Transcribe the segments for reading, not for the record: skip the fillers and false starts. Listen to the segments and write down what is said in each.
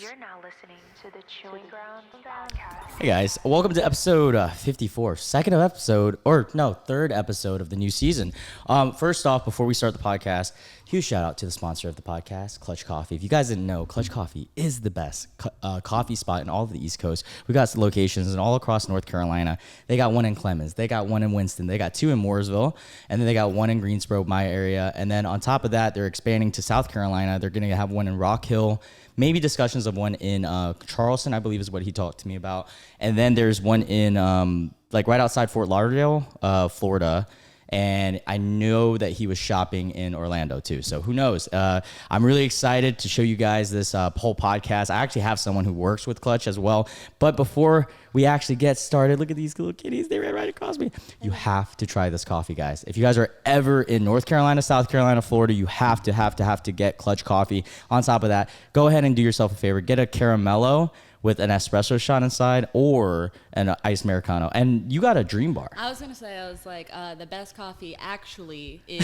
You're now listening to the Chewing Ground podcast. Hey guys, welcome to episode 54, third episode of the new season. First off, before we start the podcast, huge shout out to the sponsor of the podcast, Clutch Coffee. If you guys didn't know, Clutch Coffee is the best coffee spot in all of the East Coast. We got some locations in all across North Carolina. They got one in Clemens, they got one in Winston, they got two in Mooresville, and then they got one in Greensboro, my area. And then on top of that, they're expanding to South Carolina. They're going to have one in Rock Hill. Maybe discussions of one in Charleston, I believe is what he talked to me about. And then there's one in right outside Fort Lauderdale, Florida. And I know that he was shopping in Orlando too. So who knows? I'm really excited to show you guys this whole podcast. I actually have someone who works with Clutch as well. But before we actually get started, look at these little kitties. They ran right across me. You have to try this coffee, guys. If you guys are ever in North Carolina, South Carolina, Florida, you have to get Clutch Coffee. On top of that, go ahead and do yourself a favor. Get a Caramello with an espresso shot inside or an iced Americano. And you got a dream bar. I was going to say, the best coffee actually is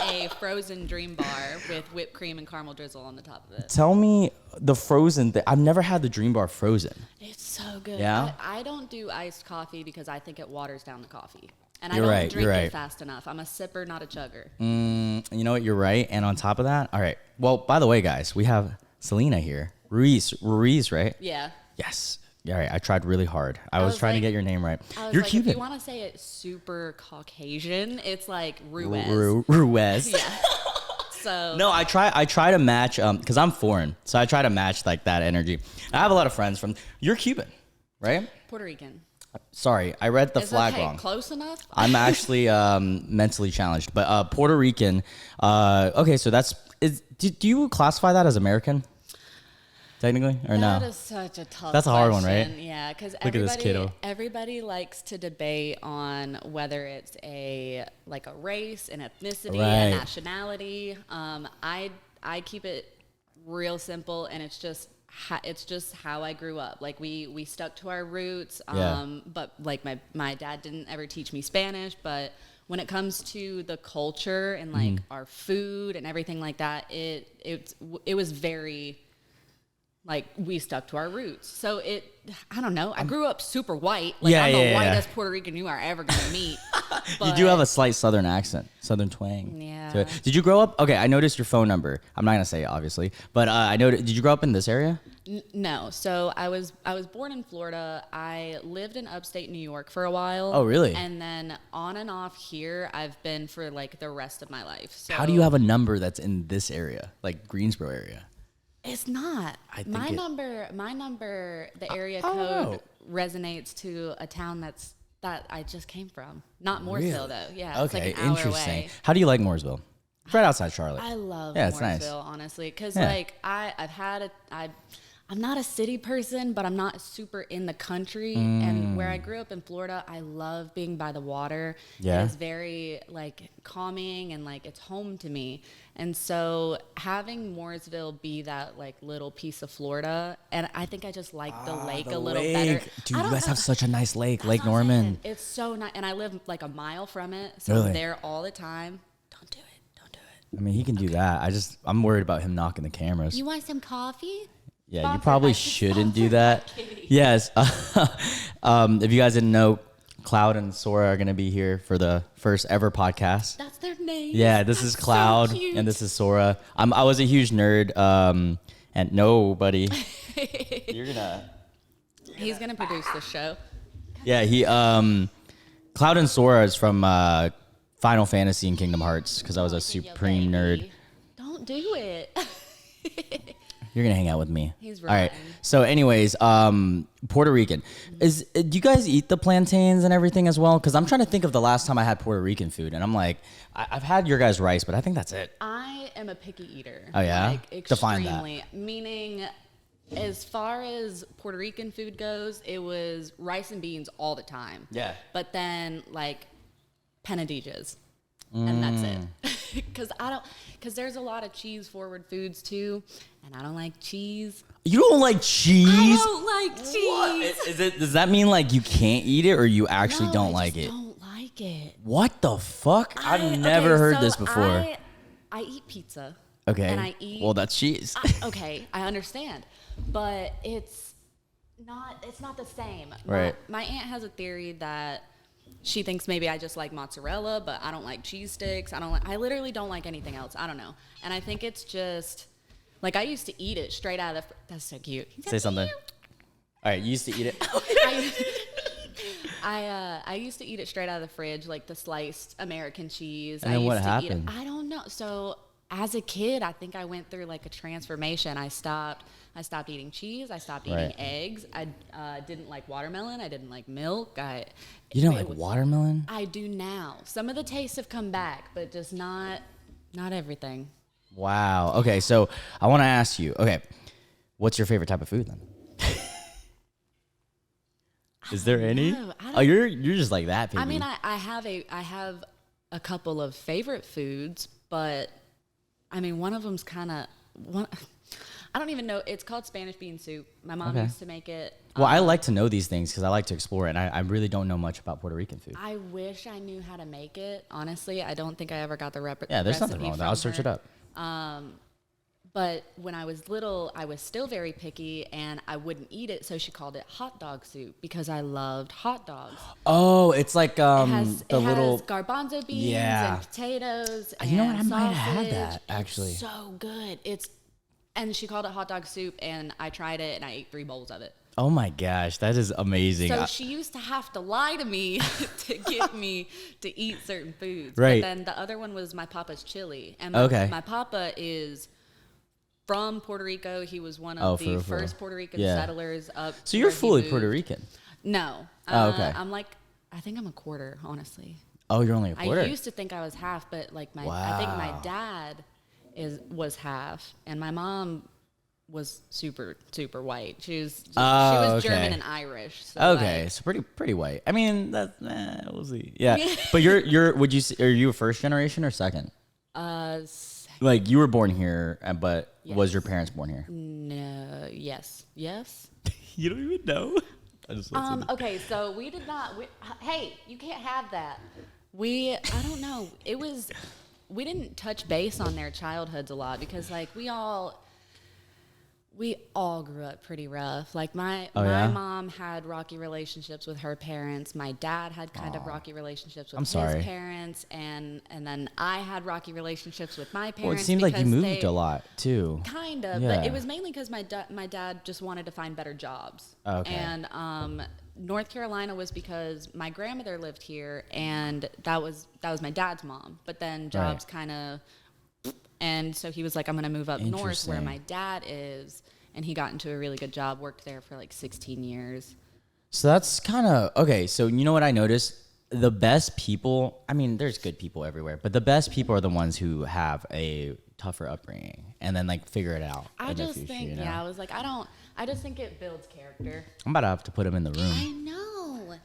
a frozen dream bar with whipped cream and caramel drizzle on the top of it. Tell me the frozen thing. I've never had the dream bar frozen. It's so good. Yeah? I don't do iced coffee because I think it waters down the coffee. And You're I don't right, drink you're it right. fast enough. I'm a sipper, not a chugger. You know what? You're right. And on top of that, all right. Well, by the way, guys, we have Sylina here. Ruiz, right? Yeah. Yes. All right. I tried really hard. I was trying to get your name right. You're Cuban. If you want to say it super Caucasian, it's like Ruiz. Ruiz. Yeah. So No, I try to match because I'm foreign, so I try to match like that energy. I have a lot of friends from. You're Cuban, right? Puerto Rican. Sorry, I read the Is flag that, wrong. Close enough? I'm actually mentally challenged, but Puerto Rican. Okay, so do you classify that as American? Technically, or no? That is such a tough That's a hard one, right? Yeah, because Look at this kiddo. everybody likes to debate on whether it's a race, an ethnicity, Right. a nationality. I keep it real simple, and it's just how I grew up. Like we stuck to our roots. Yeah. But like my dad didn't ever teach me Spanish, but when it comes to the culture and like our food and everything like that, it was very. Like, we stuck to our roots. So I don't know. I grew up super white. Like, I'm the whitest Puerto Rican you are ever going to meet. You do have a slight southern accent, southern twang. Yeah. To it. Did you grow up? Okay, I noticed your phone number. I'm not going to say it, obviously. But I noticed, did you grow up in this area? No. So I was born in Florida. I lived in upstate New York for a while. Oh, really? And then on and off here, I've been for, like, the rest of my life. So How do you have a number that's in this area, like Greensboro area? It's not. My number, the area code resonates to a town that I just came from. Not Mooresville, though. Yeah. Okay, it's like an hour interesting. away. How do you like Mooresville? It's right outside Charlotte. I love it's Mooresville, nice. honestly, because Yeah. like I'm not a city person, but I'm not super in the country. And where I grew up in Florida, I love being by the water. Yeah. It's very like calming and like it's home to me. And so having Mooresville be that like little piece of Florida, and I think I just like the lake a little better. Dude, you guys have such a nice lake, That's Lake what I'm Norman. saying. It's so nice, and I live like a mile from it, so Really? I'm there all the time. Don't do it. I mean, he can do that. I'm worried about him knocking the cameras. You want some coffee? Yeah, you Sponsored probably by- shouldn't do sponsored by that. Kitty. Yes. If you guys didn't know, Cloud and Sora are going to be here for the first ever podcast. That's their name. Yeah, this is Cloud and this is Sora. I was a huge nerd, and nobody. He's gonna produce the show. Yeah, Cloud and Sora is from Final Fantasy and Kingdom Hearts because I was a supreme nerd. Don't do it. You're gonna hang out with me. He's All right. right. So, anyways, Puerto Rican do you guys eat the plantains and everything as well? Because I'm trying to think of the last time I had Puerto Rican food, and I'm like, I've had your guys' rice, but I think that's it. I am a picky eater. Oh, yeah? Like, Define that. extremely. Meaning, as far as Puerto Rican food goes, it was rice and beans all the time. Yeah. But then like panadillas. And that's it. Because there's a lot of cheese forward foods too, and I don't like cheese. You don't like cheese? I don't like cheese. What? Is it? Does that mean like you can't eat it, or you actually don't like it? Don't like it. What the fuck? I've never heard this before. I eat pizza. Okay. And I eat. Well, that's cheese. Okay, I understand, but it's not the same. Right. My aunt has a theory that she thinks maybe I just like mozzarella, but I don't like cheese sticks. I literally don't like anything else. I don't know. And I think it's just like I used to eat it straight out of the that's so cute. Say something. All right, you used to eat it. I used to eat it straight out of the fridge, like the sliced American cheese. And then what happened? I don't know. So as a kid, I think I went through like a transformation. I stopped eating cheese. I stopped eating eggs. I didn't like watermelon. I didn't like milk. You don't like watermelon? I do now. Some of the tastes have come back, but just not everything. Wow. Okay, so I want to ask you. Okay, what's your favorite type of food then? Is there any? Oh, you're just like that, baby. I mean, I have a couple of favorite foods, but I mean, one of them's kind of one. I don't even know. It's called Spanish bean soup. My mom used to make it. Well, I like to know these things because I like to explore it, and I really don't know much about Puerto Rican food. I wish I knew how to make it. Honestly, I don't think I ever got the recipe. Yeah, there's nothing wrong with that. I'll search it up. But when I was little, I was still very picky, and I wouldn't eat it, so she called it hot dog soup because I loved hot dogs. Oh, it's like It has little garbanzo beans and potatoes. And you know what? I might have sausage. had that actually. It's so good. And she called it hot dog soup, and I tried it, and I ate 3 bowls of it. Oh my gosh, that is amazing. So she used to have to lie to me to get me to eat certain foods. Right. But then the other one was my papa's chili. And Okay. my papa is from Puerto Rico. He was one of the first Puerto Rican settlers up. So you're fully Puerto Rican? No. Oh, okay. I think I'm a quarter, honestly. Oh, you're only a quarter? I used to think I was half, but like I think my dad was half, and my mom was super, super white. She was German and Irish. So okay, so pretty white. I mean, we'll see. Yeah, but are you a first generation or second? Like you were born here, but was your parents born here? No. Yes. You don't even know. Okay, so we did not. Hey, you can't have that. I don't know. We didn't touch base on their childhoods a lot because, like, we all grew up pretty rough. Like my mom had rocky relationships with her parents. My dad had kind of rocky relationships with his parents, and then I had rocky relationships with my parents. Well, it seemed like you moved a lot too. Kind of, but it was mainly because my dad just wanted to find better jobs. Okay. And North Carolina was because my grandmother lived here, and that was my dad's mom. But then jobs kind of. And so he was like, I'm going to move up north where my dad is. And he got into a really good job, worked there for like 16 years. So that's kind of, okay, so you know what I noticed? The best people, I mean, there's good people everywhere, but the best people are the ones who have a tougher upbringing and then like figure it out. I just think, I was like, I just think it builds character. I'm about to have to put him in the room. I know. Well,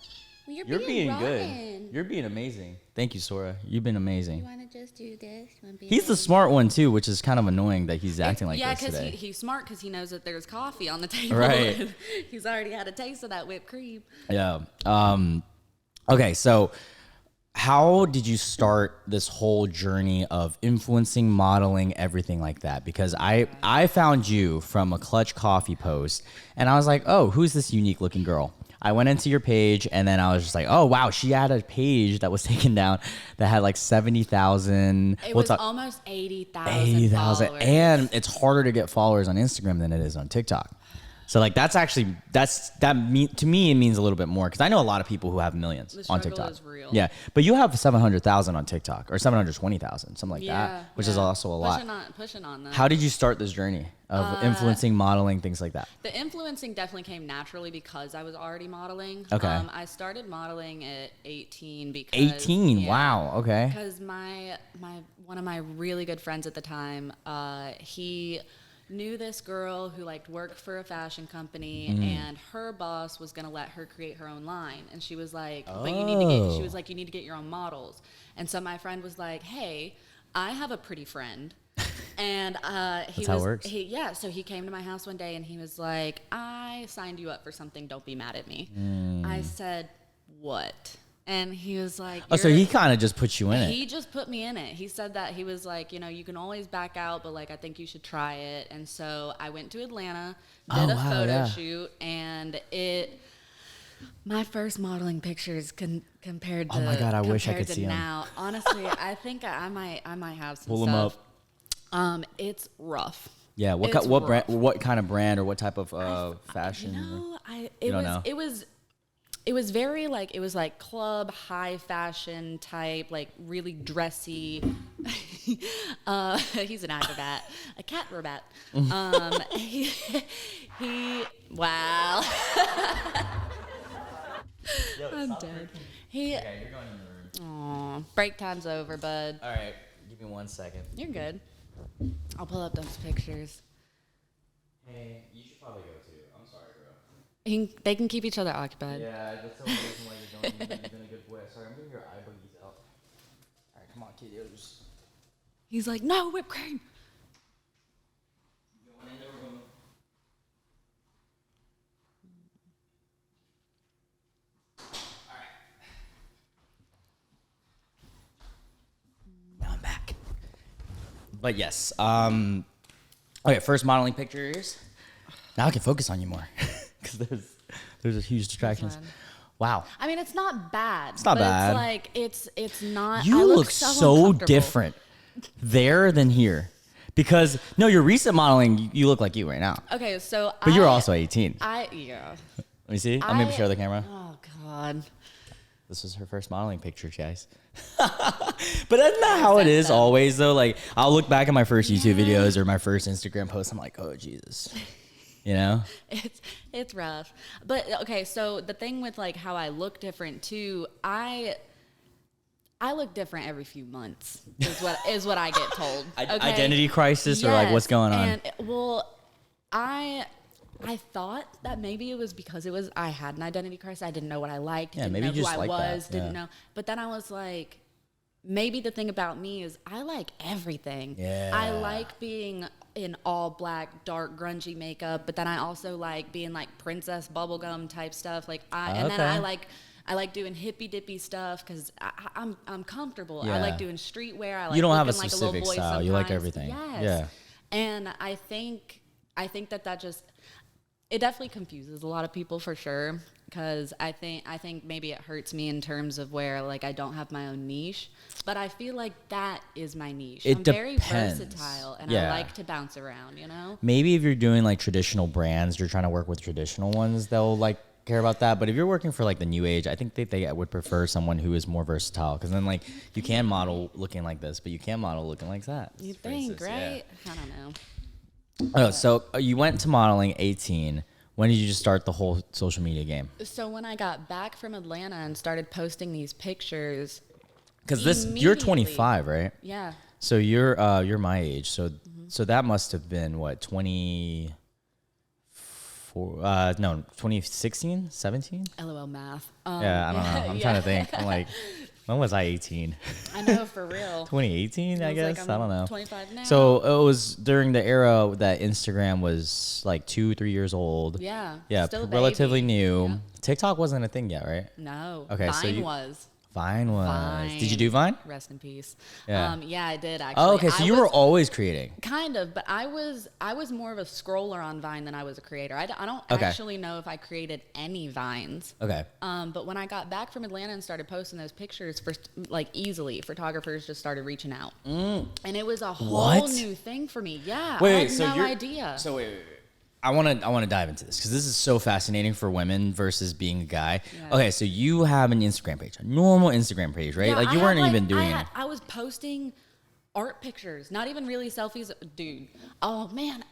you're being good. You're being amazing. Thank you, Sora. You've been amazing. You want to just do this? He's the smart one too, which is kind of annoying that he's acting like this today. Yeah, because he's smart because he knows that there's coffee on the table. Right. He's already had a taste of that whipped cream. Yeah. Okay, so how did you start this whole journey of influencing, modeling, everything like that? Because I found you from a Clutch Coffee post, and I was like, oh, who's this unique looking girl? I went into your page, and then I was just like, oh, wow, she had a page that was taken down that had like 70,000. It was almost 80,000 80,000. followers. And it's harder to get followers on Instagram than it is on TikTok. So like to me it means a little bit more because I know a lot of people who have millions on TikTok. The struggle is real. Yeah, but you have 700,000 on TikTok or 720,000, something like that, which is also a lot. Pushing on that. How did you start this journey of influencing, modeling, things like that? The influencing definitely came naturally because I was already modeling. Okay. I started modeling at 18 because 18. Wow. Okay. Because one of my really good friends at the time, he knew this girl who worked for a fashion company, and her boss was going to let her create her own line, and she was like, but you need to get your own models. And so my friend was like, hey, I have a pretty friend. And That's how it works. So he came to my house one day and he was like, I signed you up for something, don't be mad at me. I said, what? And he was like, oh, so he kind of just put you in it. He just put me in it. He said that he was like, you can always back out, but like I think you should try it. And so I went to Atlanta, did a photo shoot, and my first modeling pictures compared to oh my God, I wish I could see now. Honestly, I think I might have some Pull stuff. them up. It's rough. Yeah, what brand, what kind of brand or what type of fashion? It was very like, it was like club, high fashion type, like really dressy. He's an acrobat, a cat robot. He wow. I'm dead. Okay, you're going in the room. Aw, break time's over, bud. All right, give me 1 second. You're good. I'll pull up those pictures. Hey, you should probably go too. I'm sorry, bro. They can keep each other occupied. Yeah, that's the only reason why you're doing a good boy. Sorry, I'm getting your eye boogies out. All right, come on, kiddos. He's like, no, whipped cream. Going in the room. All right. Now I'm back. But yes, okay, first modeling pictures. Now I can focus on you more because there's a huge distractions. Wow. I mean, it's not bad. It's not bad. It's like it's not. You I look so different there than here, because no, your recent modeling, you look like you right now. Okay, so but you're also 18. Yeah. Let me see. I'll maybe share the camera. Oh God. This was her first modeling picture, guys. But that's not how it is always, though. Like, I'll look back at my first YouTube videos or my first Instagram post. I'm like, oh, Jesus. You know? It's rough. But, okay, so the thing with, like, how I look different, too, I look different every few months is what I get told. Okay? Identity crisis, or, like, what's going on? And, well, I thought that maybe it was because I had an identity crisis. I didn't know what I liked. Yeah, didn't maybe know you who just I like was. that. Didn't know. But then I was like, maybe the thing about me is I like everything. Yeah. I like being in all black, dark, grungy makeup. But then I also like being like princess bubblegum type stuff. Like and then I like doing hippy dippy stuff because I'm comfortable. Yeah. I like doing streetwear. I like you don't have a looking specific like a little boy style. sometimes. You like everything. Yes. Yeah. And I think that just, it definitely confuses a lot of people for sure, because I think maybe it hurts me in terms of where like I don't have my own niche, but I feel like that is my niche. I'm very versatile and I like to bounce around, you know? Maybe if you're doing like traditional brands, you're trying to work with traditional ones, they'll like care about that. But if you're working for like the new age, I think they would prefer someone who is more versatile, because then like you can model looking like this, but you can model looking like that. You think, right? Yeah. I don't know. Oh, so you went to modeling 18. When did you just start the whole social media game? So when I got back from Atlanta and started posting these pictures, because you're 25, right? Yeah. So you're my age. So so that must have been what, 2016, 17? LOL math. Yeah, I don't know. I'm trying to think. I'm like, when was I 18? I know, for real. 2018, I guess. Like I don't know. 25 now. So it was during the era that Instagram was like 2-3 years old. Yeah. Yeah, Still a relatively baby. new. Yeah. TikTok wasn't a thing yet, right? No. Okay, Vine so was. Vine was. Vine. Did you do Vine? Rest in peace. Yeah. Yeah, I did actually. Oh, okay. So you were always creating. Kind of, but I was more of a scroller on Vine than I was a creator. I don't actually know if I created any Vines. Okay. But when I got back from Atlanta and started posting those pictures, like easily, photographers just started reaching out, and it was a whole new thing for me. Yeah. I had no idea. So wait. I want to dive into this because this is so fascinating for women versus being a guy. Yeah. Okay, so you have an Instagram page, a normal Instagram page, right? Yeah, like you weren't even doing it. I was posting art pictures, not even really selfies, dude. Oh man.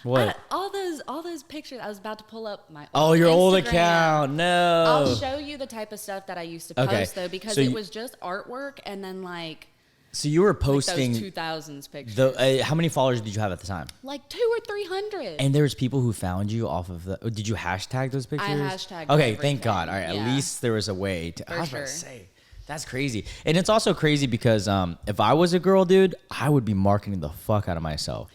What? All those pictures. I was about to pull up my. Your Instagram. old account. No. I'll show you the type of stuff that I used to post though, because it was just artwork and then like. So you were posting like those 2000s pictures. How many followers did you have at the time? Like 200 or 300. And there was people who found you off of the. Did you hashtag those pictures? I hashtagged. Okay, everything. thank God. All right, yeah. at least there was a way to. For I was sure. about to say, that's crazy, and it's also crazy because if I was a girl, dude, I would be marketing the fuck out of myself.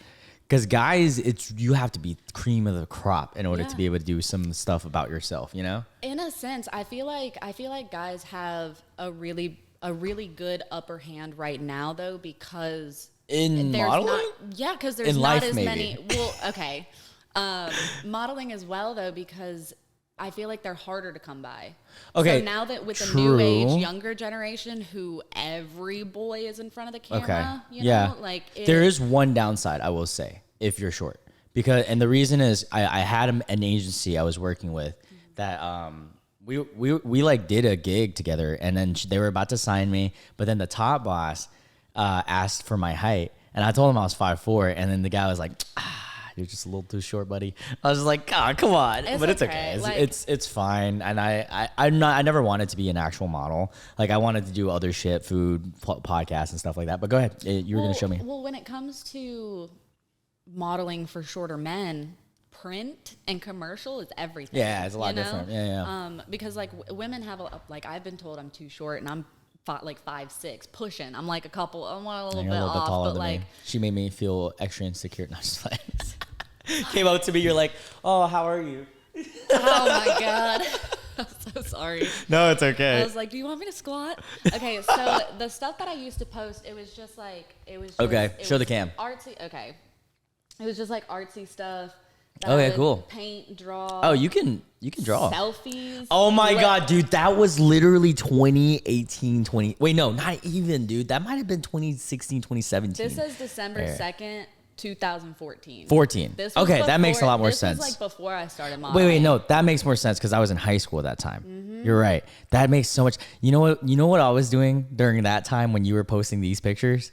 Because guys, you have to be cream of the crop in order to be able to do some stuff about yourself, you know? In a sense, I feel like guys have a really good upper hand right now though, because In there's modeling? because there's In not life, as maybe. many. Well, okay, modeling as well though, because I feel like they're harder to come by. Okay, So now that with the true. new age, younger generation, who every boy is in front of the camera, you know, like there is one downside, I will say, if you're short, and the reason is I had an agency I was working with that we like did a gig together, and then they were about to sign me, but then the top boss asked for my height, and I told him I was 5'4", and then the guy was like, you're just a little too short, buddy. I was just like, God, come on. But it's okay. It's fine. And I never wanted to be an actual model. Like, I wanted to do other shit, food, podcasts and stuff like that. But go ahead. You were going to show me. Well, when it comes to modeling for shorter men, print and commercial is everything. Yeah, it's a lot different. Yeah. Because like women have like I've been told I'm too short, and I'm like 5'6", pushing. I'm like I'm a little bit off, taller but than like me. She made me feel extra insecure. No, just like came up to me. You're like, oh, how are you? Oh my God. I'm so sorry. No, it's okay. I was like, do you want me to squat? Okay, so the stuff that I used to post, it was just Okay, show the was cam. Artsy. Okay. It was just like artsy stuff. that Okay, I would cool. Paint, draw. Oh, you can draw. Selfies. Oh my God, dude, that was literally 2018, wait, no, not even, dude. That might have been 2016, 2017. This says December 2nd, 2014. 14. This was Okay, that makes a lot more this sense. was like before I started modeling. Wait, no, that makes more sense because I was in high school at that time. You're right. That makes so much. You know what I was doing during that time when you were posting these pictures?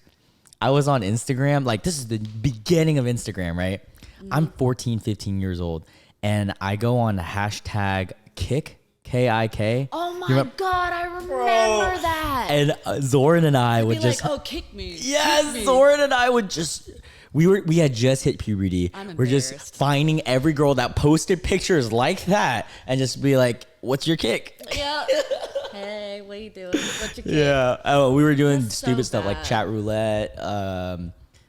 I was on Instagram. Like, this is the beginning of Instagram, right? I'm 14, 15 years old, and I go on hashtag Kik, K-I-K. Oh my God, I remember that. And Zoran and I would Be just, like, oh, kick me. yes, kick me. Zoran and I would just, we had just hit puberty. I'm We're just embarrassed. finding every girl that posted pictures like that and just be like, what's your kick? Yeah. Hey, what you doing? What's your kick? Yeah. Oh, we were doing That's so stupid stuff like bad. chat roulette.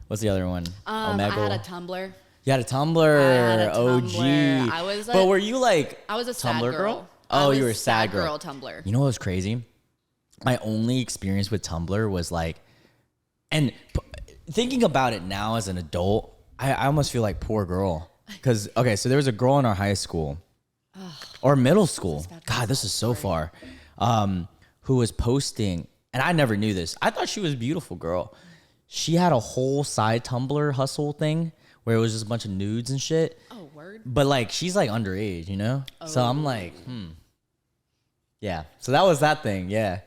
What's the other one? I Omegle. had a Tumblr. You had a Tumblr. had a OG. Tumblr. I was but were you like I was a sad Tumblr girl. Oh, I was you were a sad girl Tumblr. You know what was crazy? My only experience with Tumblr was like, and thinking about it now as an adult, I almost feel like poor girl. Because, okay, so there was a girl in our high school or middle school. God, this is so far. Who was posting, and I never knew this. I thought she was a beautiful girl. She had a whole side Tumblr hustle thing where it was just a bunch of nudes and shit. Oh, word. But like, she's like underage, you know? So I'm like, Yeah. So that was that thing. Yeah.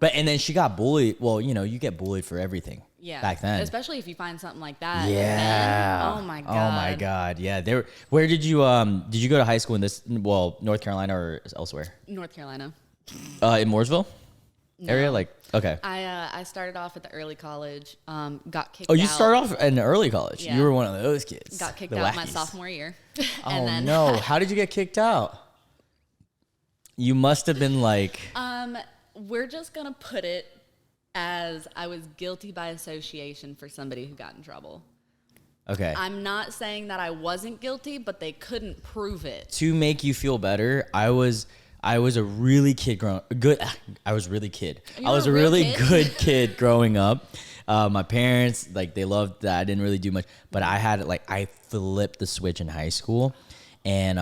And then she got bullied. Well, you know, you get bullied for everything. Yeah. Back then. Especially if you find something like that. Yeah. Then, oh my God. Oh my God. Yeah. Where did you go to high school North Carolina or elsewhere? North Carolina. In Mooresville area? Like, okay. I started off at the early college. Got kicked out. Oh, you started off in early college. Yeah. You were one of those kids. Got kicked the out my wackies. sophomore year. Oh no. How did you get kicked out? You must have been like, We're just gonna put it as I was guilty by association for somebody who got in trouble. okay. I'm not saying that I wasn't guilty, but they couldn't prove it. To make you feel better, I was a really good. I was really kid. You I was were a a real really kid? good kid growing up. My parents, like, they loved that I didn't really do much, but I flipped the switch in high school, and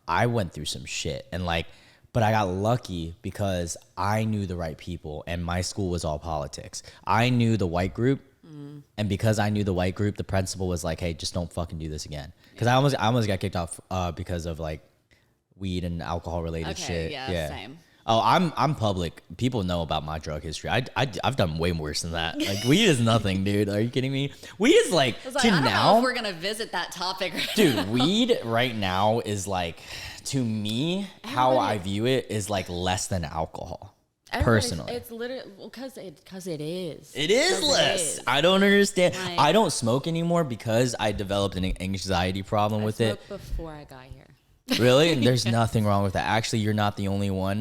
I went through some shit, and but I got lucky because I knew the right people, and my school was all politics. I knew the white group, and because I knew the white group, the principal was like, "Hey, just don't fucking do this again." Because I almost got kicked off because of like weed and alcohol related shit. Yeah, same. Oh, I'm public. People know about my drug history. I've done way worse than that. Like, weed is nothing, dude. Are you kidding me? Weed is like, I was like, to I don't know now, if we're gonna visit that topic. dude. Weed right now is like, to me, how I view it is like less than alcohol. Personally, It's literally because it is. it is 'Cause less. is. I don't understand. Like- I don't smoke anymore because I developed an anxiety problem with I it. smoked before I got here. Really? There's nothing wrong with that. Actually, you're not the only one.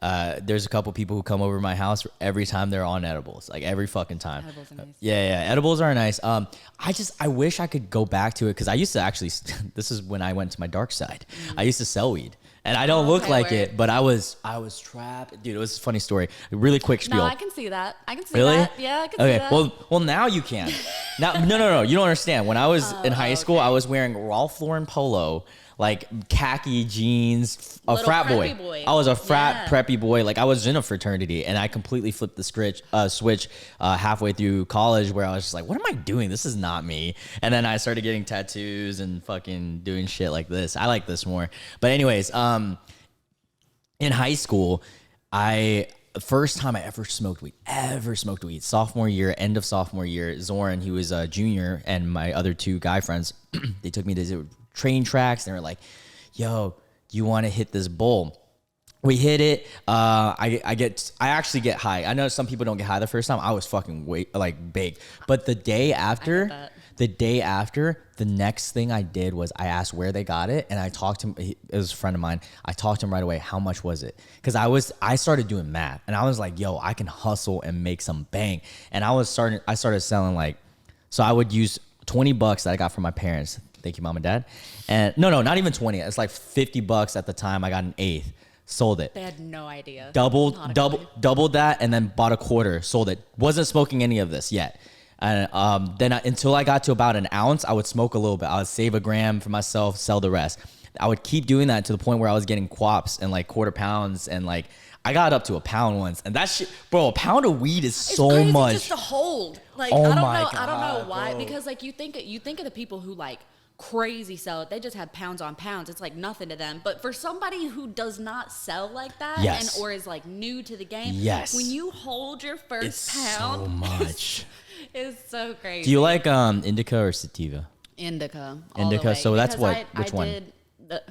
There's a couple people who come over to my house every time they're on edibles, like every fucking time. Edibles are nice. Yeah, edibles are nice. I wish I could go back to it because I used to actually. This is when I went to my dark side. I used to sell weed, And I don't look Okay, like word. it, but I was trapped. Dude, it was a funny story. A really quick spiel. No, I can see that. I can see Really? that. Yeah, I can see Okay. that. Well, now you can. Now, no. You don't understand. When I was in high school, okay. I was wearing Ralph Lauren polo, like khaki jeans, a Little frat boy. preppy boy. I was a frat Yeah. preppy boy. Like I was in a fraternity, and I completely flipped the switch halfway through college, where I was just like, "What am I doing? This is not me." And then I started getting tattoos and fucking doing shit like this. I like this more. But anyways, in high school, first time I ever smoked weed, sophomore year, end of sophomore year. Zoran, he was a junior, and my other two guy friends, they took me to train tracks. And they were like, "Yo, do you want to hit this bowl?" We hit it. I actually get high. I know some people don't get high the first time. I was fucking baked. But the day after, the next thing I did was I asked where they got it, and I talked to him. It was a friend of mine. I talked to him right away. How much was it? Because I started doing math, and I was like, "Yo, I can hustle and make some bang." And I started selling like, so I would use $20 that I got from my parents. Thank you, mom and dad. And no, not even 20. It's like $50 at the time. I got an eighth. Sold it. They had no idea. Doubled that, and then bought a quarter. Sold it. Wasn't smoking any of this yet. And until I got to about an ounce, I would smoke a little bit. I would save a gram for myself, sell the rest. I would keep doing that to the point where I was getting quaps and like quarter pounds, and like I got up to a pound once. And that shit, bro, a pound of weed is so crazy much. just to hold. Like Oh I don't my know. I don't God, know why. bro. Because like you think of the people who like crazy sell it. They just have pounds on pounds. It's like nothing to them. But for somebody who does not sell like that, Yes. or is like new to the game, Yes. when you hold your first It's pound, so much. it's so crazy. Do you like indica or sativa? Indica? All Indica, the way. so that's Because what- which one?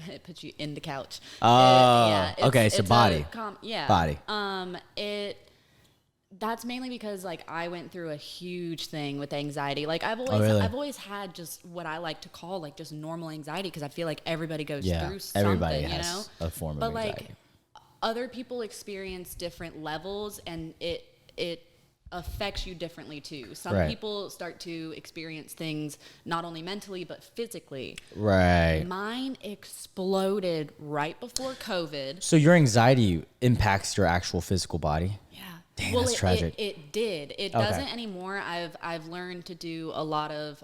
It puts you in the couch. Okay, so body. Body. That's mainly because like I went through a huge thing with anxiety. Like I've always had just what I like to call like just normal anxiety, because I feel like everybody goes through something, everybody you has know? a form of but anxiety. like other people experience different levels, and it affects you differently too. Some Right. people start to experience things not only mentally but physically. Right. Mine exploded right before COVID. So your anxiety impacts your actual physical body? Yeah. Dang, Well, that's tragic. It did. It Okay. doesn't anymore. I've learned to do a lot of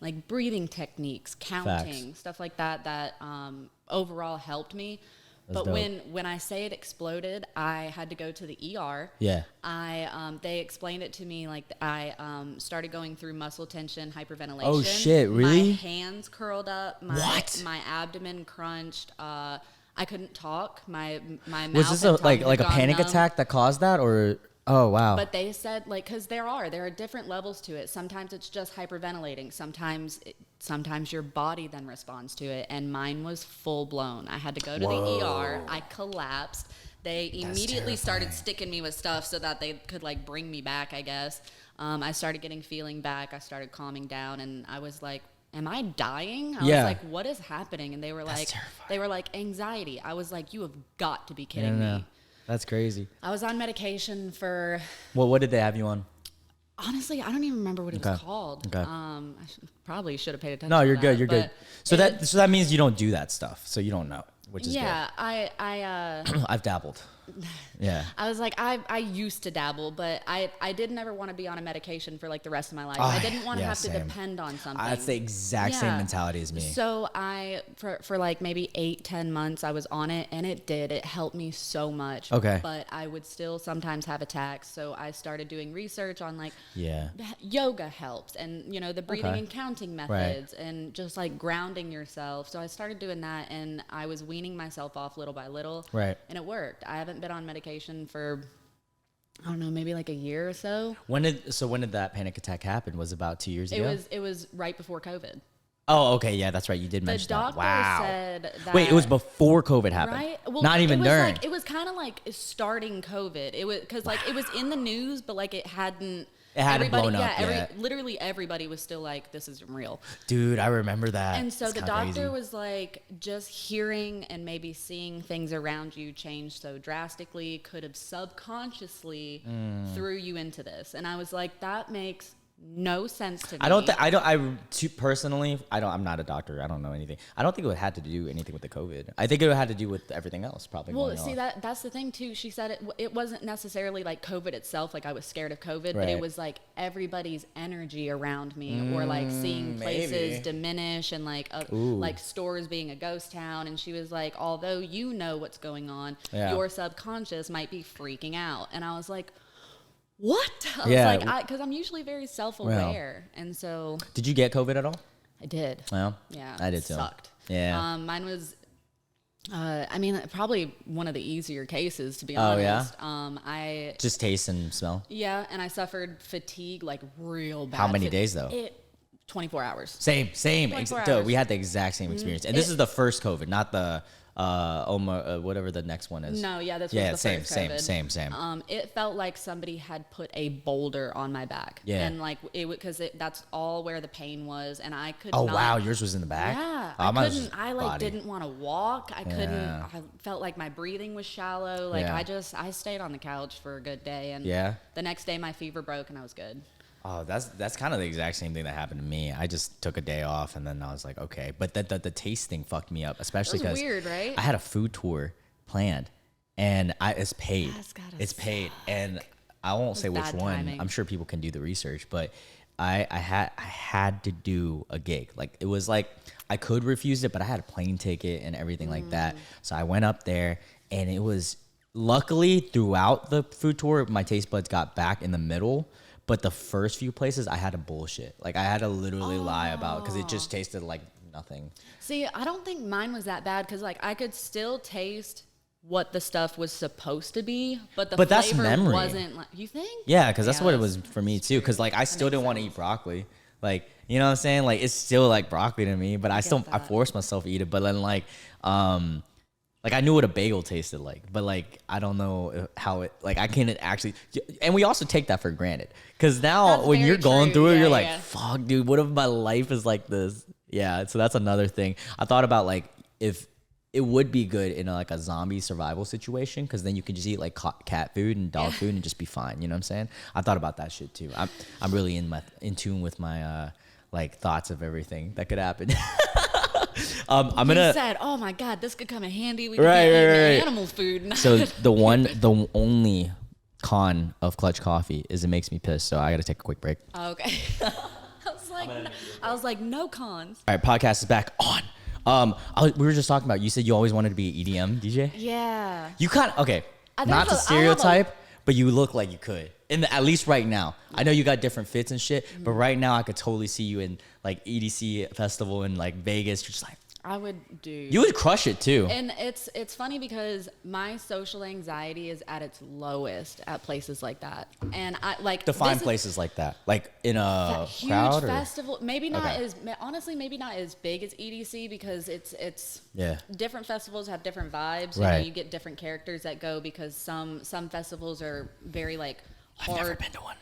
like breathing techniques, counting, stuff like that. That overall helped me. That's But dope. when I say it exploded, I had to go to the ER. Yeah. They explained it to me like I started going through muscle tension, hyperventilation. Oh, shit, really? My hands curled up. What? My abdomen crunched. I couldn't talk. My mouth. Was this and tongue like had a gone panic numb. attack that caused that, or oh wow? But they said like, because there are different levels to it. Sometimes it's just hyperventilating. Sometimes your body then responds to it. And mine was full blown. I had to go to the ER. I collapsed. They immediately started sticking me with stuff so that they could like bring me back, I guess. I started getting feeling back. I started calming down, and I was like, am I dying? I was like, what is happening? And they were like, anxiety. I was like, you have got to be kidding me. That's crazy. I was on medication for, Well, what did they have you on? honestly, I don't even remember what it was called. Okay. Probably should have paid attention. No, you're to good. that, You're good. but So that means you don't do that stuff. So you don't know, which is yeah, good. I've dabbled. Yeah. I was like, I used to dabble, but I did never want to be on a medication for like the rest of my life. Oh, I didn't want to yeah, have same. to depend on something. That's the exact same Yeah. mentality as me. So for like maybe 8-10 months, I was on it, and it helped me so much. Okay. But I would still sometimes have attacks. So I started doing research on like, Yeah. yoga helps, and the breathing Okay. and counting methods, and just like grounding yourself. So I started doing that, and I was weaning myself off little by little. Right. And it worked. I haven't been on medication for, I don't know, maybe like a year or so. When did that panic attack happen? Was it about 2 years ago? It was right before COVID. Oh, okay. Yeah, that's right. You did The mention that. doctor Wow. said that. Wait, it was before COVID happened. Right? Well, Not even it was during. Like, it was kind of like starting COVID. It was because like it was in the news, but like it hadn't. It hadn't everybody, blown up yet. Literally everybody was still like, this isn't real. Dude, I remember that. And so It's the kinda doctor crazy. was like, just hearing and maybe seeing things around you change so drastically could have subconsciously threw you into this. And I was like, that makes no sense to me. Personally, I'm not a doctor. I don't know anything. I don't think it had to do anything with the COVID. I think it had to do with everything else, probably. Well, see, that's the thing too. She said it wasn't necessarily like COVID itself, like I was scared of COVID, but it was like everybody's energy around me, or like seeing places diminish, and like stores being a ghost town. And she was like, although you know what's going on, your subconscious might be freaking out. And I was like, what? I was like, because I'm usually very self-aware, and so. Did you get COVID at all? I did. Well, yeah, I did too. Sucked. Yeah. Mine was, I mean, probably one of the easier cases, to be honest. Oh yeah. I just taste and smell. Yeah, and I suffered fatigue like real bad. How many days though? 24 hours. Same. 24 Dude, hours. we had the exact same experience, and this is the first COVID, not the. Whatever the next one is. No, yeah, this was the same, first COVID. same. It felt like somebody had put a boulder on my back. Yeah. And like because that's all where the pain was, and I could. Oh wow, yours was in the back. Yeah, I didn't want to walk. I couldn't. I felt like my breathing was shallow. Like I stayed on the couch for a good day, and the next day my fever broke and I was good. Oh, that's kind of the exact same thing that happened to me. I just took a day off, and then I was like, okay. But the taste thing fucked me up, especially because weird, right? I had a food tour planned, and it's paid. It's paid, and I won't say which one. Timing. I'm sure people can do the research, but I had to do a gig. Like it was like I could refuse it, but I had a plane ticket and everything like that. So I went up there, and it was luckily throughout the food tour, my taste buds got back in the middle. But the first few places, I had to bullshit. Like, I had to literally lie about because it just tasted like nothing. See, I don't think mine was that bad because, like, I could still taste what the stuff was supposed to be, but the that's flavor memory. wasn't like, you think? Yeah, because that's what it was for me, too. Because, like, I still didn't want to eat broccoli. Like, you know what I'm saying? Like, it's still, like, broccoli to me, but I forced myself to eat it. But then, like, I knew what a bagel tasted like, but like I don't know how it like I can't actually. And we also take that for granted because now when you're going through it, you're like, fuck, dude, what if my life is like this? Yeah, so that's another thing. I thought about like if it would be good in like a zombie survival situation because then you can just eat like cat food and dog food and just be fine. You know what I'm saying? I thought about that shit too. I'm really in tune with my like thoughts of everything that could happen. I'm gonna. You said, "Oh my God, this could come in handy. We could get animal food." So the only con of Clutch Coffee is it makes me pissed. So I got to take a quick break. Oh, okay. I was like, no cons. All right, podcast is back on. We were just talking about. You said you always wanted to be an EDM DJ. Yeah. You kind of not to stereotype, but you look like you could. At least right now. I know you got different fits and shit, but right now I could totally see you in like EDC festival in like Vegas. You're just like I would do. You would crush it too. And it's funny because my social anxiety is at its lowest at places like that. And I like define places like that. Like in a huge crowd or festival. Maybe not maybe not as big as EDC because it's different festivals have different vibes. Right. You know, you get different characters that go because some festivals are very like hard. I've never been to one.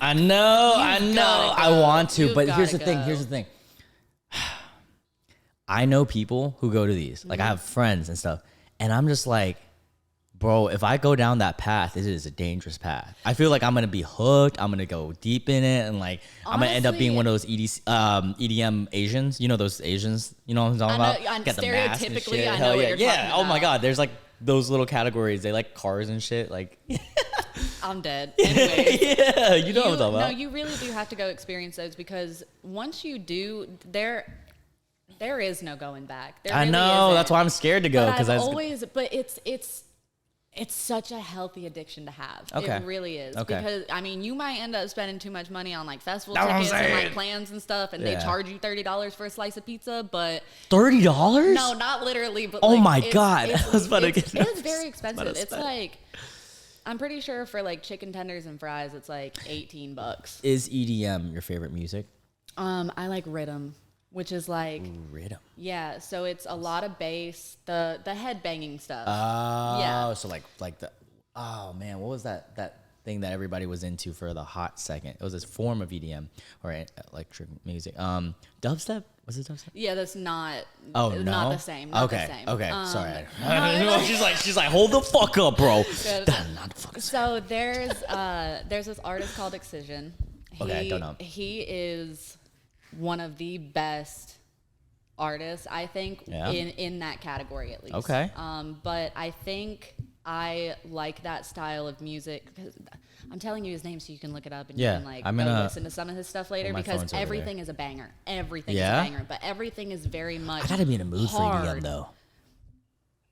I know. I want to, but here's the thing. I know people who go to these. Like, I have friends and stuff. And I'm just like, bro, if I go down that path, it is a dangerous path. I feel like I'm going to be hooked. I'm going to go deep in it. And, like, I'm going to end up being one of those EDM Asians. You know those Asians? You know what I'm talking about? Get the mask and shit. I know what you're talking about. Oh, my God. There's, like, those little categories. They like cars and shit. Like, I'm dead. Anyways, yeah, you know what I'm talking about. No, you really do have to go experience those because once you do, there is no going back. I know. That's why I'm scared to go because it's such a healthy addiction to have. Okay. It really is. Okay. Because I mean, you might end up spending too much money on like festival tickets and like plans and stuff, and they charge you $30 for a slice of pizza. But $30? No, not literally. But oh my God, it's very expensive. It's like I'm pretty sure for like chicken tenders and fries, it's like $18. Is EDM your favorite music? I like rhythm. Which is like rhythm. Yeah, so it's a lot of bass, the head banging stuff. Oh, yeah. So like the oh man, what was that thing that everybody was into for the hot second? It was this form of EDM or electric music. Dubstep? Was it dubstep? Yeah, that's not. Oh no, not the same. Not the same. Okay, sorry. She's like, hold the fuck up, bro. That's not the fucking same. So there's this artist called Excision. Okay, I don't know. He is one of the best artists, I think, in that category at least. Okay. But I think I like that style of music because I'm telling you his name so you can look it up and you can like go listen to some of his stuff later because everything is a banger. Everything is a banger, but everything is very much I gotta be in a mood hard. for EDM though.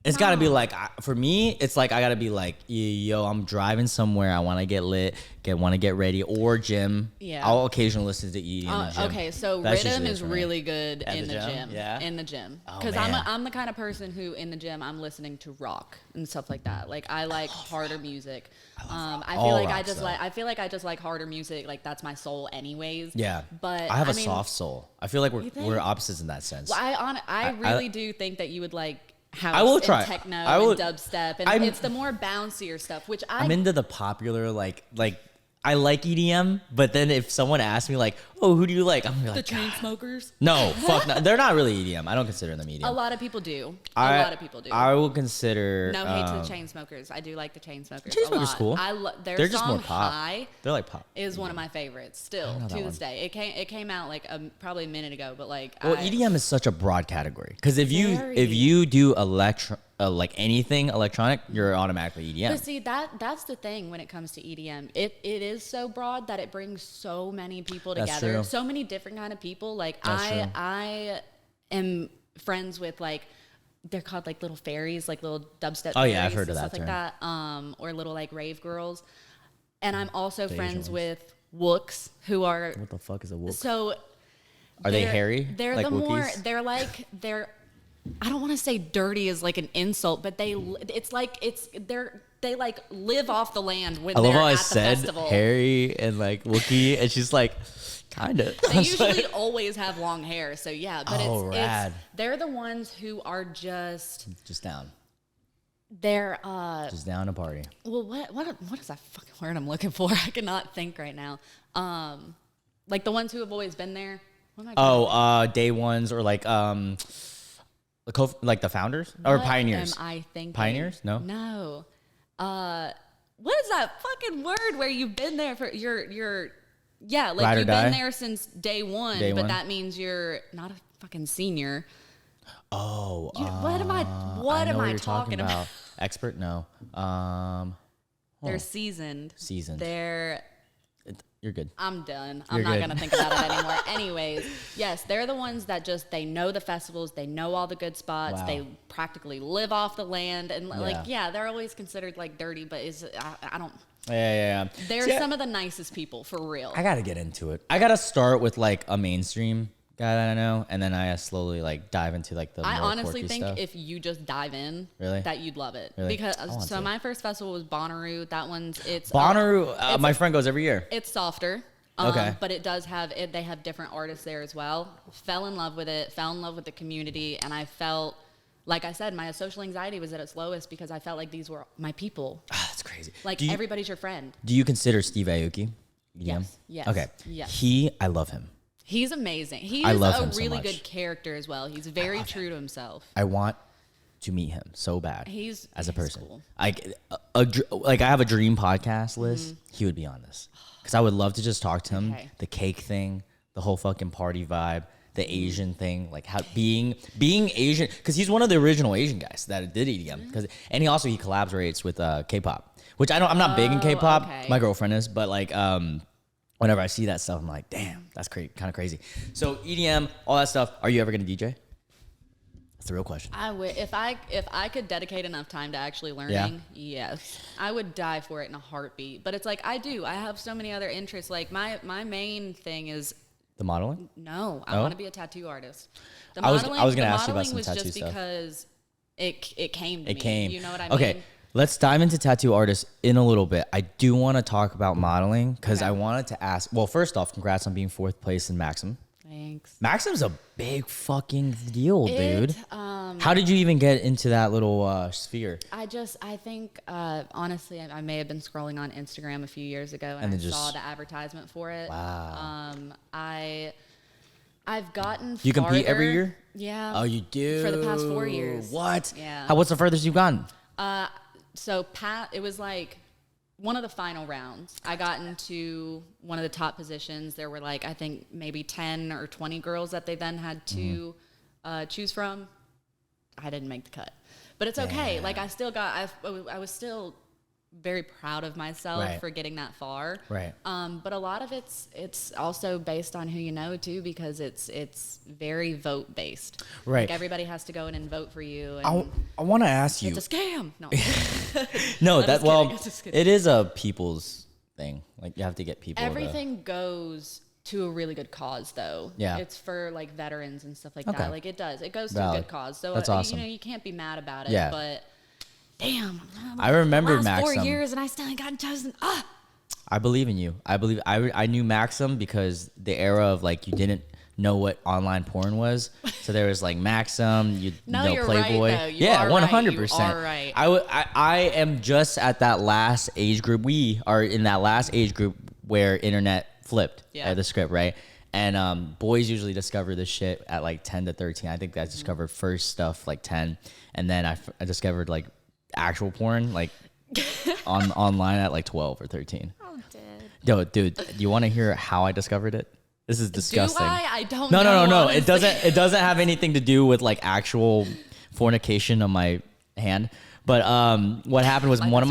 It's gotta be like, for me, it's like I gotta be like, yo, I'm driving somewhere, I wanna get lit, wanna get ready, or gym. Yeah. I'll occasionally listen to EDM in the gym. Okay, so That's rhythm usually it is for me. really good At in the the gym? gym. Yeah? In the gym. Oh, Because man. I'm the kind of person who in the gym I'm listening to rock and stuff like that. Like I like harder music. I feel All like rock stuff. I feel like I just like harder music. Like that's my soul anyways. Yeah. But I have a mean, soft soul. I feel like You think? we're opposites in that sense. Well, I really do think that you would like house I will and try. techno I will- and dubstep and it's the more bouncier stuff, which I'm into the popular, like I like EDM, but then if someone asks me like, oh, who do you like? I'm gonna be like, the Chainsmokers. no, fuck no. They're not really EDM. I don't consider them EDM. A lot of people do. A lot of people do. I will consider. No hate to the Chainsmokers. I do like the Chainsmokers. Chainsmokers cool. Their They're song just more pop. High They're like pop. is one of my favorites still know to that this day. It came out like probably a minute ago, but like Well, EDM is such a broad category because if Very. you do like anything electronic, you're automatically EDM. But see that's the thing when it comes to EDM. It is so broad that it brings so many people That's together. true. So many different kind of people. Like That's true. I am friends with like they're called like little fairies, like little dubstep. Oh, yeah, I've fairies heard of and that stuff like term. that. Or little like rave girls. And I'm also The friends Asian with wooks who are What the fuck is a wook? so. Are they they're- hairy? They're like the more. Wookiees? They're. I don't want to say dirty is like an insult, but they like live off the land when I love they're how I at the said festival. hairy and like Wookiee, and she's like, kind of. They usually always have long hair, so yeah. But Oh, rad. they're the ones who are just down, they're just down to party. well what is that fucking word I'm looking for? I cannot think right now. Like the ones who have always been there. What am I trying to Day ones or like like the founders or What pioneers. am I thinking? Pioneers? No. No. What is that fucking word where you've been there for you're yeah, like Ride or you've die? been there since day one, Day but one. that means you're not a fucking senior. Oh, What am I know am what I you're talking about? Expert? No. They're seasoned. Seasoned. You're good. I'm done. You're I'm not good. gonna think about it anymore. Anyways, yes, they're the ones that just they know the festivals, they know all the good spots, Wow. they practically live off the land, and Yeah. like yeah, they're always considered like dirty, but I don't. Yeah. They're See, some of the nicest people for real. I gotta get into it. I gotta start with like a mainstream guy that I know, and then I slowly like dive into like the. I more honestly quirky think stuff. if you just dive in, Really? that you'd love it. Really? Because I want so to. my first festival was Bonnaroo. That one's it's Bonnaroo, my friend goes every year. it's softer. Okay. But it does have it. They have different artists there as well. Fell in love with it. Fell in love with the community, and I felt, like I said, my social anxiety was at its lowest because I felt like these were my people. Ah, that's crazy. Like do you, everybody's your friend. do you consider Steve Aoki? Yes, yes, Okay. yes. I love him. He's amazing. He's I love a him so really much. good character as well. He's very true to himself. I want to meet him so bad. He's as a person. cool. Like I have a dream podcast list. He would be on this because I would love to just talk to him. Okay. The cake thing, the whole fucking party vibe, the Asian thing, like how being Asian because he's one of the original Asian guys that did EDM. And he collaborates with K-pop, which I'm not big in K-pop. okay. My girlfriend is, but like whenever I see that stuff, I'm like, damn, that's kind of crazy. So EDM, all that stuff. Are you ever gonna DJ? That's the real question. I would if I could dedicate enough time to actually learning. Yes, I would die for it in a heartbeat. But it's like I have so many other interests. Like my main thing is The modeling? no, I Oh? want to be a tattoo artist. The I was gonna ask you about modeling some was tattoo just stuff. because it came to It me. came. You know what I Okay, mean? let's dive into tattoo artists in a little bit. I do want to talk about modeling because Okay. I wanted to ask. Well, first off, congrats on being 4th place in Maxim. Thanks. Maxim's a big fucking deal, dude. It, How did you even get into that little sphere? I think, honestly, I may have been scrolling on Instagram a few years ago and And I then just- saw the advertisement for it. Wow. I've gotten Do you compete every farther- year? Yeah. Oh, you do? For the past 4 years. What? Yeah. What's the furthest you've gotten? So it was like one of the final rounds, I got into one of the top positions. There were like, I think maybe 10 or 20 girls that they then had to choose from. I didn't make the cut, but it's okay. Like I was still very proud of myself for getting that far. Right. But a lot of it's also based on who you know too, because it's very vote based. Right. Like everybody has to go in and vote for you. And I want to ask you. It's a scam. No. No, it is a people's thing. Like you have to get people. Everything goes to a really good cause though. Yeah. It's for like veterans and stuff like that. Like it goes to a good cause. So that's awesome. You can't be mad about it, but damn. I remember Maxim. 4 years and I still ain't gotten chosen. I believe in you. I knew Maxim because the era of like you didn't know what online porn was. So there was like Maxim, you know Playboy. Right, you 100%. You are right. I am just at that last age group. We are in that last age group where internet flipped the script, right? And boys usually discover this shit at like 10 to 13. I think I discovered first stuff like 10, and then I discovered like actual porn like online at like 12 or 13. Oh, dude, you want to hear how I discovered it? This is disgusting. Do I don't know. No. It doesn't have anything to do with like actual fornication on my hand. But what happened was one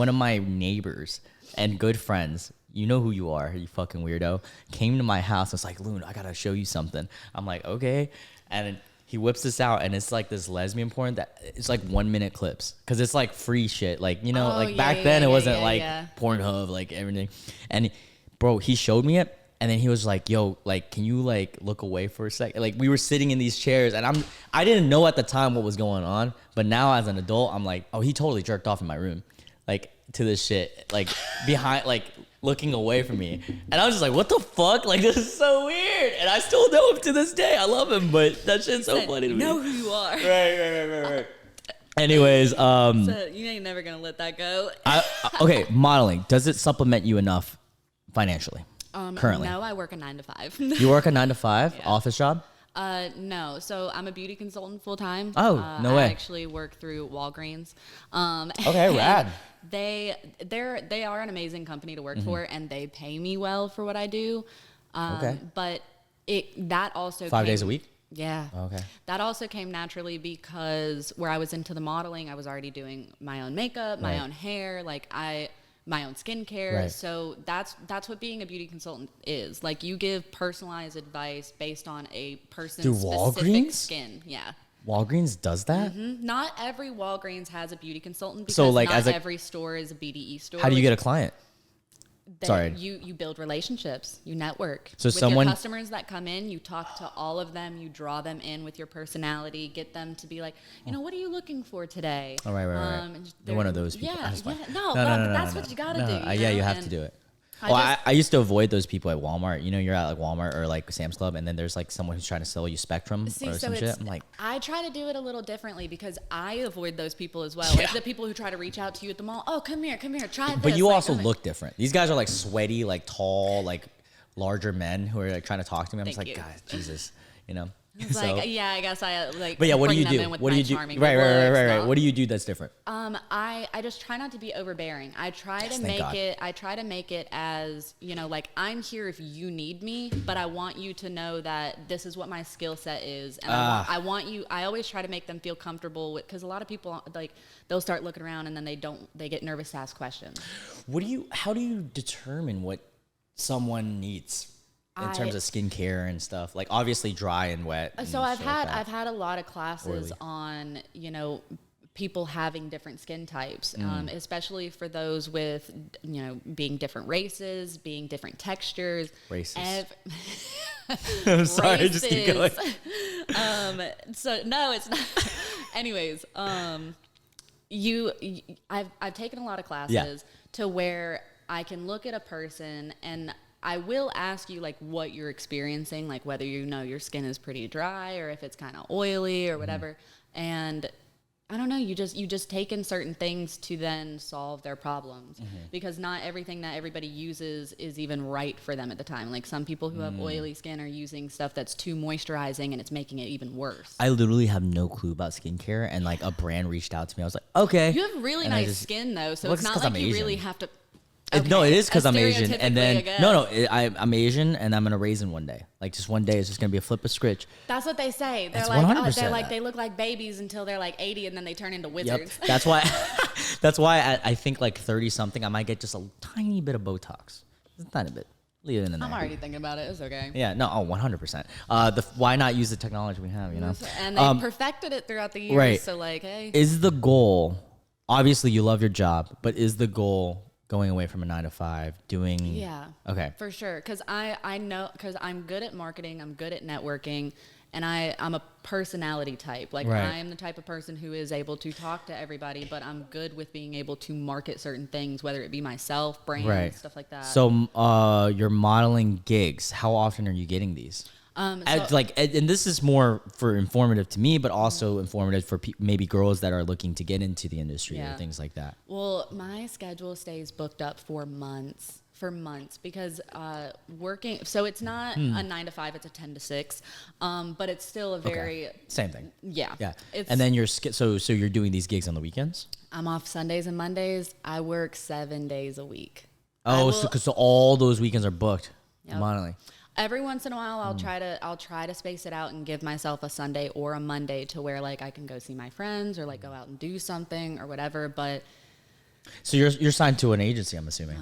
of my neighbors and good friends, you know who you are, you fucking weirdo, came to my house and was like, Loon, I gotta show you something. I'm like, okay. And he whips this out, and it's like this lesbian porn that it's like 1 minute clips, because it's like free shit. Like, you know, back then it wasn't like Pornhub, like everything. And bro, he showed me it, and then he was like, yo, like, can you like look away for a second? Like we were sitting in these chairs, and I didn't know at the time what was going on, but now as an adult, I'm like, oh, he totally jerked off in my room, like to this shit, like behind, like looking away from me. And I was just like, what the fuck? Like, this is so weird. And I still know him to this day. I love him, but that shit's so funny to me. Know who you are. Right. Anyways, so you ain't never gonna let that go. Okay, modeling. Does it supplement you enough financially? Currently? No, I work a 9 to 5. You work a 9 to 5 office job? No. So I'm a beauty consultant full time. Oh, no way. I actually work through Walgreens. Okay, rad. They are an amazing company to work for, and they pay me well for what I do. Okay. But that also 5 days a week? Yeah. Okay. That also came naturally because where I was into the modeling, I was already doing my own makeup, my own hair, my own skincare. Right. So that's what being a beauty consultant is. Like, you give personalized advice based on a person's specific skin. Yeah. Walgreens does that? Mm-hmm. Not every Walgreens has a beauty consultant, because so, like, not every store is a BDE store. How do you get a client? Sorry. You build relationships. You network. So with your customers that come in, you talk to all of them. You draw them in with your personality. Get them to be like, what are you looking for today? Oh, right. They're one of those people. Yeah. No, that's what you got to do. Yeah, you have to do it. I used to avoid those people at Walmart. You know, you're at like Walmart or like Sam's Club, and then there's like someone who's trying to sell you Spectrum or some shit. I'm like, I try to do it a little differently, because I avoid those people as well. Like the people who try to reach out to you at the mall. Oh, come here, try this. But you also look different. These guys are like sweaty, like tall, like larger men who are like trying to talk to me. I'm just like, God, Jesus, you know. It's like, yeah, I guess I like. But yeah, what do you do? What do you do? Right. What do you do that's different? I just try not to be overbearing. I try to make it as, like, I'm here if you need me, but I want you to know that this is what my skill set is, and I always try to make them feel comfortable with, because a lot of people, like, they'll start looking around and then they get nervous to ask questions. How do you determine what someone needs in terms of skincare and stuff? Like, obviously dry and wet. So I've had a lot of classes on, people having different skin types, especially for those with, being different races, being different textures. Races. I'm sorry, races. Just keep going. So no, it's not. Anyways, I've taken a lot of classes to where I can look at a person, and I will ask you, like, what you're experiencing, like whether your skin is pretty dry or if it's kind of oily or whatever. And I don't know, you just take in certain things to then solve their problems, because not everything that everybody uses is even right for them at the time. Like, some people who have oily skin are using stuff that's too moisturizing, and it's making it even worse. I literally have no clue about skincare, and like a brand reached out to me. I was like, okay. You have really nice skin though, so it's not like you really have to No, it is because I'm Asian, Stereotypically, and then I guess. I'm Asian, and I'm gonna raisin one day. Like just one day, it's just gonna be a flip of switch. That's what they say. They're That's like, 100% that. they look like babies until they're like 80, and then they turn into Yep. wizards. That's why. That's why I think like 30 something, I might get just a tiny bit of Botox, just a tiny bit. Leave it in there. I'm already thinking about it. It's okay. Yeah. No. Oh, 100%. Why not use the technology we have? You know. And they perfected it throughout the years. right. So like, hey. Is the goal? Obviously, you love your job, but is the goal going away from a 9 to 5, doing? Yeah. Okay. For sure. Because I know, because I'm good at marketing, I'm good at networking, and I'm a personality type. Like, Right. I am the type of person who is able to talk to everybody, but I'm good with being able to market certain things, whether it be myself, brands, Right. stuff like that. So, your modeling gigs, how often are you getting these? And this is more for informative to me, but also informative for maybe girls that are looking to get into the industry or things like that. Well, my schedule stays booked up for months. Because working, so it's not a 9 to 5, it's a 10 to 6, but it's still a very Same thing. yeah. And then so you're doing these gigs on the weekends? I'm off Sundays and Mondays. I work 7 days a week. Oh, so all those weekends are booked. Yep. Modeling. Every once in a while, I'll try to space it out and give myself a Sunday or a Monday to where like I can go see my friends or like go out and do something or whatever. But so you're signed to an agency, I'm assuming.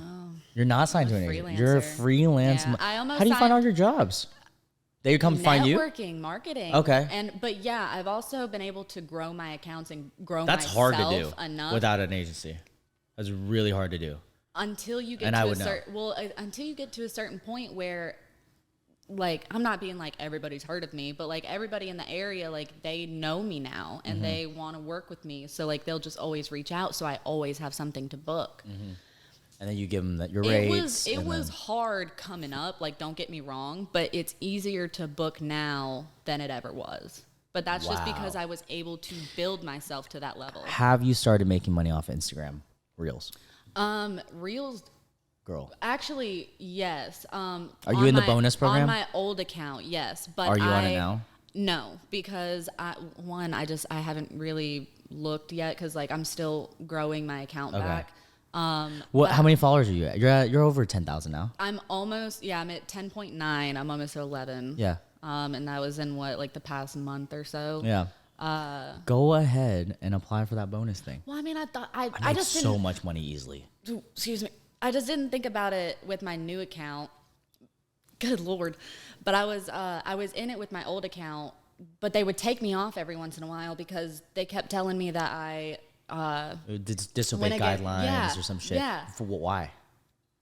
You're not signed to an agency. You're a freelance. Yeah, I almost How do you find all your jobs? They come find you? Networking, marketing. Okay. But yeah, I've also been able to grow my accounts and grow That's myself hard to do enough without an agency. That's really hard to do. until you get And to I a would know. certain until you get to a certain point where like I'm not being like everybody's heard of me, but like everybody in the area, like they know me now and Mm-hmm. they want to work with me. So like they'll just always reach out. So I always have something to book. Mm-hmm. And then you give them your rates. It was hard coming up. Like, don't get me wrong, but it's easier to book now than it ever was. But that's just because I was able to build myself to that level. Have you started making money off Instagram Reels? Reels. Girl. Actually, yes. Are you in the bonus program? On my old account, yes. But Are you on it now? No, because I haven't really looked yet because like I'm still growing my account back. How many followers are you at? You're over 10,000 now. I'm almost I'm at 10.9. I'm almost at 11. Yeah. And that was in like the past month or so. Yeah. Go ahead and apply for that bonus thing. Well, I mean, I thought I make just so didn't, much money easily. excuse me. I just didn't think about it with my new account. Good Lord. But I was in it with my old account, but they would take me off every once in a while because they kept telling me that I Disobey guidelines or some shit. Yeah. For why?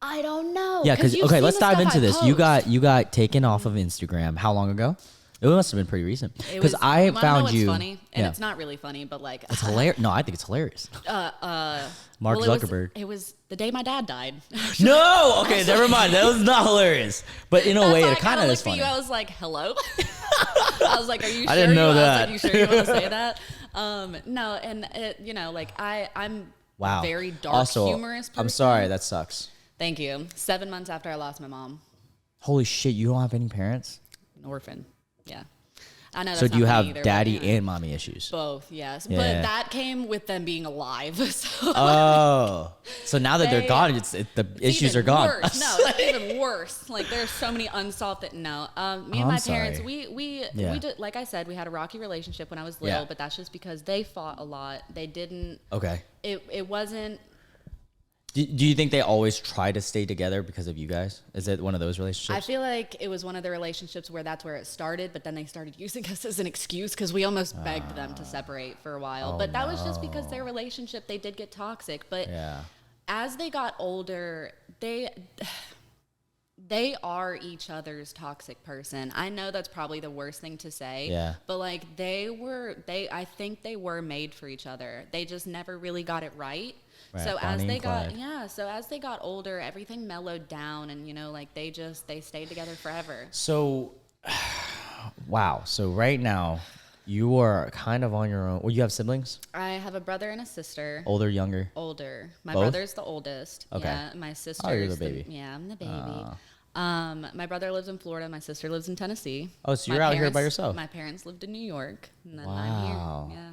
I don't know. Yeah, because you've okay, seen let's the dive stuff into I this. post. You got taken off of Instagram. How long ago? It must have been pretty recent. Because I you wanna know found what's you. funny, and yeah. it's not really funny, but like It's hilarious. No, I think it's hilarious. Mark Zuckerberg. It was the day my dad died. No, okay, never mind. That was not hilarious. But in a way, it kind of is looked funny. at you, I was like, hello. I was like, are you sure? I didn't know that. I was like, you sure you want to say that? No, and it, like I'm Wow. very dark, also, humorous person. I'm sorry, that sucks. Thank you. 7 months after I lost my mom, Holy shit, you don't have any parents? an orphan. Yeah. I know that's So do you not have funny either, but daddy anyway. and mommy issues? Both, yes. Yeah. But that came with them being alive. So Oh, so now that they're They- gone, the issues even are gone. Worse. No, it's even worse. Like there's so many unsolved that no. Me and I'm my parents, sorry. we did, like I said, we had a rocky relationship when I was little, Yeah. but that's just because they fought a lot. They didn't. Okay. It wasn't. Do you think they always try to stay together because of you guys? Is it one of those relationships? I feel like it was one of the relationships where that's where it started, but then they started using us as an excuse because we almost begged them to separate for a while. But that was just because their relationship, they did get toxic. But Yeah. as they got older, they are each other's toxic person. I know that's probably the worst thing to say. Yeah. But like I think they were made for each other. They just never really got it right. Right, So as Bonnie they and got Clyde. so as they got older, everything mellowed down and like they stayed together forever. So, wow. So right now, you are kind of on your own. Well, you have siblings? I have a brother and a sister. Older, younger? Older. My Both? brother's the oldest. Okay. Yeah. My sister. Oh, you're the baby. Yeah, I'm the baby. My brother lives in Florida. My sister lives in Tennessee. Oh, so My you're out here by parents- yourself. My parents lived in New York, and then Wow. I'm here. Yeah.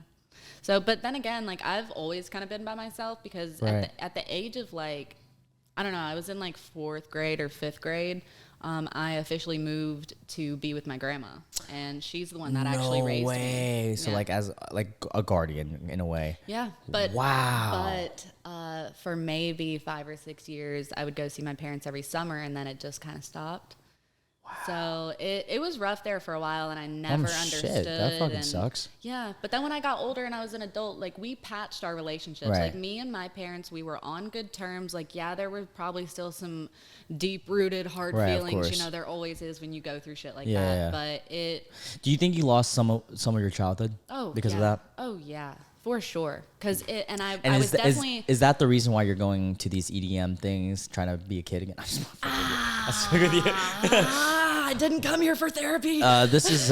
So, but then again, like I've always kind of been by myself because Right. at the age of like, I don't know, I was in like 4th grade or 5th grade. I officially moved to be with my grandma, and she's the one that actually raised me. So Yeah. like as like a guardian in a way. Yeah, but wow. But for maybe 5 or 6 years, I would go see my parents every summer, and then it just kind of stopped. Wow. So it was rough there for a while, and I never understood. That fucking and, sucks. Yeah, but then when I got older and I was an adult, like we patched our relationships. Right. Like me and my parents, we were on good terms. Like yeah, there were probably still some deep-rooted hard feelings. You know, there always is when you go through shit like that. Yeah. But it. Do you think you lost some of your childhood? Because of that? Oh yeah. For sure, because I And was definitely. Is that the reason why you're going to these EDM things, trying to be a kid again? I just fucking with you. I didn't come here for therapy. This is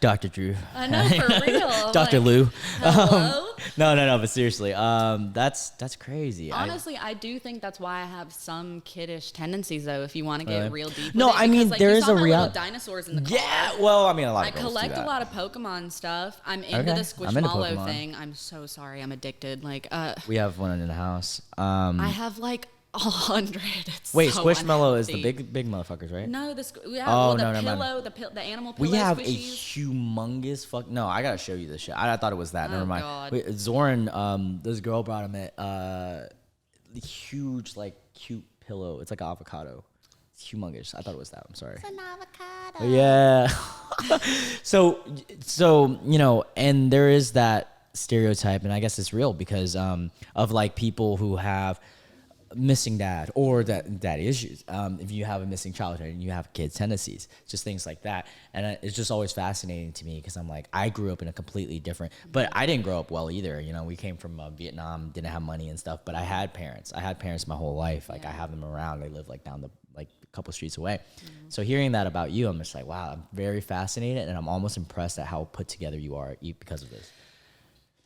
Dr. Drew. I know, for real. Dr. Like, Lou. hello? No, but seriously, that's crazy. Honestly, I do think that's why I have some kiddish tendencies, though. If you want to get real deep. No, with it, I mean because, there you is saw a my reality. little dinosaurs in the car. Yeah, well, I mean a lot I of girls collect do a that. lot of Pokemon stuff. I'm into Okay, the I'm into Squishmallow Pokemon. thing. I'm so sorry. I'm addicted. Like, We have one in the house. I have like 100. It's Wait, so Squishmallow is the unhealthy. big motherfuckers, right? No, we have Oh, the no, never mind. pillow, the animal pillow We have a squishies. humongous fuck. No, I gotta show you this shit. I thought it was that. Never mind. God. Wait, Zoran, this girl brought him the huge, like, cute pillow. It's like an avocado. It's humongous. I thought it was that. I'm sorry. It's an avocado. Yeah. so you know, and there is that stereotype, and I guess it's real because of like people who have missing dad or that issues. If you have a missing childhood and you have kids tendencies, just things like that. And it's just always fascinating to me because I'm like, I grew up in a completely different, but I didn't grow up well either. You know, we came from Vietnam, didn't have money and stuff, but I had parents my whole life. Like I have them around. They live like down the, like a couple streets away. So hearing that about you, I'm just like, wow, I'm very fascinated. And I'm almost impressed at how put together you are because of this.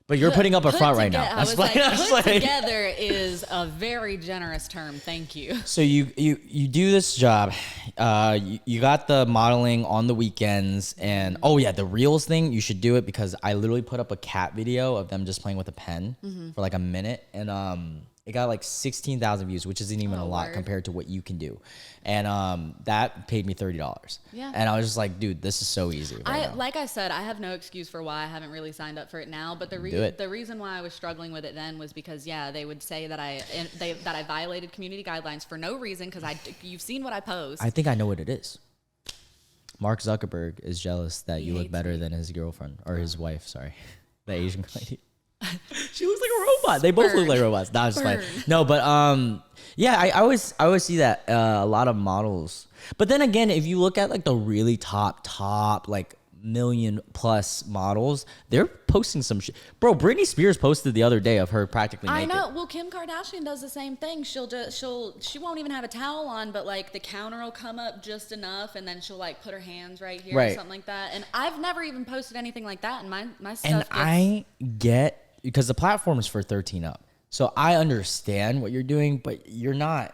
But you're putting up a front right now. I was like, put together is a very generous term. Thank you. So you do this job. You got the modeling on the weekends, and oh yeah, the Reels thing. You should do it because I literally put up a cat video of them just playing with a pen for like a minute, and it got like 16,000 views, which isn't even a lot word. compared to what you can do. And that paid me $30. Yeah. And I was just like, dude, this is so easy. Right now. Like I said, I have no excuse for why I haven't really signed up for it now. But the reason why I was struggling with it then was because they would say that I violated community guidelines for no reason because you've seen what I post. I think I know what it is. Mark Zuckerberg is jealous that you look hates better me. than his girlfriend or his wife. Sorry, the Asian lady. She looks like a robot. They both look like robots. Nah, just like no, but yeah, I always see that a lot of models. But then again, if you look at like the really top like million plus models, they're posting some shit. Bro, Britney Spears posted the other day of her practically naked. I know. Well, Kim Kardashian does the same thing. She won't even have a towel on, but like the counter will come up just enough, and then she'll like put her hands right here or something like that. And I've never even posted anything like that. And my stuff. And I get because the platform is for 13 up, so I understand what you're doing, but you're not.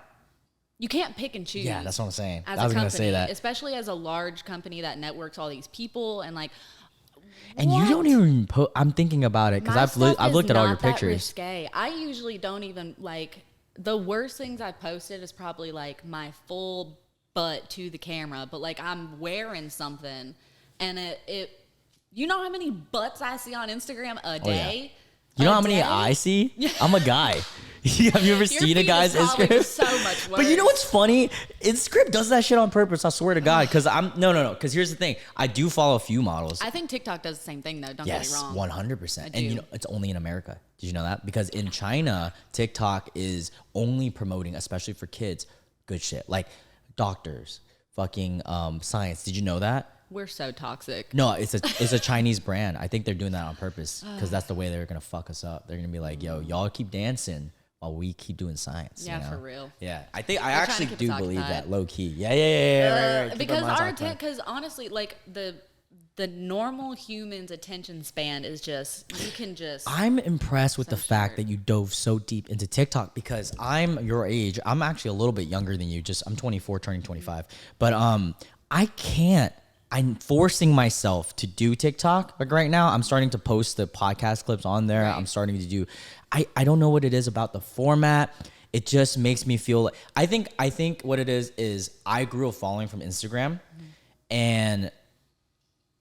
You can't pick and choose. Yeah, that's what I'm saying. As I was a gonna company, say that. especially as a large company that networks all these people and like. And you don't even I'm thinking about it because I've looked at all your pictures. Risque. I usually don't even like the worst things I've posted is probably like my full butt to the camera, but like I'm wearing something, and it you know how many butts I see on Instagram a day? You know how many I see? I'm a guy. Have you ever seen a guy's Instagram? So much worse. But you know what's funny? Instagram does that shit on purpose. I swear to God. Because no. Because here's the thing. I do follow a few models. I think TikTok does the same thing though. Don't get me wrong. 100%. And you know, it's only in America. Did you know that? Because in China, TikTok is only promoting, especially for kids, good shit like doctors, fucking science. Did you know that? We're so toxic. No, it's a Chinese brand. I think they're doing that on purpose because that's the way they're gonna fuck us up. They're gonna be like, "Yo, y'all keep dancing while we keep doing science." Yeah, you know? for real. Yeah, I think I trying to actually keep do us believe occupied. that low key. Yeah. Right. Keep Because our minds occupied. because honestly, like the normal human's attention span is just you can just. I'm impressed with the fact that you dove so deep into TikTok because I'm your age. I'm actually a little bit younger than you. I'm 24, turning 25. But I can't. I'm forcing myself to do TikTok. Like right now, I'm starting to post the podcast clips on there. Right. I'm starting to do. I don't know what it is about the format. it just makes me feel like I think what it is I grew a following from Instagram, and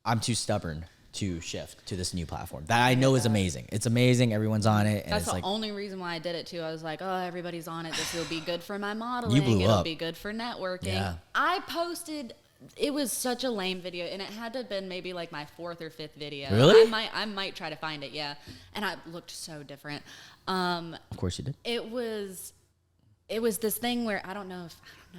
I'm too stubborn to shift to this new platform that I know is amazing. It's amazing. Everyone's on it. And That's it's the like, only reason why I did it too. I was like, oh, everybody's on it. This will be good for my modeling. You blew It'll up. be good for networking. Yeah. I posted, it was such a lame video, and it had to have been maybe like my 4th or 5th video. Really? I might try to find it, yeah. And I looked so different. of course you did. It was this thing where I don't know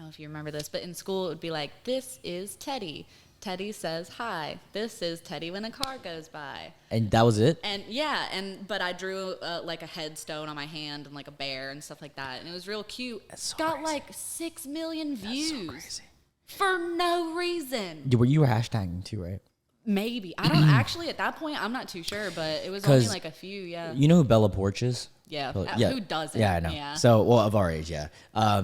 if you remember this, but in school it would be like, this is Teddy. Teddy says hi. This is Teddy when a car goes by. And that was it? And but I drew like a headstone on my hand and like a bear and stuff like that, and it was real cute. That's so Got crazy. like 6 million views. That's so crazy. For no reason. You were hashtagging too, right? Maybe. I don't actually, at that point, I'm not too sure, but it was only like a few, yeah. You know who Bella Porch is? Yeah. Yeah. Who doesn't? Yeah, I know. Yeah. So, well, of our age, yeah.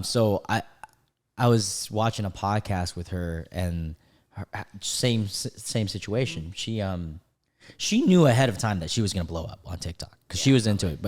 So I was watching a podcast with her, and her, same situation. She knew ahead of time that she was gonna blow up on TikTok because she was into it.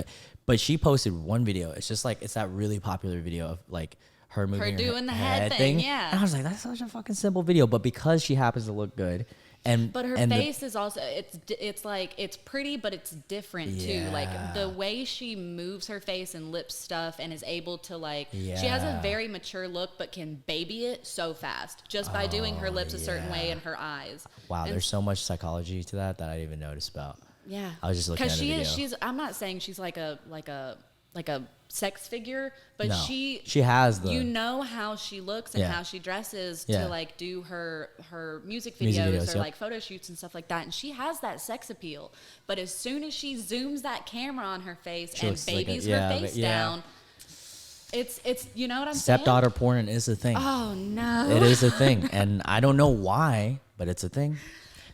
But she posted one video. It's just like, it's that really popular video of like her moving her doing the head thing, yeah. And I was like, that's such a fucking simple video. But because she happens to look good, but her face is also, it's like, it's pretty, but it's different too. Like the way she moves her face and lip stuff and is able to like, she has a very mature look, but can baby it so fast just by doing her lips a certain way and her eyes. Wow, And there's so much psychology to that I didn't even notice about. yeah. I was just looking at the video. She's, I'm not saying she's like a sex figure, but No, she has the, you know how she looks and Yeah. how she dresses Yeah. to like do her music videos, Music videos, or yep. like photo shoots and stuff like that, and she has that sex appeal. But as soon as she zooms that camera on her face She and looks like babies a- her yeah, face but- yeah. down, it's you know what I'm stepdaughter saying? porn is a thing. Oh no, It is a thing, and I don't know why, but it's a thing.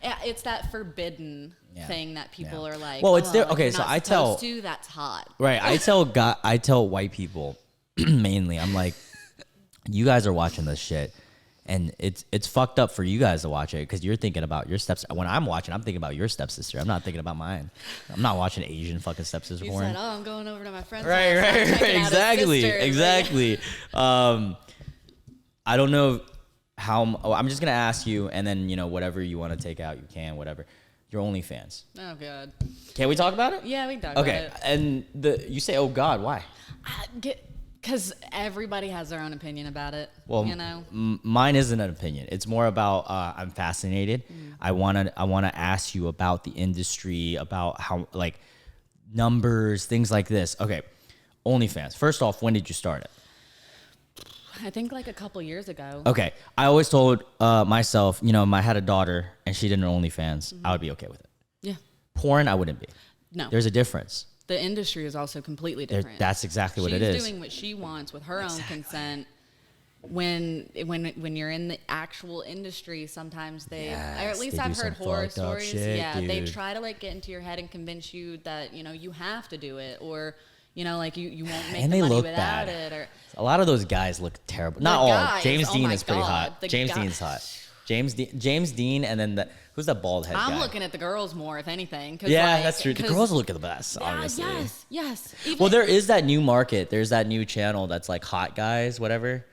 Yeah, it's that forbidden Yeah. thing that people Yeah. are like. Well, it's oh, there- if okay, you're so not I tell- supposed to, that's hot. Right. I tell white people mainly, I'm like, you guys are watching this shit, and it's fucked up for you guys to watch it because you're thinking about your steps. When I'm watching, I'm thinking about your stepsister. I'm not thinking about mine. I'm not watching Asian fucking stepsister You porn. said, "Oh, I'm going over to my friend's Right, house. I'm right, checking out his exactly. sister." Like, I don't know how. Oh, I'm just gonna ask you, and then whatever you want to take out, you can. Whatever. Your OnlyFans. oh god. Can we talk about it? Yeah, we can talk Okay. about it. And you say, "Oh God, why?" Because everybody has their own opinion about it. Well, mine isn't an opinion. It's more about I'm fascinated. I wanna ask you about the industry, about how like numbers, things like this. Okay, OnlyFans. First off, when did you start it? I think like a couple years ago. Okay, I always told myself, I had a daughter and she did an OnlyFans, I would be okay with it. Yeah. Porn, I wouldn't be. No. There's a difference. The industry is also completely different. That's exactly what it is. She's doing what she wants with her own consent. When you're in the actual industry, sometimes or at least they I've do heard some horror fucked up stories. shit, They dude. try to like get into your head and convince you that you have to do it, or like you won't make And the they money look without bad. it. Or A lot of those guys look terrible. Not all. guys, James oh Dean my is pretty God, hot. the James guy- Dean's hot. James Dean, and then who's that bald head guy? I'm looking at the girls more, if anything. 'Cause, Yeah, like, that's true. The 'cause- girls look at the best, Yeah, honestly. Yes. Even Well, there is that new market. There's that new channel that's like hot guys, whatever.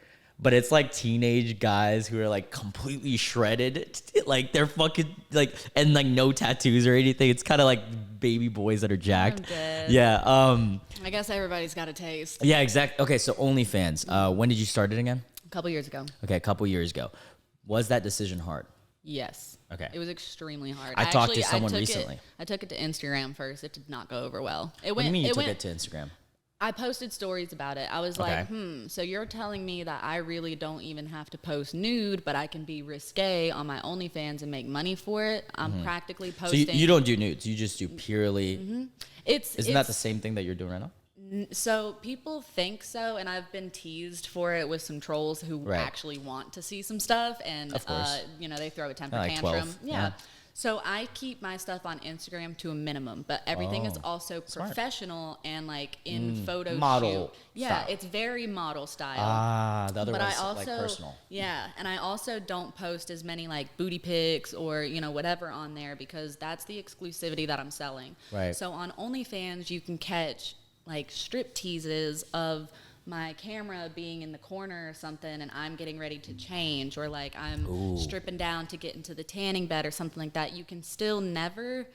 But it's like teenage guys who are like completely shredded, like they're fucking like, and like no tattoos or anything. It's kind of like baby boys that are jacked. I'm dead. Yeah. I guess everybody's got a taste. Yeah. Exactly. Okay. So OnlyFans. When did you start it again? A couple years ago. Okay, a couple years ago. Was that decision hard? Yes. Okay. It was extremely hard. I talked to someone recently. I took it to Instagram first. It did not go over well. What do you mean you took it to Instagram? I posted stories about it. I was Okay. like, so you're telling me that I really don't even have to post nude, but I can be risque on my OnlyFans and make money for it. I'm practically So posting. you don't do nudes. You just do purely. Isn't that the It's- same thing that you're doing right now? So people think so, and I've been teased for it with some trolls who Right. actually want to see some stuff, and Of course. they throw a temper Like tantrum. 12, yeah. So I keep my stuff on Instagram to a minimum, but everything is also smart. professional and like in photo model shoot. Yeah, style. it's very model style. The other But one's I also, like personal. yeah, and I also don't post as many like booty pics or whatever on there because that's the exclusivity that I'm selling. Right. So on OnlyFans, you can catch like strip teases of my camera being in the corner or something and I'm getting ready to change, or like I'm stripping down to get into the tanning bed or something like that, you can still never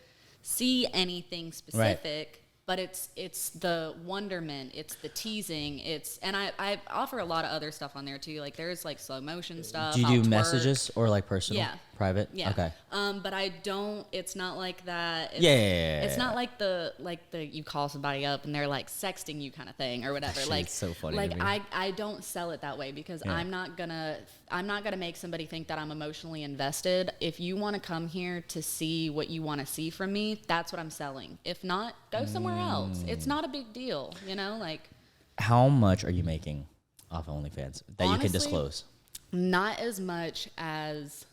see anything specific. But it's the wonderment, it's the teasing, and I offer a lot of other stuff on there too. Like there's like slow motion stuff. Do you do messages or like personal? Yeah. Private? Yeah. Okay. But I don't. It's not like that. It's, Yeah. It's not like the you call somebody up and they're like sexting you kind of thing or whatever. Shit, Like it's so funny Like to me. I don't sell it that way because I'm not gonna make somebody think that I'm emotionally invested. If you want to come here to see what you want to see from me, that's what I'm selling. If not, go somewhere else. It's not a big deal, you know. Like, how much are you making off OnlyFans that you can disclose? Not as much as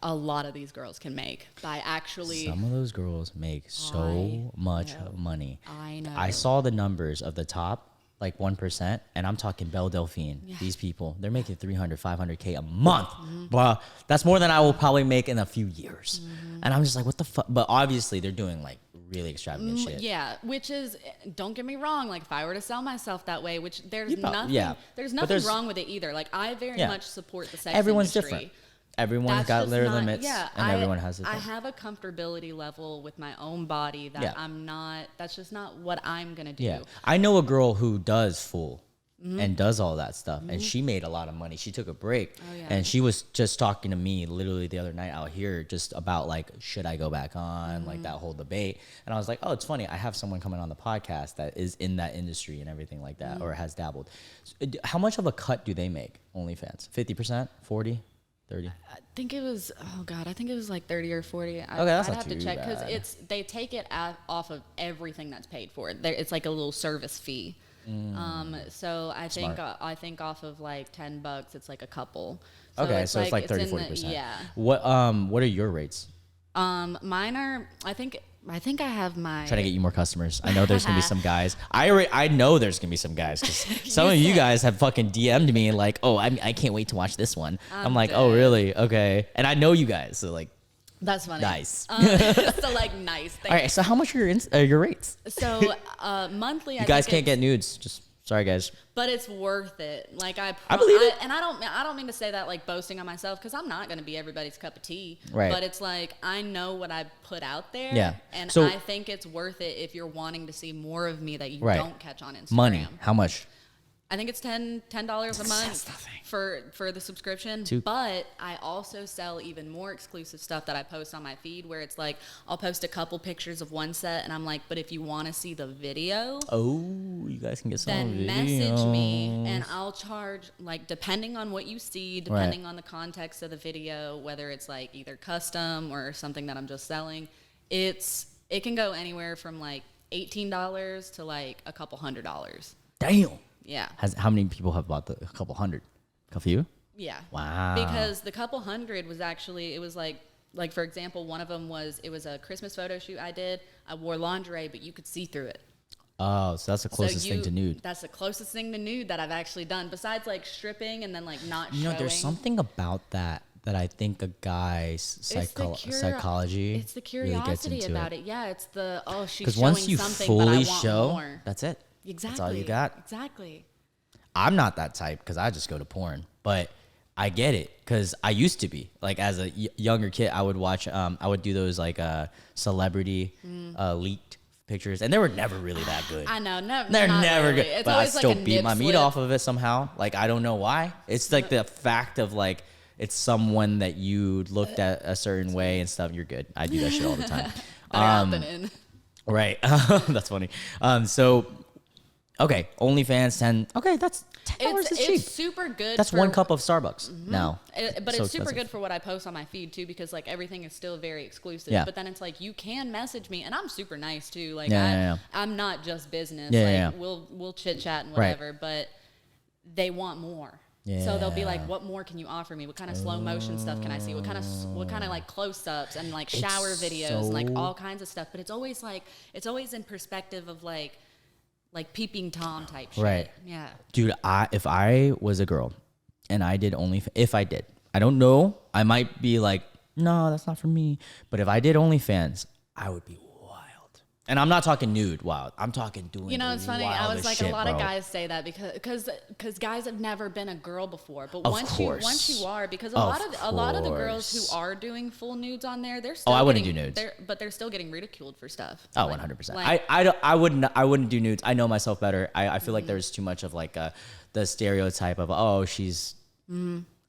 a lot of these girls can make by actually. Some of those girls make so much money. I know. I saw the numbers of the top, like 1%, and I'm talking Belle Delphine. Yeah. These people, they're making 300, 500K a month. Bruh, that's more than I will probably make in a few years. And I'm just like, what the fuck? But obviously, they're doing like really extravagant shit. Yeah, which is, don't get me wrong, like if I were to sell myself that way, which there's nothing wrong with it either. Like I very much support the sex Everyone's industry. Different. Everyone's got their limits, and everyone has I have a comfortability level with my own body that I'm not. That's just not what I'm gonna do. Yeah, I know a girl who does full and does all that stuff, and she made a lot of money. She took a break, and she was just talking to me literally the other night out here, just about like, should I go back on, like that whole debate. And I was like, oh, it's funny. I have someone coming on the podcast that is in that industry and everything like that, or has dabbled. So, how much of a cut do they make? OnlyFans, 50%, 40? 30? I think it was, I think it was like 30 or 40. That's I'd not have to too check bad. because they take it off of everything that's paid for. It's like a little service fee. So I think off of like $10, it's like a couple. So it's like 30, 40%. Yeah. What are your rates? Mine are, I think I have my. Trying to get you more customers. I know there's gonna be some guys. I know there's gonna be some guys because some of you guys have fucking DM'd me and like, oh, I can't wait to watch this one. I'm like, oh really? Okay. And I know you guys, so like, that's funny. Nice. So like nice. All right. So how much are your rates? So monthly. You guys can't get nudes. Just sorry, guys. But it's worth it. Like I believe it. And I don't mean to say that like boasting on myself because I'm not going to be everybody's cup of tea. Right. But it's like I know what I put out there. Yeah. And So, I think it's worth it if you're wanting to see more of me that you Right. don't catch on Instagram. Money. How much? I think it's $10 a month That's nothing. for the subscription. But I also sell even more exclusive stuff that I post on my feed where it's like I'll post a couple pictures of one set and I'm like, but if you want to see the video, you guys can get some then videos. message me and I'll charge like depending on what you see, depending on the context of the video, whether it's like either custom or something that I'm just selling. It can go anywhere from like $18 to like a couple $100. Damn. Yeah. How many people have bought a couple hundred? A few? Yeah. Wow. Because the couple hundred was actually, it was like for example, one of them it was a Christmas photo shoot I did. I wore lingerie, but you could see through it. Oh, so that's the closest thing to nude. That's the closest thing to nude that I've actually done, besides like stripping and then like not showing. There's something about that I think a guy's psychology. It's the curiosity really gets into about it. Yeah, it's the she's because showing once you something, fully but I want show, more. that's it. Exactly. That's all you got. Exactly. I'm not that type because I just go to porn, but I get it because I used to be like as a younger kid. I would watch. I would do those like celebrity leaked pictures, and they were never really that good. I know, they're never really. good. It's but I always still like a beat my nip meat slip. off of it somehow. Like I don't know why. It's like the fact of like it's someone that you looked at a certain way and stuff. You're good. I do that shit all the time. Better out than in. Right. That's funny. So. Okay, OnlyFans 10. Okay, that's $10 is cheap. It's super good. That's one cup of Starbucks now. But So it's super expensive. good for what I post on my feed too, because like everything is still very exclusive. Yeah. But then it's like you can message me, and I'm super nice too. Like Yeah. I'm not just business. Yeah, like yeah. we'll chit chat and Right. whatever, but they want more. So they'll be like, "What more can you offer me? What kind of slow motion stuff can I see? What kind of like close ups and like shower videos and like all kinds of stuff?" But it's always in perspective of like peeping Tom type shit. Right. Yeah. Dude, if I was a girl and I did OnlyFans, if I did, I don't know, I might be like, no, that's not for me. But if I did OnlyFans, I would be wild. And I'm not talking nude. Wow, I'm talking doing. You know, it's funny. I was like, shit, a lot bro. of guys say that because guys have never been a girl before. But Of once course. you are, because Of a lot of the girls course. who are doing full nudes on there, they're still I wouldn't getting, do nudes. but they're still getting ridiculed for stuff. Oh, Like- 100%. like- I wouldn't do nudes. I know myself better. I feel like there's too much of like the stereotype of, oh, she's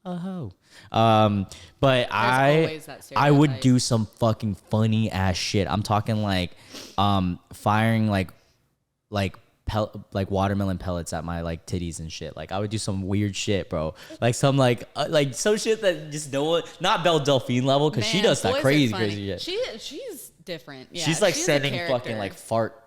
a hoe. But always that I would stereotype. do some fucking funny ass shit. I'm talking like firing like watermelon pellets at my like titties and shit. Like I would do some weird shit, bro. Like some like some shit that just no one, not Belle Delphine level, because she Man, does that boys are crazy funny. shit. She's different. Yeah, She's like she's a sending character. fucking like fart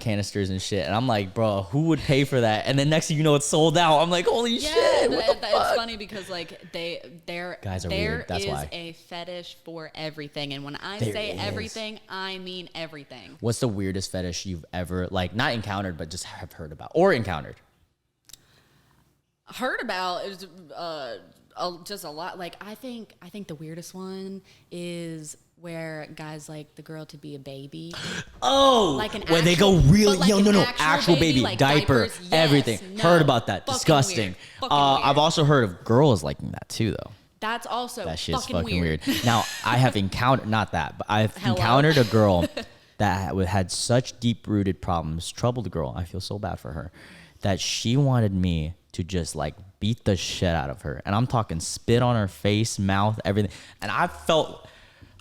canisters and shit, and I'm like, bro, who would pay for that? And then next thing you know, it's sold out. I'm like, holy shit! What the fuck? It's funny because like Guys are there weird, that's is why. a fetish for everything, and when I There say is. everything, I mean everything. What's the weirdest fetish you've ever like not encountered, but just have heard about or encountered? Heard about is just a lot. Like I think the weirdest one is where guys like the girl to be a baby. Oh, Like an when they go actual- really, but like an actual baby, like diaper, diapers, yes, everything. no, Heard about that? fucking Disgusting. weird, fucking weird. I've also heard of girls liking that too, though. That's also That shit's fucking weird. Now I have encountered not that, but I've Hello? encountered a girl that had such deep-rooted problems, troubled girl. I feel so bad for her, that she wanted me to just like beat the shit out of her, and I'm talking spit on her face, mouth, everything. And I felt.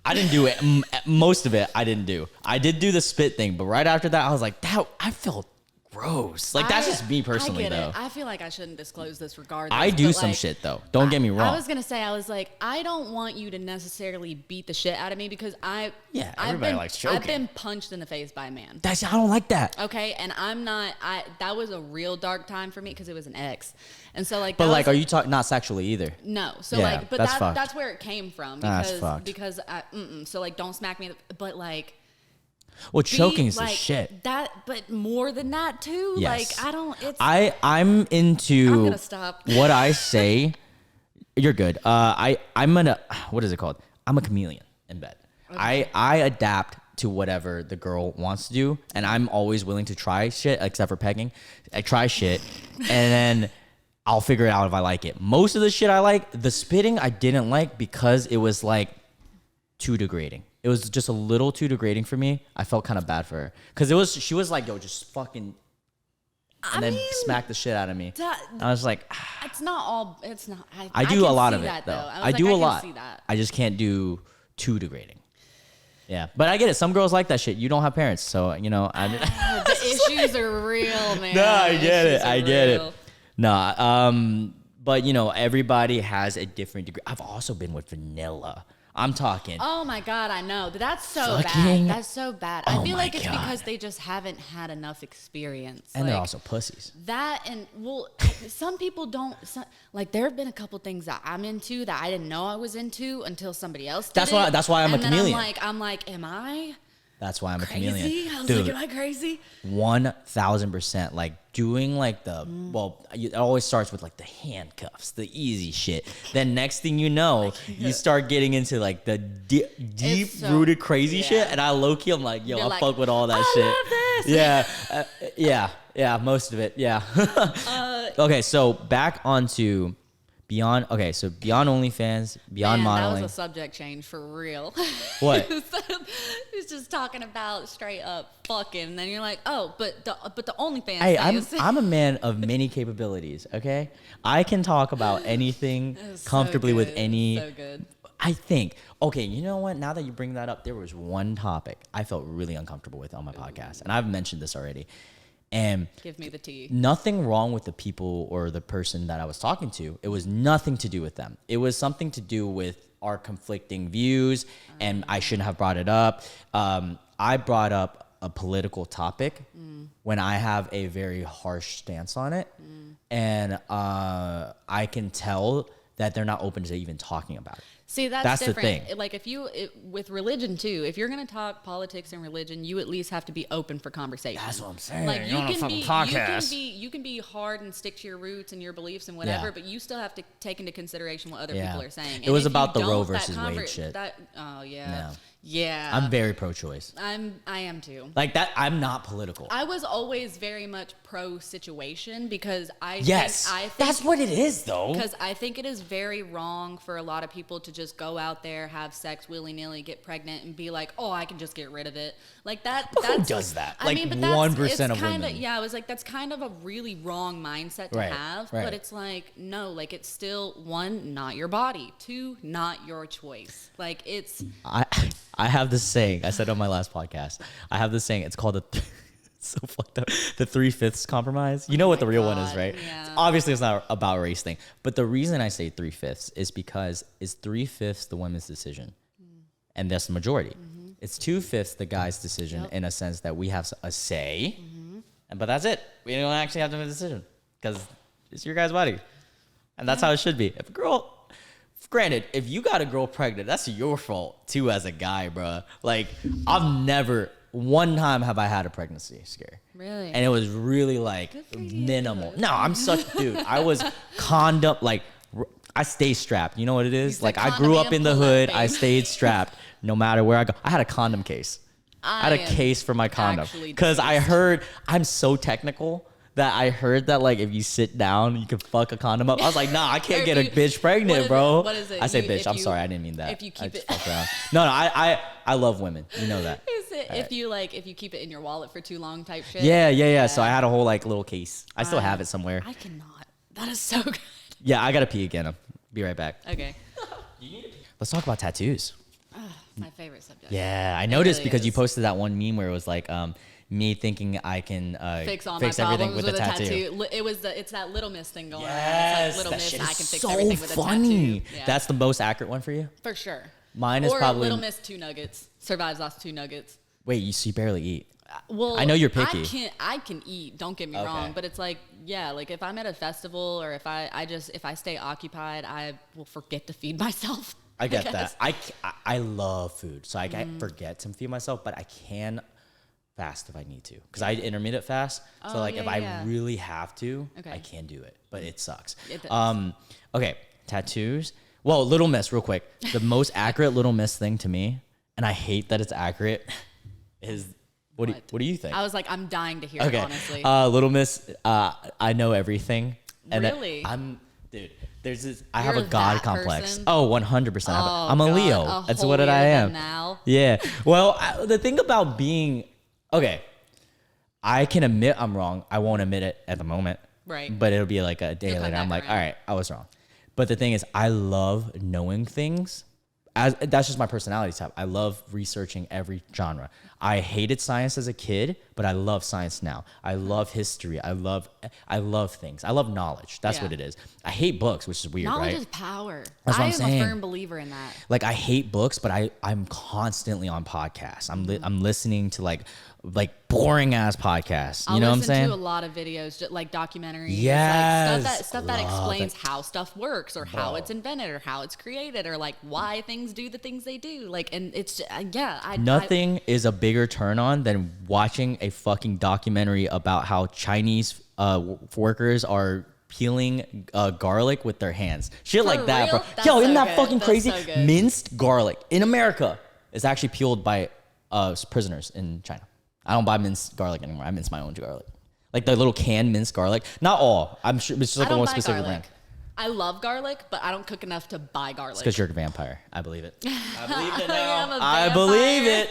I didn't do it. Most of it, I didn't do. I did do the spit thing, but right after that, I was like, that. I felt gross. Like that's just me personally, I get though. it. I feel like I shouldn't disclose this regardless. I do but, some like, shit though. Don't get me wrong. I was gonna say, I was like, I don't want you to necessarily beat the shit out of me because everybody likes choking. I've been punched in the face by a man. I don't like that. Okay, and I'm not. That was a real dark time for me because it was an ex, and so like. But that like, was, are you talking not sexually either? No, so Yeah, like, but that's fucked. that's where it came from That's because fucked. because so like, don't smack me, but like. Well, choking is like, the shit. That, but more than that too. Yes. Like I don't. It's. I'm into. I'm gonna stop. What I say. You're good. I'm gonna. What is it called? I'm a chameleon in bed. Okay. I adapt to whatever the girl wants to do, and I'm always willing to try shit, except for pegging. I try shit, and then I'll figure it out if I like it. Most of the shit I like. The spitting I didn't like because it was like too degrading. It was just a little too degrading for me. I felt kind of bad for her because she was like, yo, just fucking, and then smack the shit out of me. I was like, It's not all. It's not. I do can a lot see of it that, though. I, was I like, do I a can lot. See that. I just can't do too degrading. Yeah, but I get it. Some girls like that shit. You don't have parents, so you know. The issues are real, man. No, I get it. Issues are I get real. it. Nah, but you know, everybody has a different degree. I've also been with vanilla. I'm talking. Oh my god, I know. That's so Fucking- bad. That's so bad. Oh I feel my like it's God. because they just haven't had enough experience. And like, they're also pussies. that, and well, some people don't. Like there have been a couple things that I'm into that I didn't know I was into until somebody else did. That's why I'm a and then chameleon. I'm like, am I That's why I'm a crazy? chameleon. I was Dude, like, am I crazy? 1000%. Like doing like the it always starts with like the handcuffs, the easy shit. Then next thing you know, you start getting into like the deep rooted crazy shit. And I low key, I'm like, yo, You're I like, fuck with all that I shit. love this. Yeah, most of it. Yeah. Okay, so back onto beyond. Okay, so beyond OnlyFans, beyond Man, modeling. that was a subject change for real. What? It's just talking about straight up fucking, and then you're like, oh, but the OnlyFans. Hey, thing. I'm a man of many capabilities. Okay, I can talk about anything comfortably with any. So good. I think. Okay, you know what? Now that you bring that up, there was one topic I felt really uncomfortable with on my podcast, and I've mentioned this already. And Give me the tea. nothing wrong with the people or the person that I was talking to. It was nothing to do with them. It was something to do with our conflicting views, and I shouldn't have brought it up. I brought up a political topic when I have a very harsh stance on it, and I can tell that they're not open to even talking about it. See, that's the different. thing. Like with religion too, if you're gonna talk politics and religion, you at least have to be open for conversation. That's what I'm saying. Like You're on a fucking podcast. you can be hard and stick to your roots and your beliefs and whatever, Yeah. but you still have to take into consideration what other Yeah. people are saying. It And was if about you the Roe don't, that versus Wade shit. Oh yeah. Yeah. Yeah. I'm very pro-choice. I am too. Like that, I'm not political. I was always very much pro situation because I think that's what it is though. Because I think it is very wrong for a lot of people to just go out there, have sex willy-nilly, get pregnant, and be like, oh, I can just get rid of it. Like that. Who does that? I Like mean, but 1% of kinda, women. Yeah, I was like, that's kind of a really wrong mindset to have. Right. But it's like, no, like it's still, one, not your body. Two, not your choice. Like it's... I have this saying. I said on my last podcast. I have this saying. It's called it's so fucked up. The 3/5 compromise. You know what the real one is, right? Yeah. Obviously, it's not about race thing. But the reason I say 3/5 is because it's 3/5 the women's decision, and that's the majority. Mm-hmm. It's 2/5 the guy's decision in a sense that we have a say, but that's it. We don't actually have to make a decision because it's your guy's body, and that's how it should be. If a girl. Granted, if you got a girl pregnant, that's your fault too as a guy, bro. Like, one time have I had a pregnancy scare. Really? And it was really like minimal. No, I'm such, dude. I was condom, like, I stay strapped. You know what it is? Like, I grew up in the hood. I stayed strapped no matter where I go. I had a condom case. I had a case for my condom. Because I heard, I'm so technical. That I heard that like if you sit down you can fuck a condom up. I was like, nah, I can't get a bitch pregnant, bro. What is it? I say bitch. I'm sorry, I didn't mean that. If you keep it, no, I love women. You know that. Is it if you keep it in your wallet for too long type shit? Yeah. So I had a whole like little case. I still have it somewhere. I cannot. That is so good. Yeah, I gotta pee again. I'll be right back. Okay. Let's talk about tattoos. My favorite subject. Yeah, I noticed really because is. you posted that one meme where it was like me thinking I can fix all fix my everything problems with a tattoo. It's that Little Miss thing going on. Yes, It's like Little that Miss, shit I is can fix so everything with funny. a tattoo. Yeah. That's the most accurate one for you? For sure. Mine is or probably Little Miss 2 nuggets. Survives off 2 nuggets. Wait, you barely eat. Well, I know you're picky. I can eat. Don't get me wrong, but it's like, yeah, like if I'm at a festival or if I stay occupied, I will forget to feed myself. I get that. I love food, so I can forget to feed myself, but I can fast if I need to because I intermittent fast. So like if I really have to, I can do it, but it sucks. It does. Okay, tattoos. Well, Little Miss, real quick. The most accurate Little Miss thing to me, and I hate that it's accurate, is what do you think? I was like, I'm dying to hear it, honestly. Little Miss, I know everything. And really? Dude, there's this, I have a You're God that complex. person? Oh, 100%. Oh, I'm a God, Leo. That's what I am. Now. Yeah. Well, the thing about being, okay, I can admit I'm wrong. I won't admit it at the moment. Right. But it'll be like a day You'll come later. I'm back like, around. all right, I was wrong. But the thing is, I love knowing things. That's just my personality type. I love researching every genre. I hated science as a kid, but I love science now. I love history. I love things. I love knowledge. That's what it is. I hate books, which is weird, Knowledge right? is power. That's what I'm saying. a firm believer in that. Like I hate books, but I'm constantly on podcasts. I'm listening to like boring ass podcasts. You know what I'm saying? I listen to a lot of videos, like documentaries. Yes. Like stuff that explains how stuff works or how it's invented or how it's created or like why things do the things they do. Like, and it's, Nothing is a bigger turn on than watching a fucking documentary about how Chinese workers are peeling garlic with their hands. Shit like that, real? bro. That's Yo, isn't so that good. fucking That's crazy? so good. Minced garlic in America is actually peeled by prisoners in China. I don't buy minced garlic anymore. I mince my own garlic. Like the little canned minced garlic. Not all. I'm sure it's just like I don't one buy specific garlic. brand. I love garlic, but I don't cook enough to buy garlic. It's because you're a vampire. I believe it. I believe it am now. a I believe it.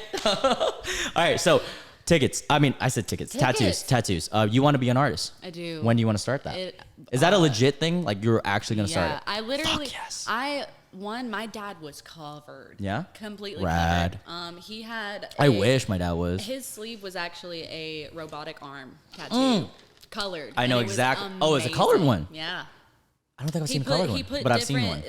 All right, so tickets. I said tickets. Tattoos. You want to be an artist? I do. When do you want to start that? Is that a legit thing? Like you're actually going to start it? I literally, Fuck yes. my dad was covered. Yeah? Completely Rad. covered. He had I wish my dad was. His sleeve was actually a robotic arm tattoo. Colored. I know and it was exactly. Oh, it's a colored amazing. one. Yeah. I don't think I've seen a colored one, but I've seen one.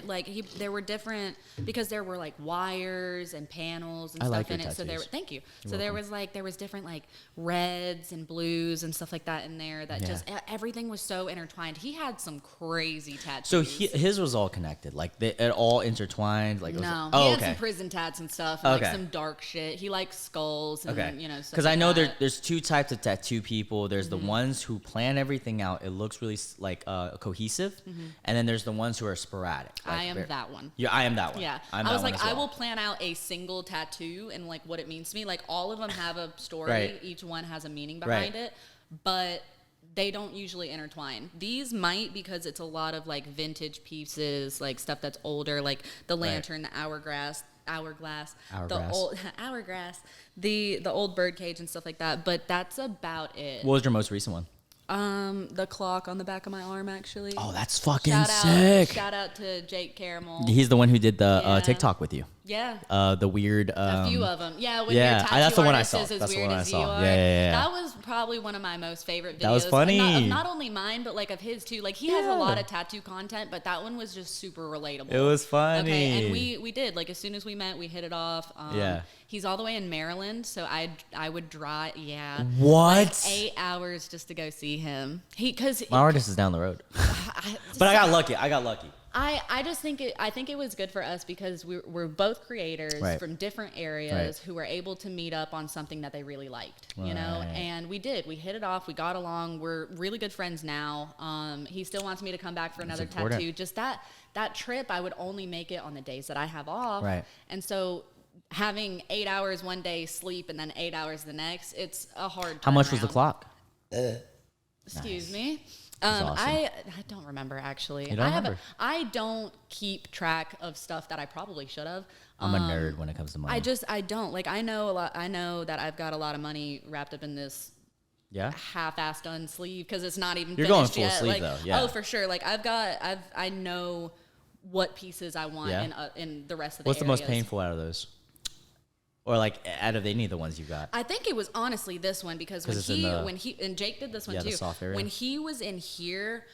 There were different, because there were like wires and panels and I stuff like your in it. So tattoos. thank you. So there was different like reds and blues and stuff like that in there that just, everything was so intertwined. He had some crazy tattoos. So his was all connected, like it all intertwined. Like no, he had some prison tats and stuff, and like some dark shit. He likes skulls and stuff. Because I know that. there's two types of tattoo people. There's the ones who plan everything out. It looks really like cohesive, And then there's the ones who are sporadic. Like, I am that one. Yeah, I am that one. Yeah. I'm I was that one like, as I well. will plan out a single tattoo and like what it means to me. Like all of them have a story. Right. Each one has a meaning behind it, but they don't usually intertwine. These might because it's a lot of like vintage pieces, like stuff that's older, like the lantern, the hourglass, the old hourglass, the old birdcage and stuff like that. But that's about it. What was your most recent one? The clock on the back of my arm, actually. Oh, that's fucking sick. Shout out to Jake Caramel. He's the one who did the TikTok with you. Yeah. The weird. A few of them. Yeah, when yeah, your tattoo that's the one I artist saw. is as That's the weird one I as saw. you are. Yeah. That was probably one of my most favorite videos. That was funny. Not only mine, but like of his too. Like he has a lot of tattoo content, but that one was just super relatable. It was funny. Okay, and we did. Like as soon as we met, we hit it off. Yeah. He's all the way in Maryland, so I would drive. Yeah. What? Like 8 hours just to go see him. Because My artist is down the road. But I got lucky. I just think I think it was good for us because we're both creators from different areas who were able to meet up on something that they really liked, you know, and we hit it off. We got along. We're really good friends now. He still wants me to come back for another tattoo. Just that trip, I would only make it on the days that I have off. Right. And so having 8 hours one day sleep and then 8 hours the next, it's a hard How much was the turnaround. clock? Excuse me. Awesome. I don't remember actually. You don't remember? I don't keep track of stuff that I probably should have. I'm a nerd when it comes to money. I don't like. I know a lot. I know that I've got a lot of money wrapped up in this Yeah. half-assed done sleeve because it's not even You're finished going full yet. sleeve Like, though. Yeah. oh, for sure. Like I know what pieces I want in the rest of the What's the most areas. painful out of those? Or like out of any of the ones you got? I think it was honestly this one because when he and Jake did this one too. The soft area. When he was in here,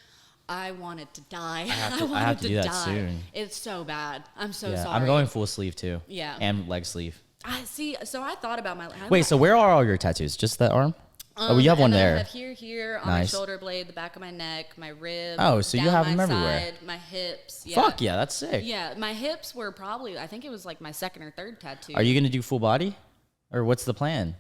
I wanted to die. I have to do that soon. It's so bad. I'm so Yeah, sorry. I'm going full sleeve too. Yeah. And leg sleeve. I see. So I thought about my. Wait, so where are all your tattoos? Just that arm? Oh, you have one and then there. I have here, on my shoulder blade, the back of my neck, my rib. Oh, so you down have my them everywhere. side, my hips. Yeah. Fuck yeah, that's sick. Yeah, my hips were probably. I think it was like my second or third tattoo. Are you gonna do full body, or what's the plan?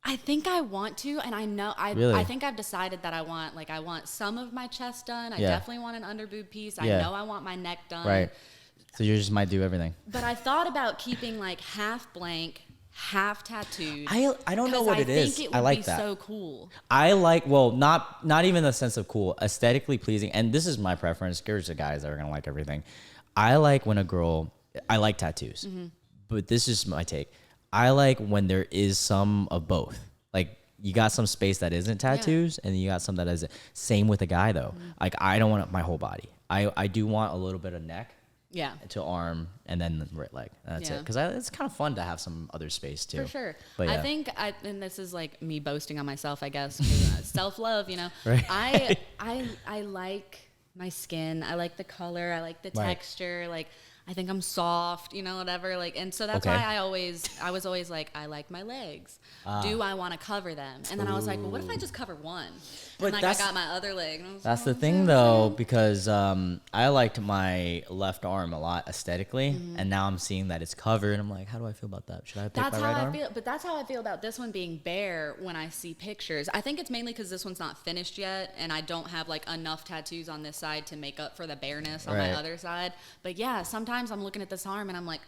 I think I want to, and I know Really? I think I've decided that I want some of my chest done. I definitely want an under boob piece. I know I want my neck done. Right. So you just might do everything. But I thought about keeping like half blank, half tattooed. I don't know what it is. I think it would I like be that. so cool. I like, well, not even the sense of cool, aesthetically pleasing, and this is my preference. There's the guys that are gonna like everything. I like when a girl, I like tattoos, but this is my take. I like when there is some of both. Like you got some space that isn't tattoos, and then you got some that isn't. Same with a guy though. Like I don't want my whole body. I do want a little bit of neck. Yeah. To arm and then the right leg. That's it. Because it's kind of fun to have some other space too. For sure. But yeah. I think, and this is like me boasting on myself, I guess, self-love, you know. Right. I like my skin. I like the color. I like the texture. Like, I think I'm soft, you know, whatever. Like, and so that's why I was always like, I like my legs. Do I want to cover them? And then I was like, well, what if I just cover one? But and like I got my other leg. And I was that's like, the thing though, because I liked my left arm a lot aesthetically, and now I'm seeing that it's covered. I'm like, how do I feel about that? Should I pick That's my how right I arm? feel, but that's how I feel about this one being bare when I see pictures. I think it's mainly because this one's not finished yet, and I don't have like enough tattoos on this side to make up for the bareness on my other side. But yeah, sometimes I'm looking at this arm and I'm like,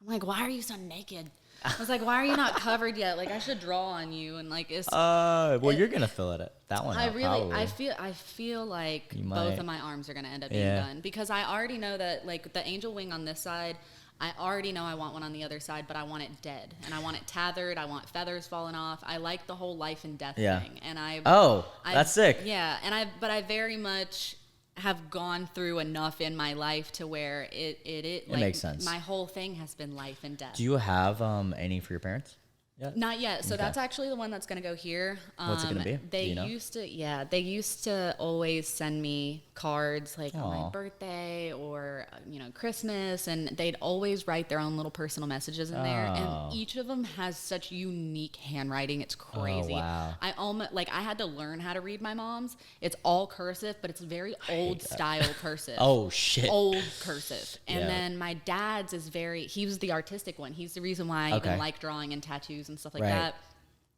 why are you so naked? I was like, why are you not covered yet? Like I should draw on you, and like it's. Well, you're gonna fill it that one. I out, really, probably. I feel like You both might. of my arms are gonna end up being done because I already know that like the angel wing on this side. I already know I want one on the other side, but I want it dead, and I want it tethered. I want feathers falling off. I like the whole life and death thing, and that's sick. Yeah, but I very much have gone through enough in my life to where it like, makes sense. My whole thing has been life and death. Do you have any for your parents? Yet? Not yet. So that's actually the one that's going to go here. What's it gonna be? They Do you know? they used to always send me cards like on my Aw. birthday or Christmas, and they'd always write their own little personal messages in there. Oh. And each of them has such unique handwriting. It's crazy. Oh, wow. I almost I had to learn how to read my mom's. It's all cursive, but it's very old style cursive. Oh shit. Old cursive. And Yeah. then my dad's he was the artistic one. He's the reason why I even like drawing and tattoos and stuff like that.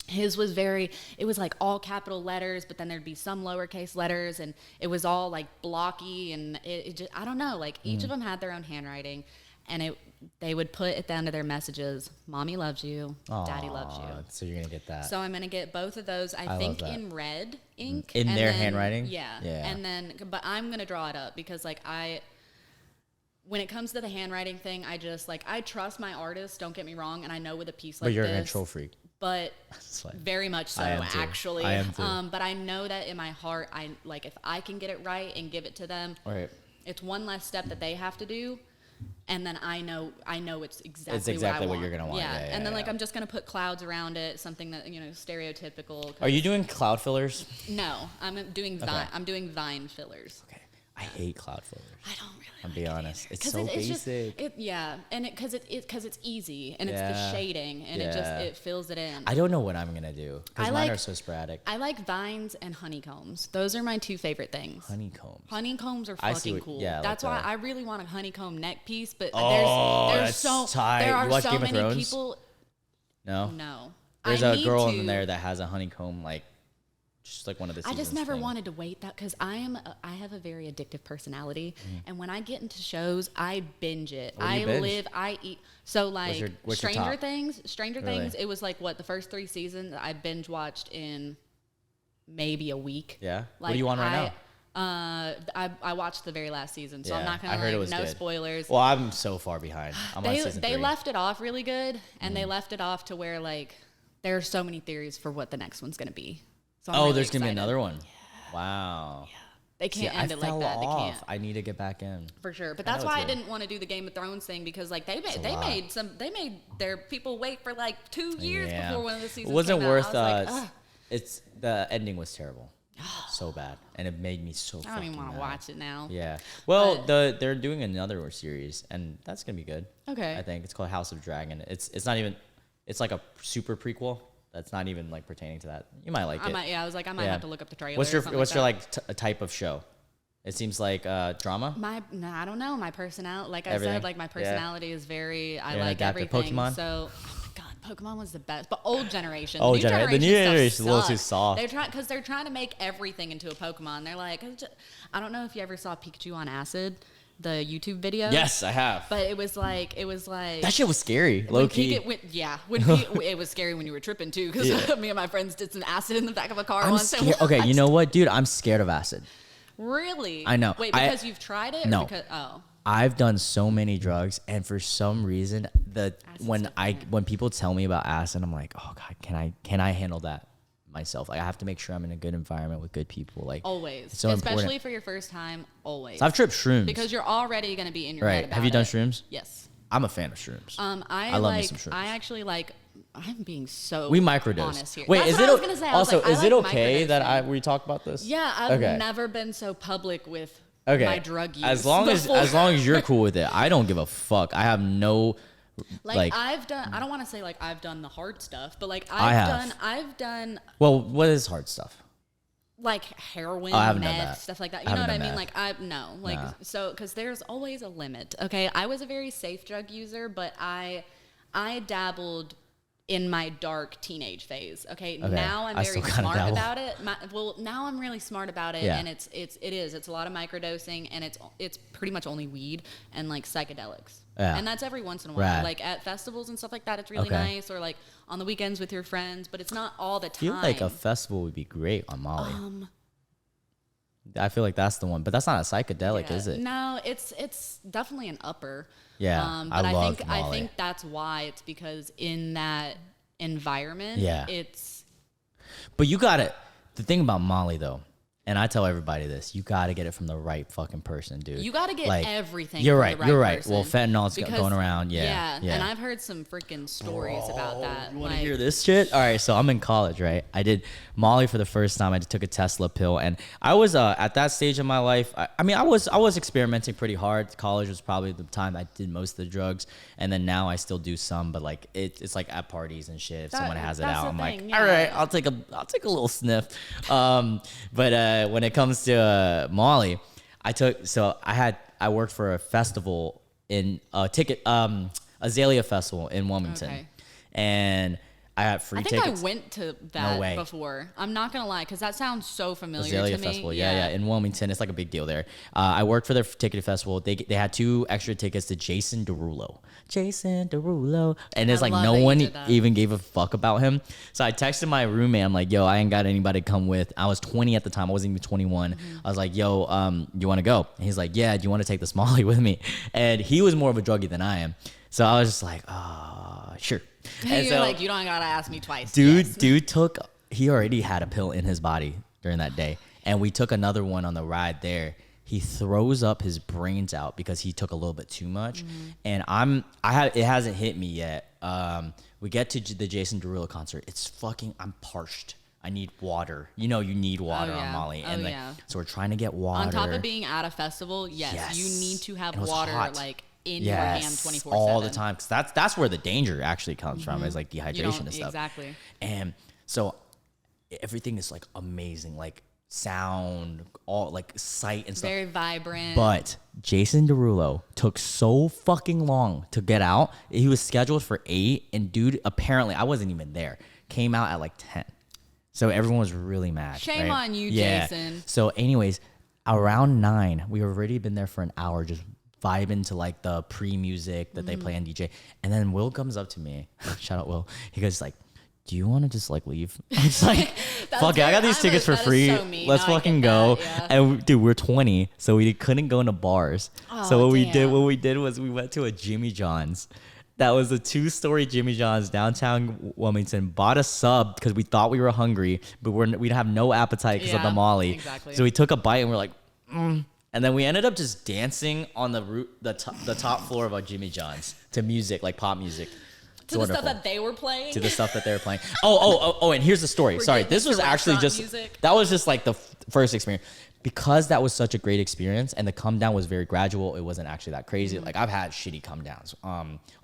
His was it was like all capital letters, but then there'd be some lowercase letters, and it was all like blocky, and it just, I don't know, like each of them had their own handwriting, and they would put at the end of their messages, "Mommy loves you, Daddy loves you." So you're gonna get that. So I'm gonna get both of those. I think in red ink. In their handwriting. Yeah. And then, but I'm gonna draw it up because like when it comes to the handwriting thing, I just like I trust my artist. Don't get me wrong, and I know with a piece like but you're this, a control freak. But very much so, actually. I am too. But I know that in my heart, I like if I can get it right and give it to them, it's one less step that they have to do, and then I know it's exactly what you're gonna want. Yeah, and then like I'm just gonna put clouds around it, something that stereotypical. Are you doing cloud fillers? No, I'm doing Vine fillers. Okay. I hate cloud fillers. I don't really. I'll be honest. It's so basic. And because it's easy and it's the shading and it fills it in. I don't know what I'm gonna do because mine are so sporadic. I like vines and honeycombs. Those are my two favorite things. Honeycombs are fucking cool. Yeah, that's why I really want a honeycomb neck piece, but there are so many people. No. There's a girl in there that has a honeycomb like. Just like one of the seasons. I just never wanted to wait that because I have a very addictive personality, and when I get into shows, I binge it. I eat. So like Stranger Things. It was like the first 3 seasons I binge watched in maybe a week. Yeah. Like, what do you want right now? I watched the very last season, so I'm not gonna no spoilers. Well, I'm so far behind. I'm on season 3. They left it off really good, and they left it off to where like there are so many theories for what the next one's gonna be. So really there's excited. gonna be another one. Yeah. Wow. Yeah. They can't end it like that. They can't. I need to get back in. For sure. But that's why I didn't want to do the Game of Thrones thing because like they made their people wait for like 2 years before one of the seasons. It wasn't came worth out. I was like, it's the ending was terrible. So bad. And it made me so I don't even want to watch it now. Yeah. Well, they're doing another series and that's gonna be good. Okay. I think it's called House of Dragon. It's not even it's like a super prequel. That's not even like pertaining to that. You might like it. I was like, I might have to look up the trailer. What's your type of show? It seems like drama. I don't know. My personality, like I said, like my personality is very. I like everything. Pokemon? So, oh my god, Pokemon was the best. But old generation. The new generation is a little too soft. They're trying to make everything into a Pokemon. They're like, I don't know if you ever saw Pikachu on acid. The YouTube video. Yes, I have. But it was like that shit was scary, low key. It was scary when you were tripping too, because me and my friends did some acid in the back of a car once. Okay, you know what, dude? I'm scared of acid. Really? I know. Wait, because you've tried it? No. I've done so many drugs, and for some reason, when people tell me about acid, I'm like, oh god, can I handle that myself? Like I have to make sure I'm in a good environment with good people. Like always, so especially important. For your first time. Always. So I've tripped shrooms because you're already going to be in your head about Have you done it. shrooms? Yes. I'm a fan of shrooms. I love me some shrooms. I actually like. I'm being so honest here. Wait, is it okay that we talk about this? Yeah, I've never been so public with my drug use. As long as you're cool with it, I don't give a fuck. I have no. Like I've done. I don't want to say like I've done the hard stuff, but like I've done. Well, what is hard stuff? Like heroin, meth, stuff like that. You know what I mean? Like so because there's always a limit. Okay, I was a very safe drug user, but I dabbled in my dark teenage phase. Okay. Now I'm very smart about it. Now I'm really smart about it, and it's a lot of microdosing, and it's pretty much only weed and like psychedelics. Yeah. And that's every once in a while. Like at festivals and stuff like that, it's really nice, or like on the weekends with your friends, but it's not all the time. I feel like a festival would be great on Molly. I feel like that's the one, but that's not a psychedelic, is it? No, it's definitely an upper. Yeah, but I think that's why. It's because in that environment, it's. But you got it. The thing about Molly, though, and I tell everybody this: you got to get it from the right fucking person, dude. You got to get everything. You're from right. The right you're right. person. Well, fentanyl's going around. Yeah. And I've heard some freaking stories about that. You want to hear this shit? All right. So I'm in college, right? I did Molly for the first time. I took a Tesla pill, and I was at that stage of my life. I was experimenting pretty hard. College was probably the time I did most of the drugs, and then now I still do some, but like it's like at parties and shit. If someone has it out, I'm like, all right, I'll take a little sniff. But when it comes to Molly, I worked for a festival in Azalea Festival in Wilmington, and I had free I think tickets. I went to No that way. before. I'm not gonna lie, because that sounds so familiar Azalea to me. Festival, yeah, in Wilmington. It's like a big deal there. I worked for their ticket festival. They had 2 extra tickets to Jason Derulo. And it's I like love no that you one did that. even gave a fuck about him. So I texted my roommate. I'm like, yo, I ain't got anybody to come with. I was 20 at the time. I wasn't even 21. I was like, yo, you want to go? And he's like, yeah, do you want to take the Smalley with me? And he was more of a druggie than I am. So I was just like, sure. And You're so, like, you don't gotta ask me twice. dude, Yes. he already had a pill in his body during that day. And we took another one on the ride there. He throws up his brains out because he took a little bit too much. And it hasn't hit me yet. We get to the Jason Derulo concert. I'm parched. I need water. You need water on Molly. And so we're trying to get water. On top of being at a festival, yes. You need to have water hot. like in your hand 24/7 all the time, because that's where the danger actually comes from, is like dehydration and stuff. Exactly. And so everything is like amazing, like sound, all like sight and stuff. Very vibrant. But Jason Derulo took so fucking long to get out. He was scheduled for 8, and dude, apparently I wasn't even there. Came out at like 10. So everyone was really mad. Shame right? on you, Yeah. Jason. So anyways, around 9, we already been there for an hour just vibing to like the pre-music that they play on DJ. And then Will comes up to me. Shout out Will. He goes like, do you want to just like leave? I'm just like, fuck it, I got these tickets for free. So mean. Let's No, I fucking get go. that, yeah. And dude, we're 20, so we couldn't go into bars. So Oh, what damn. we did was we went to a Jimmy John's. That was a 2-story Jimmy John's downtown Wilmington. Bought a sub because we thought we were hungry, but we'd have no appetite because of the Molly. Exactly. So we took a bite and we're like, And then we ended up just dancing on the top floor of a Jimmy John's to music, like pop music. To the stuff that they were playing. To the stuff that they were playing. Oh, and here's the story. Sorry, getting this was into actually restaurant just, music. that was just like the first experience. Because that was such a great experience and the come down was very gradual, it wasn't actually that crazy. Like I've had shitty come downs.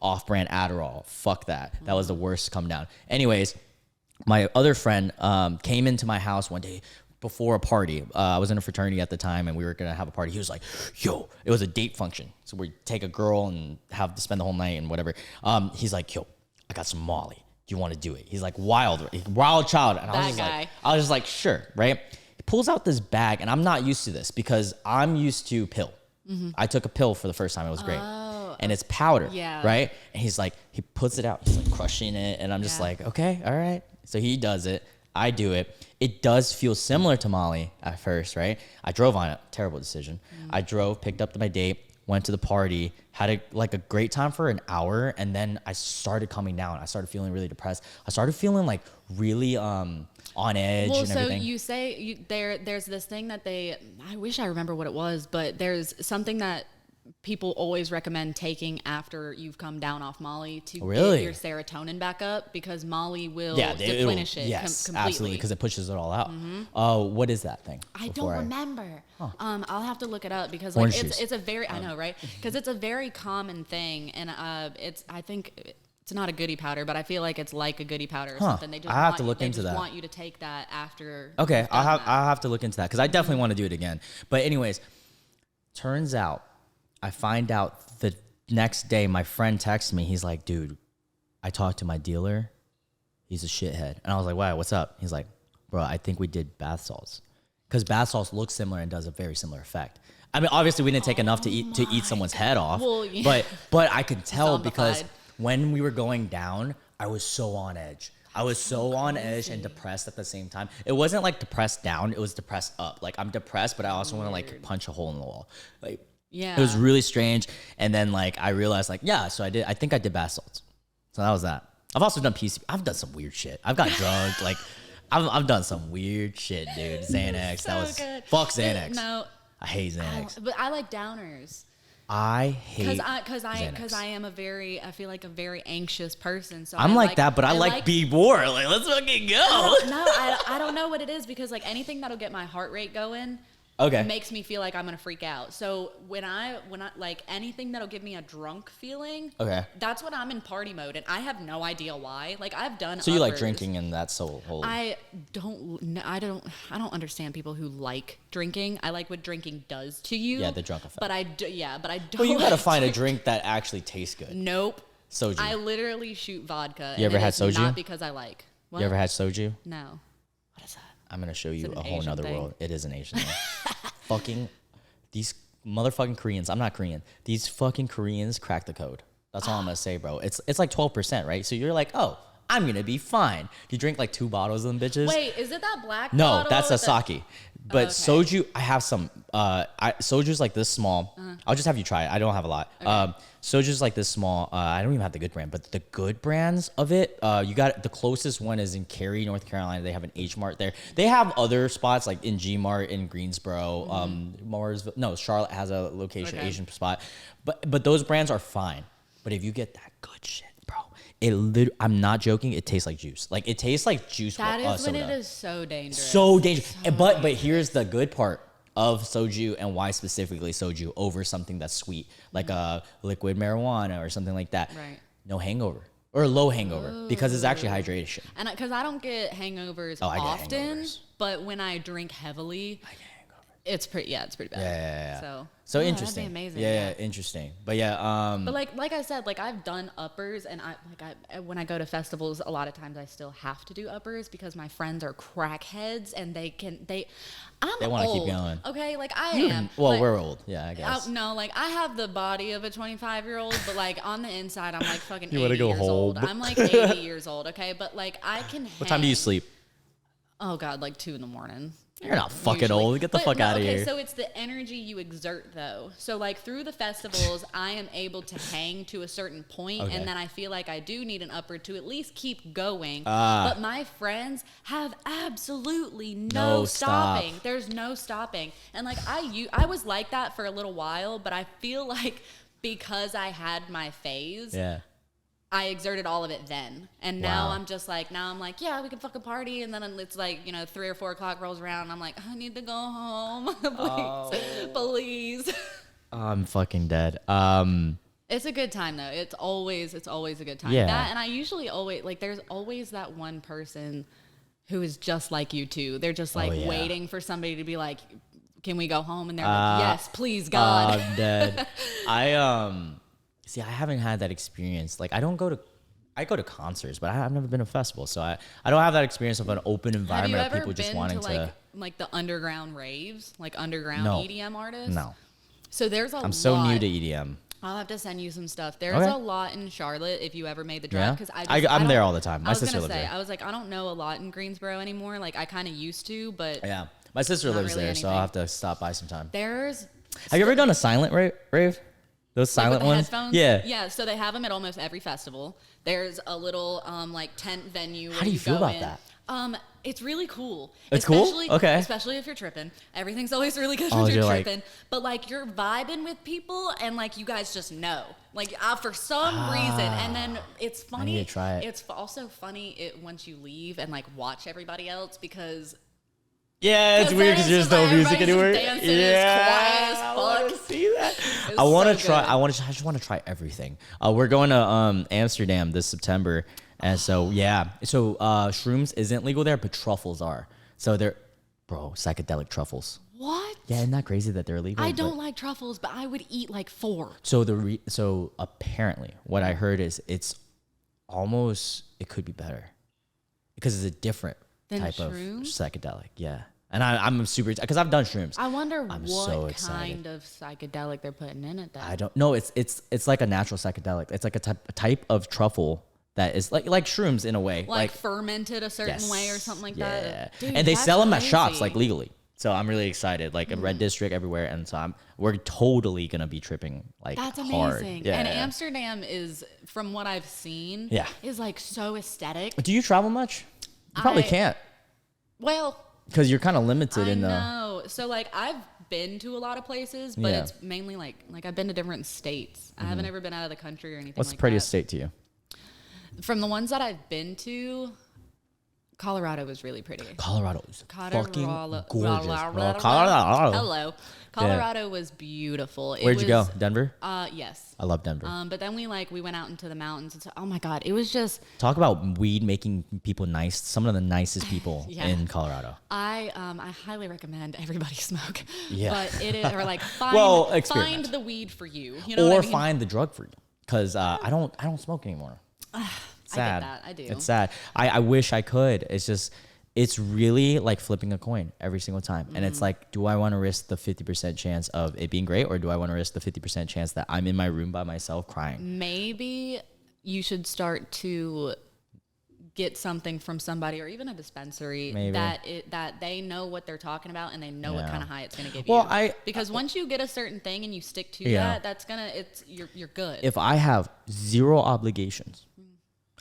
Off-brand Adderall, fuck that. That was the worst come down. Anyways, my other friend came into my house one day before a party. I was in a fraternity at the time and we were gonna have a party. He was like, yo, it was a date function. So we take a girl and have to spend the whole night and whatever. He's like, yo, I got some Molly. Do you want to do it? He's like wild child. And I was just like, sure, right? He pulls out this bag, and I'm not used to this because I'm used to pill. I took a pill for the first time. It was great. And it's powder, right? And he's like, he puts it out. He's like crushing it. And I'm just like, okay, all right. So he does it. I do it. It does feel similar to Molly at first, right? I drove on it. Terrible decision. I drove, picked up my date, went to the party, had a great time for an hour, and then I started coming down. I started feeling really depressed. I started feeling like really on edge and everything. So you say there's this thing that I wish I remember what it was, but there's something that people always recommend taking after you've come down off Molly to get your serotonin back up, because Molly will deplenish it completely. Absolutely, because it pushes it all out. What is that thing? I don't remember. I'll have to look it up because Orange like juice. it's a very I know, right? Because it's a very common thing, and I think it's not a goodie powder, but I feel like it's like a goodie powder or something. They just I have to look into that. They just want you to take that after. Okay, I'll have to look into that because I definitely want to do it again. But anyways, turns out I find out the next day my friend texts me. He's like, dude, I talked to my dealer. He's a shithead. And I was like, wow, what's up? He's like, bro, I think we did bath salts. Because bath salts look similar and does a very similar effect. I mean, obviously we didn't take enough to eat someone's head off. Well, yeah. But I could tell because when we were going down, I was so on edge. I was so on edge and depressed at the same time. It wasn't like depressed down. It was depressed up. Like I'm depressed, but I also want to like punch a hole in the wall. Like, yeah, it was really strange. And then like I realized like, yeah, so I think I did bath salts. So that was that. I've also done PCP. I've done some weird shit. I've got drugged. Like I've done some weird shit, dude. Xanax. So that was good. Fuck Xanax. No, I hate Xanax. but I like downers. I hate because I am I feel like a very anxious person. So I'm like that, but I like be more. Like let's fucking go. I don't know what it is, because like anything that'll get my heart rate going. Okay. Makes me feel like I'm gonna freak out. So when I like anything that'll give me a drunk feeling, okay, that's when I'm in party mode, and I have no idea why. Like I've done. So you like drinking, and that's so whole. I don't understand people who like drinking. I like what drinking does to you. Yeah, the drunk effect. But I don't. Well, you gotta find a drink that actually tastes good. Nope. Soju. I literally shoot vodka. You ever had soju? Not because I like. What? You ever had soju? No. What is that? I'm gonna show you an a whole Asian nother thing? world. It is an Asian thing. Fucking these motherfucking Koreans. I'm not Korean. These fucking Koreans crack the code. That's all I'm gonna say, bro. It's like 12%, right? So you're like, oh, I'm gonna be fine. You drink like 2 bottles of them bitches. Wait, is it that black No, bottle? that's a sake. But okay. soju, I have some. Soju's like this small. I'll just have you try it. I don't have a lot. Okay. Soju's like this small. I don't even have the good brand, but the good brands of it, you got the closest one is in Cary, North Carolina. They have an H Mart there. They have other spots like in G Mart in Greensboro, Mooresville. No, Charlotte has a location, Asian spot. But those brands are fine. But if you get that good shit, bro, I'm not joking. It tastes like juice. Like it tastes like juice. That is soda. when it is so dangerous. So dangerous. But here's the good part of soju and why specifically soju over something that's sweet, like a liquid marijuana or something like that. Right. No hangover or low hangover because it's actually hydration. And because I don't get hangovers I get often, hangovers. but when I drink heavily, it's pretty bad. Yeah. So interesting. That'd be amazing. Yeah, interesting. But yeah, But like I said, like I've done uppers, and when I go to festivals, a lot of times I still have to do uppers because my friends are crackheads and they wanna keep old, going. Okay, like I am. well, but we're old. Yeah, I guess. no, like I have the body of a 25-year-old, but like on the inside, I'm like fucking You 80 wanna go years old. home? I'm like 80 years old. Okay, but like I can. What time do you sleep? Oh God, like 2 a.m. You're not fucking Usually. old. Get the fuck out of here. Okay, so it's the energy you exert, though. So, like, through the festivals, I am able to hang to a certain point, and then I feel like I do need an upper to at least keep going. But my friends have absolutely no stopping. There's no stopping. And, like, I was like that for a little while, but I feel like because I had my phase, I exerted all of it then. And now I'm just like, yeah, we can fucking party. And then it's like, 3 or 4 o'clock rolls around. And I'm like, I need to go home. Please. I'm fucking dead. It's a good time though. It's always a good time. Yeah. And I usually always, like, there's always that one person who is just like you too. They're just like waiting for somebody to be like, can we go home? And they're like, yes, please, God. I'm dead. See, I haven't had that experience. Like, I go to concerts, but I've never been to a festival, so I don't have that experience of an open environment of people just wanting to. Like the underground raves, like underground No. EDM artists? No. So there's a lot. I'm so new to EDM. I'll have to send you some stuff. There's Okay. a lot in Charlotte if you ever made the drive. Yeah? Because I'm there all the time. My sister lives there. I was like, I don't know a lot in Greensboro anymore. Like, I kind of used to, but Yeah. My sister Not lives really there, so I'll anything. have to stop by sometime. there's. Have you ever done a silent rave? Those Like silent with the ones? headphones? Yeah. Yeah, so they have them at almost every festival. There's a little like tent venue where How do you feel go about in. that? It's really cool. It's cool? Especially- Okay. Especially if you're tripping. Everything's always really good Oh, when you're you're like- tripping. But like you're vibing with people and like you guys just know. Like for some reason. And then it's funny. need to try it. It's also funny once you leave and like watch everybody else because Yeah, it's weird because there's no music anywhere. Dancing, it's quiet as I want to fuck. see that. It's I want to so try. good. I just want to try everything. We're going to Amsterdam this September, and so yeah. So shrooms isn't legal there, but truffles are. So they're, bro, psychedelic truffles. What? Yeah, isn't that crazy that they're illegal? I don't like truffles, but I would eat like 4. So apparently, what I heard is it could be better because it's a different Than type of shrooms? psychedelic. Yeah. And I'm super, because I've done shrooms. I wonder I'm what so excited. kind of psychedelic they're putting in it. Though. I don't know. It's like a natural psychedelic. It's like a type of truffle that is like shrooms in a way. Like fermented a certain way or something like that. Dude, and they that's sell them at shops crazy. like legally. So I'm really excited. Like in Red District everywhere, and so we're totally gonna be tripping like That's hard. amazing. Yeah. And Amsterdam is, from what I've seen, is like so aesthetic. Do you travel much? You probably can't Well, because you're kind of limited I in the. know. So like I've been to a lot of places, but Yeah. it's mainly like I've been to different states. I haven't ever been out of the country or anything. What's like the prettiest that. state to you? From the ones that I've been to, Colorado was really pretty. Colorado is fucking Colorado- gorgeous, bro. Colorado. Hello. Colorado was beautiful. Where'd you go? Denver? Yes. I love Denver. But then we went out into the mountains and so, oh my God, it was just, Talk about weed making people nice. Some of the nicest people Yeah. in Colorado. I highly recommend everybody smoke. Yeah. But it is, or like find, Well, find experiment. the weed for you. You know Or what I mean? find the drug for you. because I don't smoke anymore. Sad. I get that. I do. It's sad. I wish I could. It's just, it's really like flipping a coin every single time. And it's like, do I want to risk the 50% chance of it being great, or do I want to risk the 50% chance that I'm in my room by myself crying? Maybe you should start to get something from somebody, or even a dispensary, that they know what they're talking about and they know what kind of high it's going to give you. Because once you get a certain thing and you stick to that, you're good. If I have zero obligations,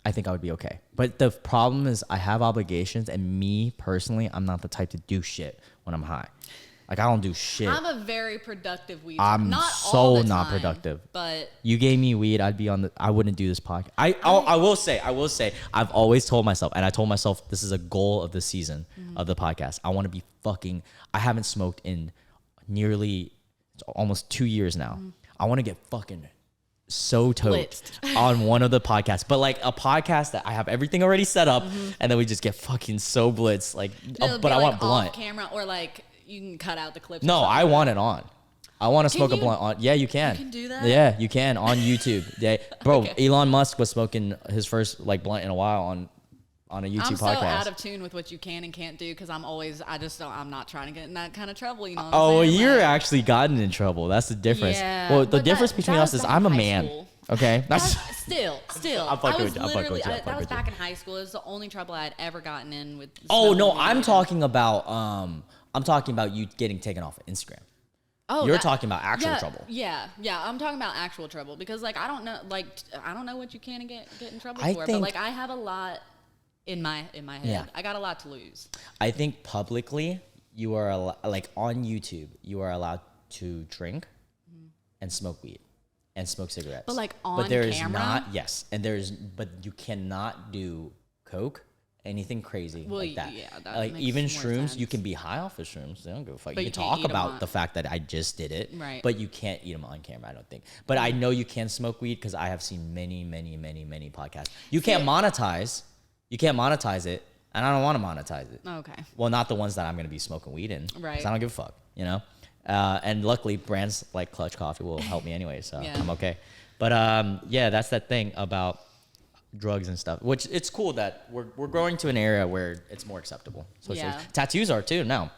I think I would be okay. But the problem is I have obligations, and me personally, I'm not the type to do shit when I'm high. Like, I don't do shit. I'm a very productive weed. I'm not so all the not time, productive. But you gave me weed, I wouldn't do this podcast. I will say, I've always told myself, and I told myself this is a goal of the season of the podcast. I want to be I haven't smoked in nearly almost 2 years now. I want to get fucking so totes on one of the podcasts, but like a podcast that I have everything already set up, and then we just get fucking so blitzed. Like, but I want blunt off camera, or like you can cut out the clips. No, I want it on. I want to smoke a blunt on. Yeah, you can. You can do that. Yeah, you can on YouTube. Yeah, bro. Okay. Elon Musk was smoking his first like blunt in a while on a YouTube podcast. I'm so out of tune with what you can and can't do, because I'm not trying to get in that kind of trouble. You know what I'm saying? You're actually gotten in trouble. That's the difference. Yeah, well, the difference between us is I'm a man. School. Okay, that's still. I'm fucking with you. That was back in high school. It was the only trouble I had ever gotten in with. Oh no, I'm talking about you getting taken off of Instagram. Oh, you're talking about actual trouble. Yeah. I'm talking about actual trouble, because like I don't know what you can get in trouble for, but like I have a lot in my head. Yeah. I got a lot to lose. I think publicly you are like on YouTube you are allowed to drink and smoke weed and smoke cigarettes. But like on camera? But there is camera? but you cannot do coke, anything crazy like that. Yeah, that like makes even more shrooms, sense. You can be high off of shrooms. They don't give a fuck. But you can can't talk eat about the fact that I just did it, right? But you can't eat them on camera, I don't think. But I know you can smoke weed, because I have seen many podcasts. You can't monetize it, and I don't want to monetize it. Okay. Well, not the ones that I'm going to be smoking weed in. Right. Because I don't give a fuck, you know? And luckily, brands like Clutch Coffee will help me anyway, so I'm okay. But yeah, that's that thing about drugs and stuff, which it's cool that we're growing to an area where it's more acceptable. So tattoos are too now.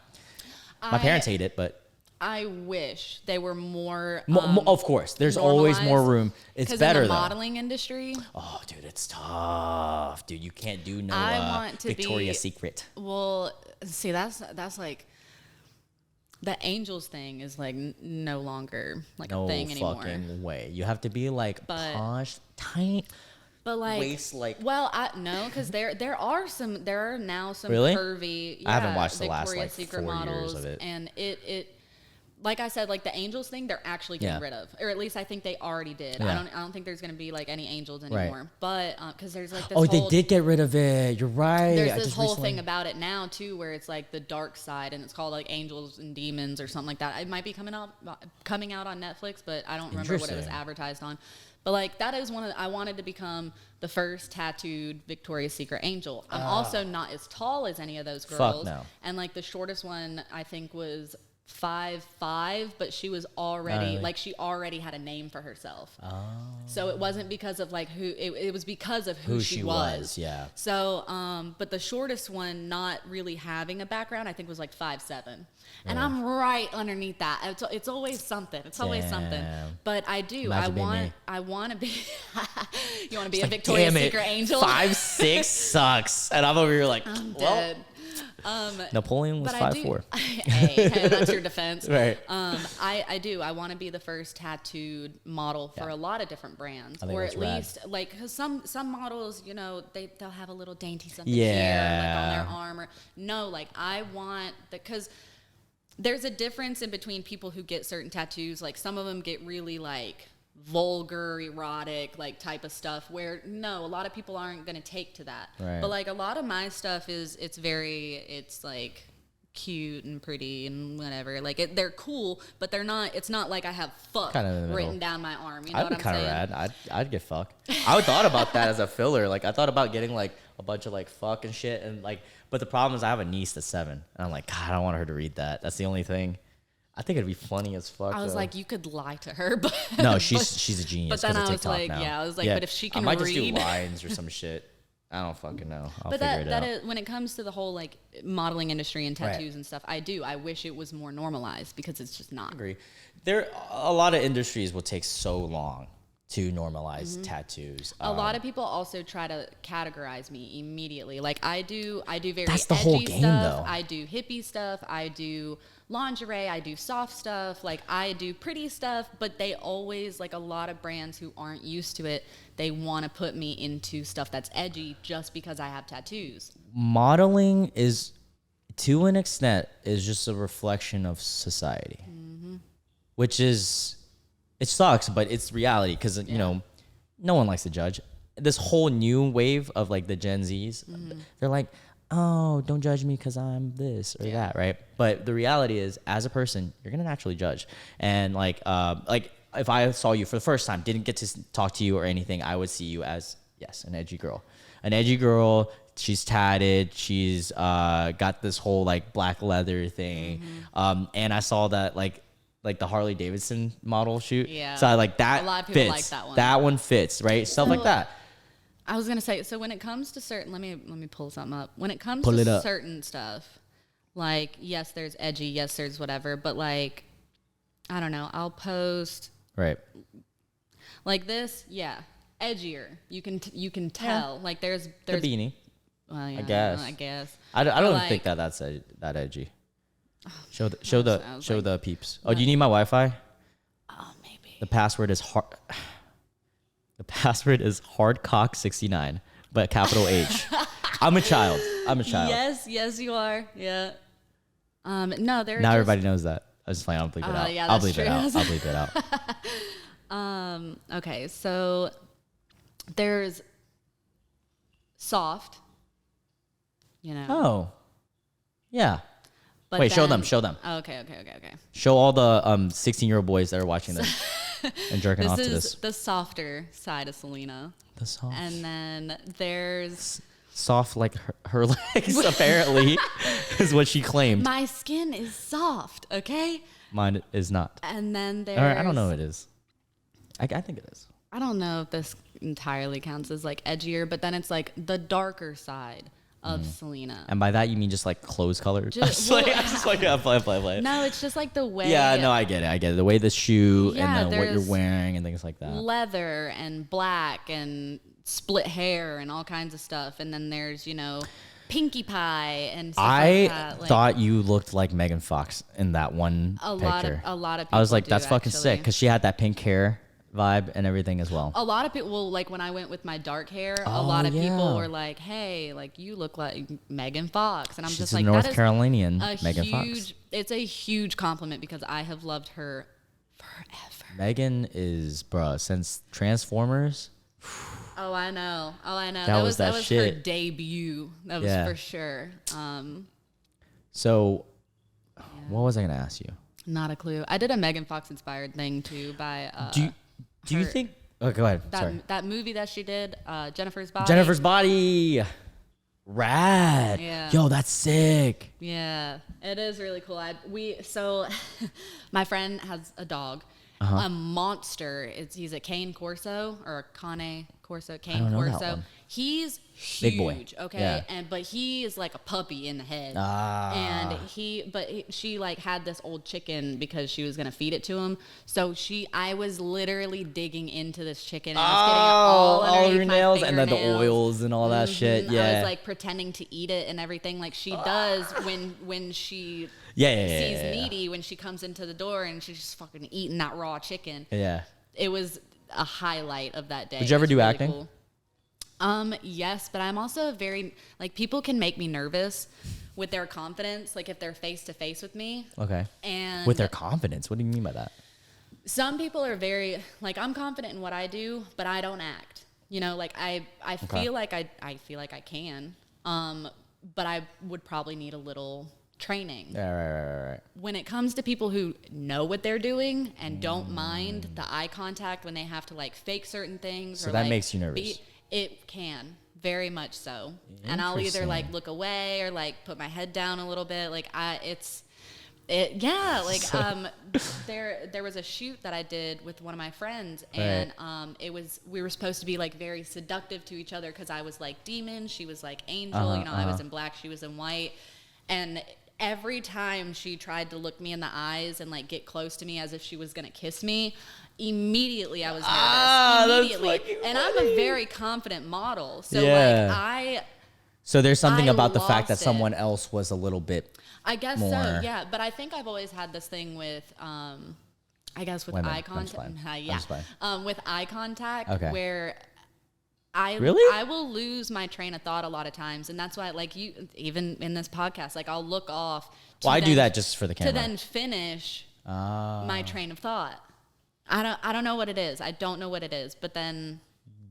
My parents hate it, but I wish they were more. Of course, there's always more room. It's better in the though. Modeling industry. Oh, dude, it's tough, dude. You can't do no Victoria's Secret. Well, see, that's like the angels thing is like no longer like a thing anymore. No fucking way. You have to be like posh, tight. But like waist, like, well, no, because there are now some really? Curvy. I haven't watched the Victoria's last like Secret 4 models, years of it, and it like I said, like the angels thing, they're actually getting rid of, or at least I think they already did. I don't think there's gonna be like any angels anymore, right. But because there's like this they did get rid of it. You're right. There's this whole thing about it now too, where it's like the dark side, and it's called like Angels and Demons or something like that. It might be coming out on Netflix, but I don't remember what it was advertised on. But like that is I wanted to become the first tattooed Victoria's Secret angel. I'm also not as tall as any of those girls. Fuck no. And like the shortest one I think was 5'5", but she was already she already had a name for herself. Oh. So it wasn't because of like it was because of who she was. Yeah. So but the shortest one not really having a background I think was like 5'7". And I'm right underneath that. It's always something. It's always something. But I do. I want to be. You want to be a Victoria's Secret angel? 5'6" sucks, and I'm over here like, I'm dead. Napoleon was 5'4". Hey, that's your defense. Right. I do. I want to be the first tattooed model for a lot of different brands, or at least like cause some models, you know, they'll have a little dainty something here, like on their arm, or no, like I want because there's a difference in between people who get certain tattoos. Like some of them get really like vulgar, erotic, like type of stuff where no, a lot of people aren't going to take to that. Right. But like a lot of my stuff it's like cute and pretty and whatever. Like they're cool, but they're not. It's not like I have fuck written down my arm. You know what I'm saying? I'd be kind of rad. I'd get fuck. I thought about that as a filler. Like I thought about getting like a bunch of like fuck and shit and like. But the problem is I have a niece that's 7, and I'm like, God, I don't want her to read that. That's the only thing. I think it'd be funny as fuck. I was though. like, you could lie to her, but No, she's a genius. But then I was TikTok like, now. yeah, I was like, but if she can I might read, just do lines or some shit. I don't fucking know. I'll but figure it that out. is, when it comes to the whole like modeling industry and tattoos Right. and stuff, I wish it was more normalized because it's just not. I agree. There, a lot of industries will take so long to normalize tattoos. A lot of people also try to categorize me immediately. Like I do very That's the edgy whole game, stuff. though. I do hippie stuff. I do lingerie. I do soft stuff. Like I do pretty stuff. But they always, like a lot of brands who aren't used to it, they want to put me into stuff that's edgy just because I have tattoos. Modeling is, to an extent, is just a reflection of society, which is, it sucks, but it's reality because you know, no one likes to judge. This whole new wave of like the Gen Zs, they're like, oh, don't judge me because I'm this or that, right? But the reality is, as a person, you're gonna naturally judge, and like if I saw you for the first time, didn't get to talk to you or anything, I would see you as, yes, an edgy girl. An edgy girl, she's tatted, she's got this whole like black leather thing. And I saw that like the Harley Davidson model shoot. Yeah. So I like that. A lot of people fits. like that one. That one fits, right? Stuff like that. I was gonna say, so when it comes to certain, let me pull something up. When it comes Pull it to up. certain stuff, like yes, there's edgy, yes, there's whatever, but like, I don't know, I'll post Right. like this, yeah, edgier. You can tell. Like there's The beanie. well, yeah, guess. I guess. I But, don't like, think that edgy. Show the I was show like, the peeps. Oh, do you need my Wi-Fi? Oh, maybe. The password is hard. The password is hardcock69, but capital H. I'm a child. Yes, you are. Yeah. No, there. Now everybody knows that. I was just playing. I'll bleep it out. Yeah, I'll that's bleep it out. true. I'll bleep it out. Okay, so there's soft. You know. Oh, yeah. But Wait, show then- them. Show them. Oh, okay. Show all the 16-year-old boys that are watching this and jerking off This to is this. the softer side of Sylina. The soft, And then there's soft like her legs. Apparently, is what she claimed. my skin is soft, okay? Mine is not. And then there's Or I don't know. It is. I think it is. I don't know if this entirely counts as like edgier, but then it's like the darker side of Sylina. And by that you mean just like clothes color? Just- I'm just like play. No, it's just like the way Yeah, no, I get it. The way the shoe Yeah, and then what you're there's wearing and things like that. leather and black and split hair and all kinds of stuff. And then there's, you know, Pinkie Pie and stuff I like that. Like, thought you looked like Megan Fox in that one a picture. lot of people I was like, do, that's fucking sick actually. because she had that pink hair vibe and everything as well. A lot of people, well, like when I went with my dark hair, a Oh, lot of yeah. people were like, "Hey, like you look like Megan Fox," and I'm She's just a like, North that is Carolinian a Megan huge. Fox. It's a huge compliment because I have loved her forever. Megan is, bruh, since Transformers. Oh, I know. That was that her shit. debut. That was Yeah. for sure. So, what was I gonna ask you? Not a clue. I did a Megan Fox inspired thing too by Do you her- think? Oh, go ahead. Sorry. that movie that she did, Jennifer's Body. Jennifer's Body. Rad. Yeah. Yo, that's sick. Yeah, it is really cool. So my friend has a dog, Uh-huh. a monster. He's a Cane Corso or a Cane Corso. Cane don't know that Corso. one. He's Big boy. huge. Okay, Yeah. but he is like a puppy in the head. Ah. And she like had this old chicken because she was gonna feed it to him. So I was literally digging into this chicken. And I was getting it all her underneath my nails and then the fingernails. oils and all that shit. Yeah. I was like pretending to eat it and everything, like she does when she yeah, sees yeah. Needy when she comes into the door and she's just fucking eating that raw chicken. Yeah. It was a highlight of that day. Did you ever It was do really acting? cool. Yes, but I'm also very like people can make me nervous with their confidence, like if they're face to face with me. Okay. And With their confidence. What do you mean by that? some people are very like I'm confident in what I do, but I don't act. You know, like I feel like I feel like I can. But I would probably need a little training. Yeah, right. When it comes to people who know what they're doing and don't mind the eye contact when they have to like fake certain things, So or that like, makes you nervous. It can very much so, and I'll either like look away or like put my head down a little bit. Like There was a shoot that I did with one of my friends, and we were supposed to be like very seductive to each other because I was like demon, she was like angel, I was in black, she was in white, and every time she tried to look me in the eyes and like get close to me as if she was gonna kiss me, immediately I was nervous. Immediately, and I'm a very confident model, so So there's something I about the fact that lost it. someone else was a little bit. I guess more. so, yeah. But I think I've always had this thing with, I guess with Women. eye I'm just contact. playing. I'm just playing. With eye contact, Okay. where I will lose my train of thought a lot of times, and that's why, like you, even in this podcast, like I'll look off. Well, I do that just for the camera. To then finish my train of thought. I don't know what it is. I don't know what it is. But then,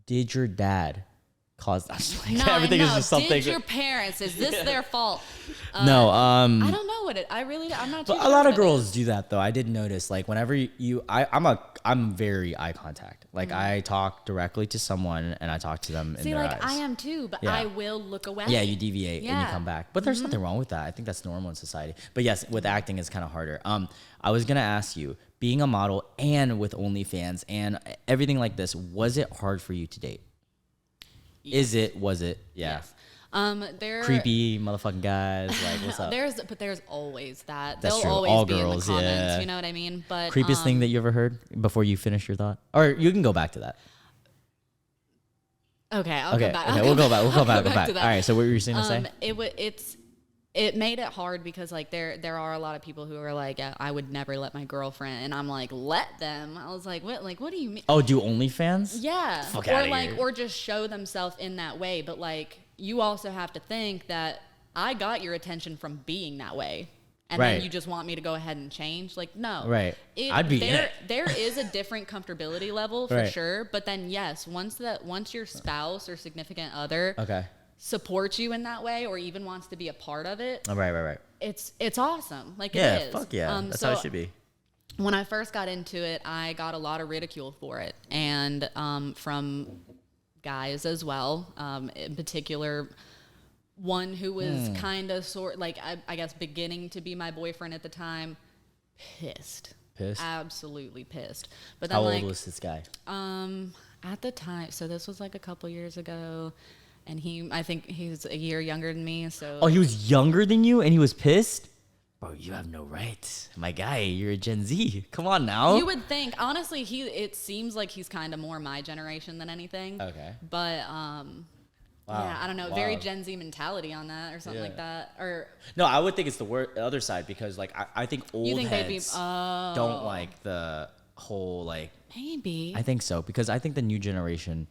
did your dad cause that? No, Everything is just something. Did your parents? Is this their fault? No. I don't know what it. I'm not. Too But sure a lot of what it girls is. do that though. I did notice, like whenever I'm very eye contact. Like I talk directly to someone and I talk to them in their eyes. I am too, but Yeah. I will look away. Yeah, you deviate and you Yeah. come back. But there's nothing wrong with that. I think that's normal in society. But yes, with acting it's kind of harder. I was gonna ask you, being a model and with OnlyFans and everything like this, was it hard for you to date? Yes. Was it? Yeah. Yes. There Creepy motherfucking guys. Like, what's up? There's always that. That's They'll true. always All be girls, in the comments. yeah. You know what I mean? But Creepiest thing that you ever heard before you finish your thought? Or you can go back to that. Okay, I'll Okay, go back. okay, I'll we'll go go back. We'll go back. Go back back. to All that. right. So what were you saying to say? It made it hard because like there are a lot of people who are like, I would never let my girlfriend, and I'm like, let them. I was like, what do you mean? Oh, do OnlyFans? Yeah. Fuck or outta like here. or just show themselves in that way, but like you also have to think that I got your attention from being that way. And Right. then you just want me to go ahead and change? Like, no. Right. I'd be in it. There is a different comfortability level for Right. sure. But then yes, once your spouse or significant other Okay. supports you in that way or even wants to be a part of it, Oh, right. it's awesome. Like Yeah. it is. Fuck yeah. That's how it should be. When I first got into it, I got a lot of ridicule for it, and from guys as well. In particular, one who was kind of I guess beginning to be my boyfriend at the time, pissed, absolutely pissed. But then How old was this guy? at the time, so this was like a couple years ago, and I think he's a year younger than me. So Oh, he was younger than you and he was pissed? Bro, you have no right. My guy, you're a Gen Z. Come on now. you would think, honestly, it seems like he's kind of more my generation than anything. Okay. But yeah, I don't know, Wow. very Gen Z mentality on that or something like that. Or No, I would think it's the other side because like I think old you think they'd be heads don't like the whole like. maybe I think so because I think the new generation.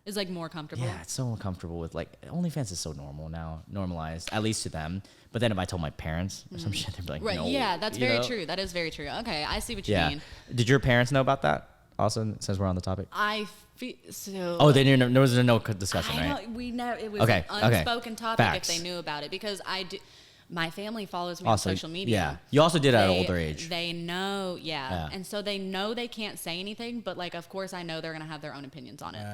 is like more comfortable. Yeah, it's so uncomfortable with like OnlyFans is so normal now, normalized at least to them. But then if I told my parents or some shit, they'd be like, Right. no. Yeah, that's you very know? true. That is very true. Okay, I see what you Yeah. mean. Did your parents know about that? Also, since we're on the topic. I feel so. Oh, they didn't. There was no discussion, I right? know we never. It was Okay, an okay. unspoken topic Facts. if they knew about it because my family follows me Also, on social media. yeah. You also did at an They- older age. They know, Yeah. and so they know they can't say anything, but like, of course, I know they're gonna have their own opinions on it.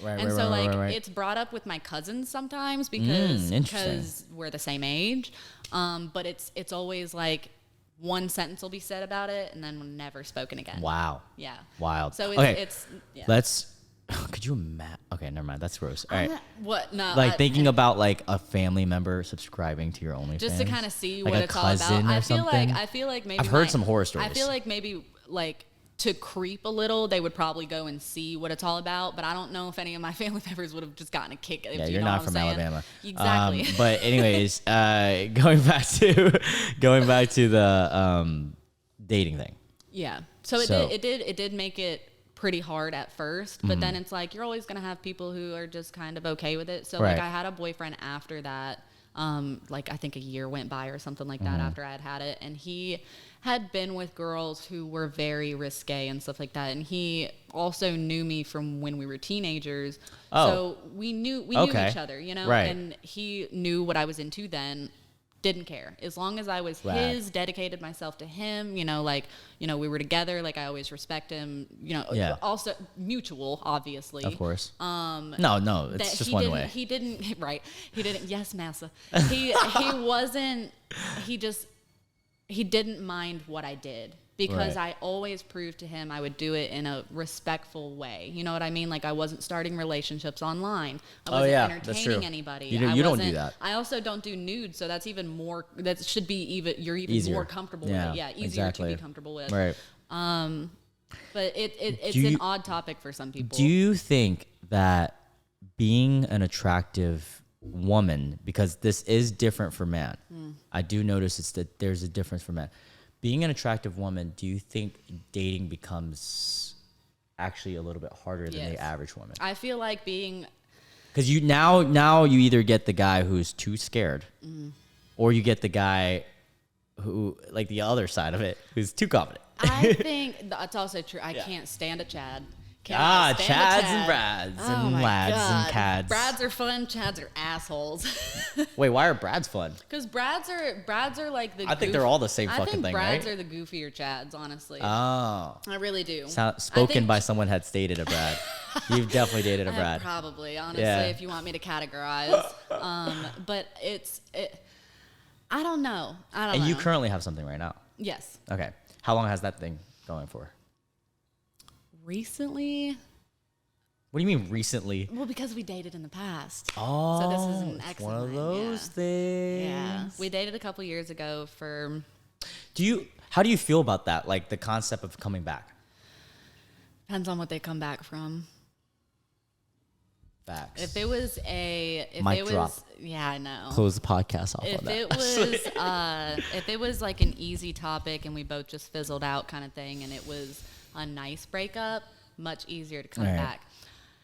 Right. And so like it's brought up with my cousins sometimes because interesting. we're the same age. But it's always like one sentence will be said about it and then never spoken again. Wow. Yeah. Wild. So okay. it's yeah. Let's. Could you imagine? Okay, never mind. That's gross. All right. What? No. Like thinking about like a family member subscribing to your OnlyFans. just to kind of see like what a it's all about. cousin or something? I feel like maybe I've heard some horror stories. I feel like maybe like to creep a little, they would probably go and see what it's all about. But I don't know if any of my family members would have just gotten a kick. Yeah, you you're know not what from I'm saying? Alabama. Exactly. But anyways, going back to the dating thing. Yeah. So it did make it pretty hard at first, but then it's like you're always gonna have people who are just kind of okay with it. So Right. like I had a boyfriend after that. Like I think a year went by or something like that after I had it, and he had been with girls who were very risque and stuff like that, and he also knew me from when we were teenagers. Oh. So we knew Okay. each other, you know, Right. and he knew what I was into then. Didn't care as long as I was Rad. his, dedicated myself to him, you know, like, you know, we were together, like I always respect him, you know, Yeah. also mutual, obviously. Of course. No, That it's just he one didn't, way. He didn't, right. He didn't, yes, massa. He wasn't, he just, he didn't mind what I did. Because Right. I always proved to him I would do it in a respectful way. You know what I mean? Like I wasn't starting relationships online. I wasn't that's entertaining true. anybody. You don't do wasn't- that. I also don't do nudes, so that's even more. That should be you're even Easier. more comfortable Yeah, with. Yeah, easier exactly. to be comfortable with. Right. But it's Do you- an odd topic for some people. Do you think that being an attractive woman, because this is different for men, I do notice there's a difference for men. Being an attractive woman, do you think dating becomes actually a little bit harder than the Yes. average woman? I feel like being Because you now you either get the guy who's too scared, or you get the guy who, like the other side of it, who's too confident. I think that's also true. I can't stand a Chad. Ah, Cannot stand a Chads Chad. and Brads Oh and my lads God. and cads. Brads are fun. Chads are assholes. Wait, why are Brads fun? Because Brads are like the. I think they're all the same fucking thing, I think Brads right? are the goofier Chads, honestly. Oh. I really do. Spoken by someone had dated a Brad. You've definitely dated a Brad. Probably, honestly, Yeah. if you want me to categorize. But I don't know. I don't know. And you currently have something right now. Yes. Okay. How long has that thing going for? Recently. What do you mean recently? Well, because we dated in the past. Oh, So this is an it's excellent one of those things. Yeah. We dated a couple years ago for. How do you feel about that? Like the concept of coming back? Depends on what they come back from. Facts. If it was Mic drop. yeah, I know. Close the podcast off If on that. if it was like an easy topic and we both just fizzled out kind of thing, and it was a nice breakup, much easier to come Right. back.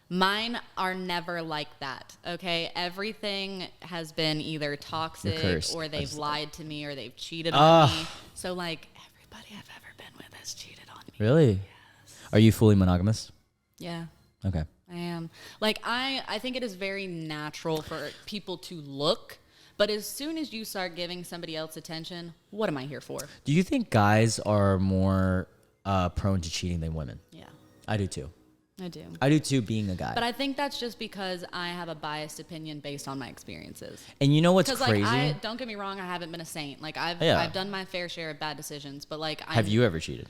Mine are never like that. Okay, everything has been either toxic cursed. or they've That's- lied to me or they've cheated on me. So like everybody I've ever been with has cheated on me. Really? Yes. Are you fully monogamous? Yeah. Okay. I am. Like, I think it is very natural for people to look, but as soon as you start giving somebody else attention, what am I here for? Do you think guys are more prone to cheating than women? Yeah, I do too. I do. I do too, being a guy. But I think that's just because I have a biased opinion based on my experiences. And you know what's Because, crazy? like, don't get me wrong, I haven't been a saint. Like, I've done my fair share of bad decisions, but, like, Have you ever cheated?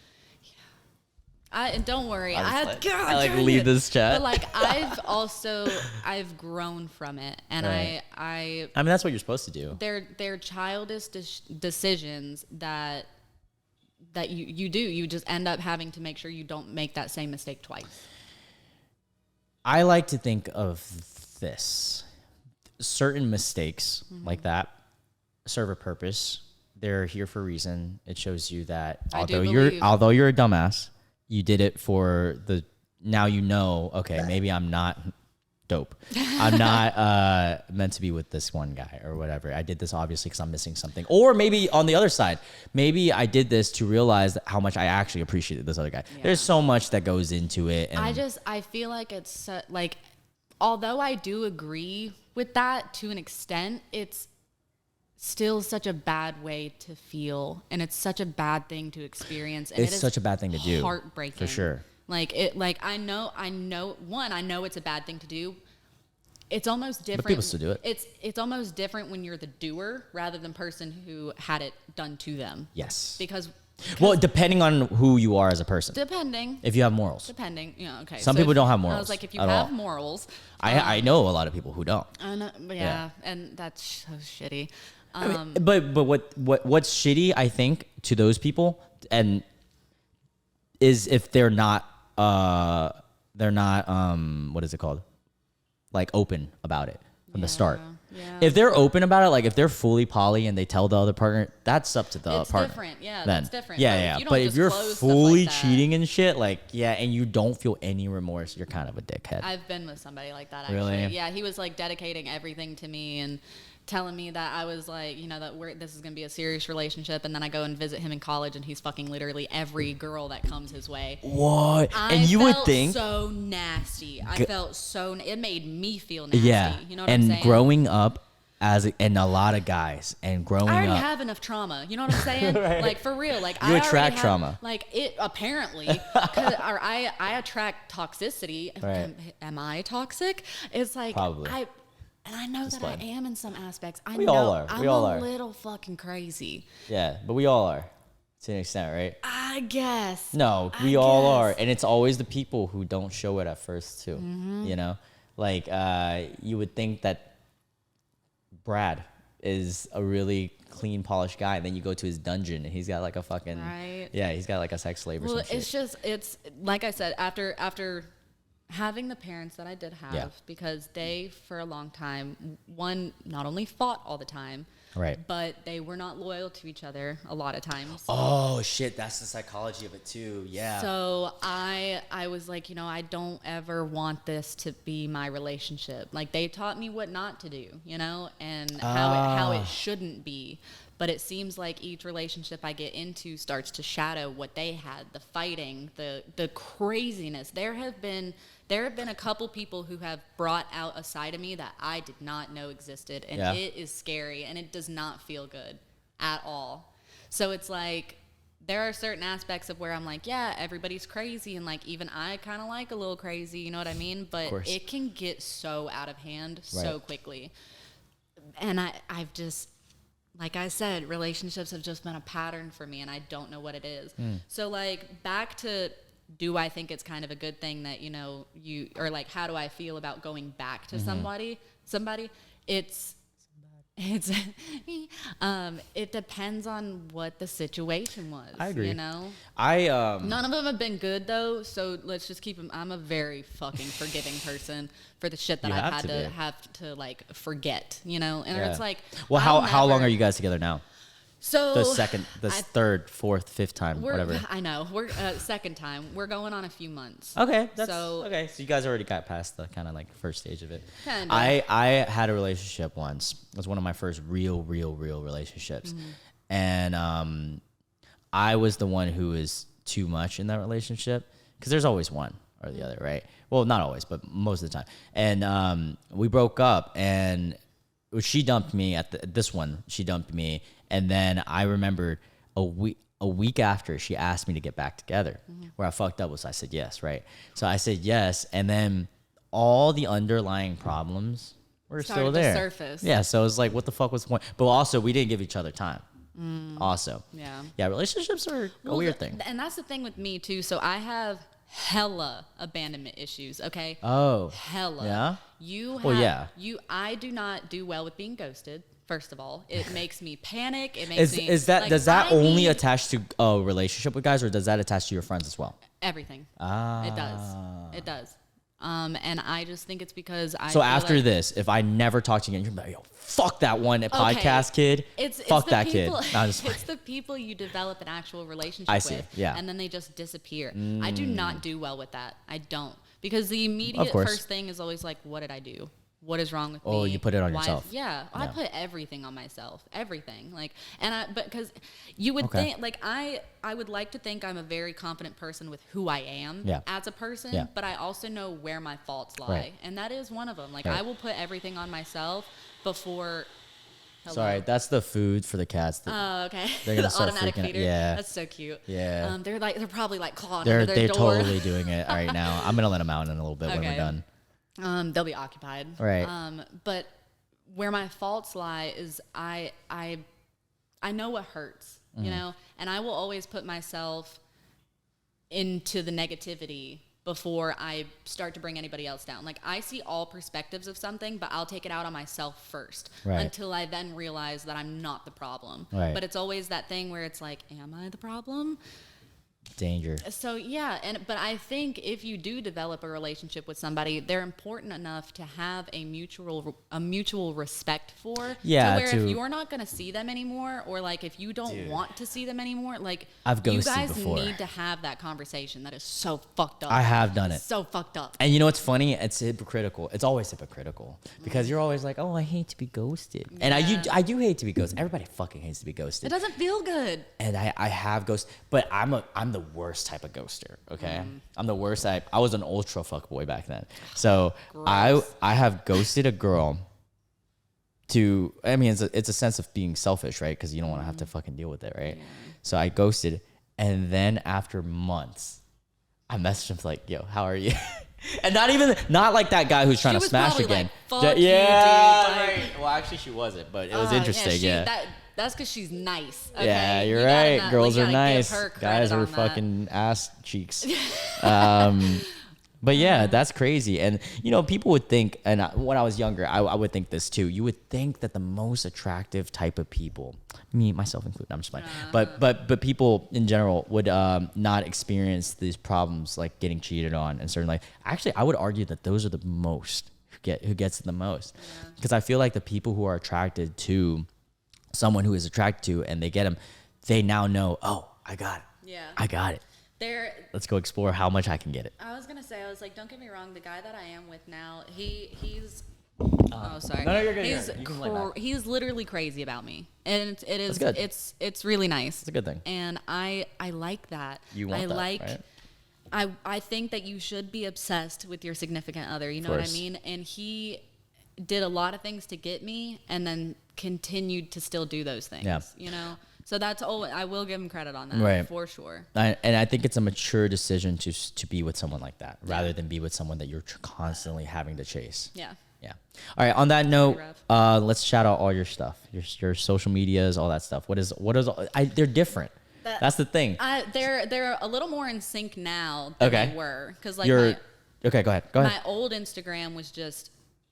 and don't worry, I God, lead this chat. But like I've grown from it, and Right. I I mean, that's what you're supposed to do. they're childish decisions that you do. You just end up having to make sure you don't make that same mistake twice. I like to think of this. Certain mistakes like that serve a purpose. They're here for a reason. It shows you that I do although believe- you're a dumbass, you did it for now you know, okay, maybe I'm not dope. I'm not meant to be with this one guy or whatever. I did this obviously because I'm missing something. Or maybe on the other side, maybe I did this to realize how much I actually appreciated this other guy. Yeah. There's so much that goes into it. And I feel like it's like, although I do agree with that to an extent, it's still such a bad way to feel, and it's such a bad thing to experience, and it's it is such a bad thing to do. heartbreaking For sure. Like I know one, I know it's a bad thing to do. It's almost different. people still do it. It's almost different when you're the doer rather than person who had it done to them. Yes. Because Well, depending on who you are as a person. depending, If you have morals. okay. Some so people if- don't have I morals was like, if you at have all. morals, I know a lot of people who don't. I know, but yeah, and that's so shitty. But what's shitty, I think, to those people and is if they're not what is it called? Like open about it from the start. Yeah. If they're open about it, like if they're fully poly and they tell the other partner, that's up to the It's partner. different. Yeah, Then. that's different. Yeah, But yeah. if you don't But if you're disclose stuff fully like that- cheating and shit, like and you don't feel any remorse, you're kind of a dickhead. I've been with somebody like that, actually. Really? Yeah, he was like dedicating everything to me and telling me that I was like, that this is going to be a serious relationship. And then I go and visit him in college and he's fucking literally every girl that comes his way. What? I And you would felt think so nasty. It made me feel nasty. yeah. You know what and I'm saying? growing up and a lot of guys and growing I already up. have enough trauma. You know what I'm saying? Right. Like for real. Like You I attract already have, trauma. Like it apparently, or I attract toxicity. Right. Am I toxic? It's like Probably. And I know that fun. I am in some aspects. I We know all are. I'm We all a are. little fucking crazy. Yeah, but we all are to an extent, right? I guess. No, I we all are, guess. and it's always the people who don't show it at first too. Mm-hmm. You know, like you would think that Brad is a really clean, polished guy, and then you go to his dungeon and he's got like a fucking Right. yeah, he's got like a sex slave or Well, some shit. it's just it's like I said, after having the parents that I did have, Yeah. because they for a long time, one, not only fought all the time, Right. but they were not loyal to each other a lot of times. Oh shit, that's the psychology of it too. Yeah. So I was like, I don't ever want this to be my relationship. Like they taught me what not to do, and how it shouldn't be. But it seems like each relationship I get into starts to shadow what they had, the fighting, the craziness. There have been a couple people who have brought out a side of me that I did not know existed, and Yeah. it is scary, and it does not feel good at all. So it's like there are certain aspects of where I'm like, yeah, everybody's crazy, and like even I kind of like a little crazy, you know what I mean? But it can get so out of hand so Right. quickly. And I've just, like I said, relationships have just been a pattern for me, and I don't know what it is. So like back to, do I think it's kind of a good thing that, you, or like, how do I feel about going back to somebody, it depends on what the situation was. I agree. None of them have been good though, so let's just keep them. I'm a very fucking forgiving person for the shit that You I've have had to to be. have to like forget, and Yeah. it's like, well, I'll how long never- are you guys together now? So The third, fourth, fifth time, whatever. I know we're second time. We're going on a few months. Okay, So- okay. So you guys already got past the kind of like first stage of it. Kinda. I had a relationship once. It was one of my first real relationships, and I was the one who was too much in that relationship because there's always one or the other, right? Well, not always, but most of the time. And we broke up, and she dumped me this one. She dumped me, and then I remembered a week after she asked me to get back together. Where I fucked up was I said yes, right? So I said yes, and then all the underlying problems were Started still to there. surface. Yeah, so it was like, what the fuck was the point? But also, we didn't give each other time. Also, Yeah. relationships are a weird thing. And that's the thing with me too. So I have hella abandonment issues. Okay. Oh, Hella. yeah? You have, Well, yeah. I do not do well with being ghosted. First of all, it makes me panic. It makes me Is that like, does that I only need attach to a relationship with guys, or does that attach to your friends as well? everything? Ah, It does. It does. And I just think it's because I. So feel after like, this, if I never talk to you again, you're like, yo, fuck that one podcast kid. Fuck the that people, kid. No, I'm just it's the people you develop an actual relationship I see, with, yeah. and then they just disappear. I do not do well with that. I don't, because the Of immediate course. first thing is always like, what did I do? What is wrong with me? Oh, you put it on Why- yourself. Yeah, I Yeah. put everything on myself. Everything. Like, but because you would Okay. think, like, I would like to think I'm a very confident person with who I am Yeah. as a person, Yeah. but I also know where my faults lie. Right. And that is one of them. Like, Right. I will put everything on myself before. Hello. Sorry, that's the food for the cats. Oh, okay. They're gonna The start automatic freaking out. feeder. Yeah. That's so cute. Yeah. They're probably like clawing they're under their door. totally doing it right now. I'm gonna let them out in a little bit when we're Okay. done. They'll be occupied. Right. But where my faults lie is I know what hurts, Mm-hmm. you know, and I will always put myself into the negativity before I start to bring anybody else down. Like, I see all perspectives of something, but I'll take it out on myself first Right. until I then realize that I'm not the problem. Right. But it's always that thing where it's like, am I the problem? Danger. So yeah, but I think if you do develop a relationship with somebody, they're important enough to have a mutual respect for. Yeah, To where to- if you're not going to see them anymore, or like if you don't Dude. want to see them anymore, like I've you ghosted guys before. need to have that conversation. That is so fucked up. I have done It's it. so fucked up. And you know what's funny? It's hypocritical. It's always hypocritical because you're always like, "Oh, I hate to be ghosted," and I do hate to be ghosted. Everybody fucking hates to be It ghosted. doesn't feel good. And I have ghosted, but I'm the worst type of ghoster. Okay, I'm the worst type. I was an ultra fuck boy back then. So Gross. I have ghosted a girl. I mean, it's a sense of being selfish, right? Because you don't want to have to fucking deal with it, right? So I ghosted, and then after months, I messaged him like, "Yo, how are you?" And not like that guy who's trying She to was smash probably again. like, "Fuck you, yeah, dude," like- right. Well, actually, she wasn't, but it was interesting. Yeah. That's because she's nice. Okay? Yeah, you're You gotta right. not- Girls you are gotta give nice. her credit Guys are on that. fucking ass cheeks. But yeah, that's crazy. And people would think, and when I was younger, I would think this too. You would think that the most attractive type of people, me myself included, I'm just playing, but people in general would not experience these problems like getting cheated on and certainly. Actually, I would argue that those are the most who gets the most, because I feel like the people who are attracted to someone who is attracted to and they get them, they now know, oh, I got it. Yeah. I got it. Let's go explore how much I can get it. I was gonna say, don't get me wrong, the guy that I am with now, he's oh sorry. No, you're good. You can lay back. He's literally crazy about me, and it is That's good. it's really nice. It's a good thing. And I like that. You want that, right? I think that you should be obsessed with your significant other. You know what I mean? And he did a lot of things to get me, and then continued to still do those things. Yeah. So that's all. I will give him credit on that, right, for sure. And I think it's a mature decision to be with someone like that, rather than be with someone that you're constantly having to chase. Yeah. Yeah. All right. On that note, let's shout out all your stuff, your social medias, all that stuff. They're different. That's the thing. They're a little more in sync now than they were, because like okay. Go ahead. My old Instagram was just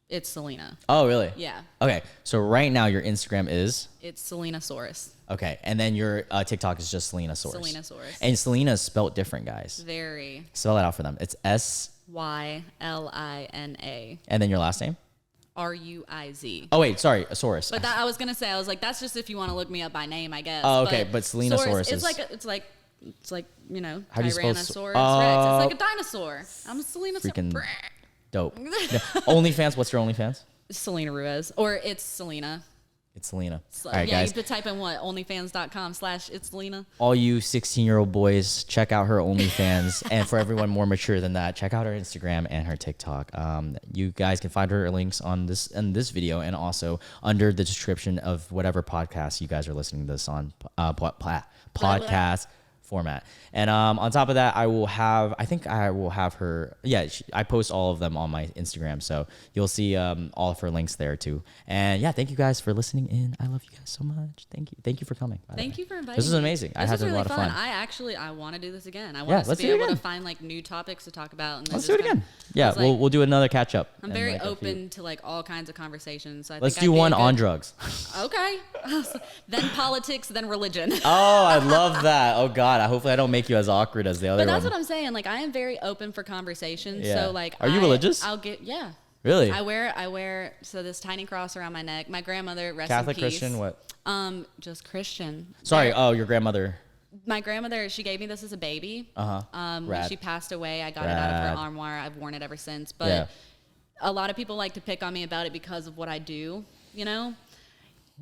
It's Sylina. Oh, really? Yeah. Okay. So right now your Instagram is? It's Sylinasaurus. Okay. And then your TikTok is just Sylinasaurus. Sylinasaurus. And Sylina is spelled different, guys. Very. Spell it out for them. It's Sylina. And then your last name? Ruiz. Oh, wait. Sorry. Saurus. But I was going to say, that's just if you want to look me up by name, I guess. Oh, okay. But Sylinasaurus is... It's like How do you spell Tyrannosaurus Rex. It's like a dinosaur. I'm a Sylinasaurus. Freaking dope. No. OnlyFans. What's your OnlyFans? Sylina Ruiz. Or It's Sylina. It's Sylina. So, all right, guys. You could type in what? onlyfans.com/It's Sylina. All you 16-year-old boys, check out her OnlyFans. And for everyone more mature than that, check out her Instagram and her TikTok. You guys can find her links in this video, and also under the description of whatever podcast you guys are listening to this on, podcast format. And on top of that, I will have her. Yeah, I post all of them on my Instagram, so you'll see all of her links there too. And yeah, thank you guys for listening in. I love you guys so much. Thank you for coming. Thank you for inviting me. This is amazing. I had a lot of fun. I want to do this again. I want us to be able to find like new topics to talk about. And let's do it again. Yeah, we'll do another catch up. I'm very open to like all kinds of conversations. So let's do one on drugs. Okay. Then politics, then religion. Oh, I love that. Oh God, hopefully I don't make you as awkward as the other one. But that's what I'm saying. Like I am very open for conversations. Yeah. So like, are you religious? Yeah. Really? I wear this tiny cross around my neck. My grandmother, rest Catholic, in peace. Christian, what? Just Christian. Sorry. Your grandmother. My grandmother, she gave me this as a baby. When she passed away, I got it out of her armoire. I've worn it ever since. But a lot of people like to pick on me about it because of what I do, you know?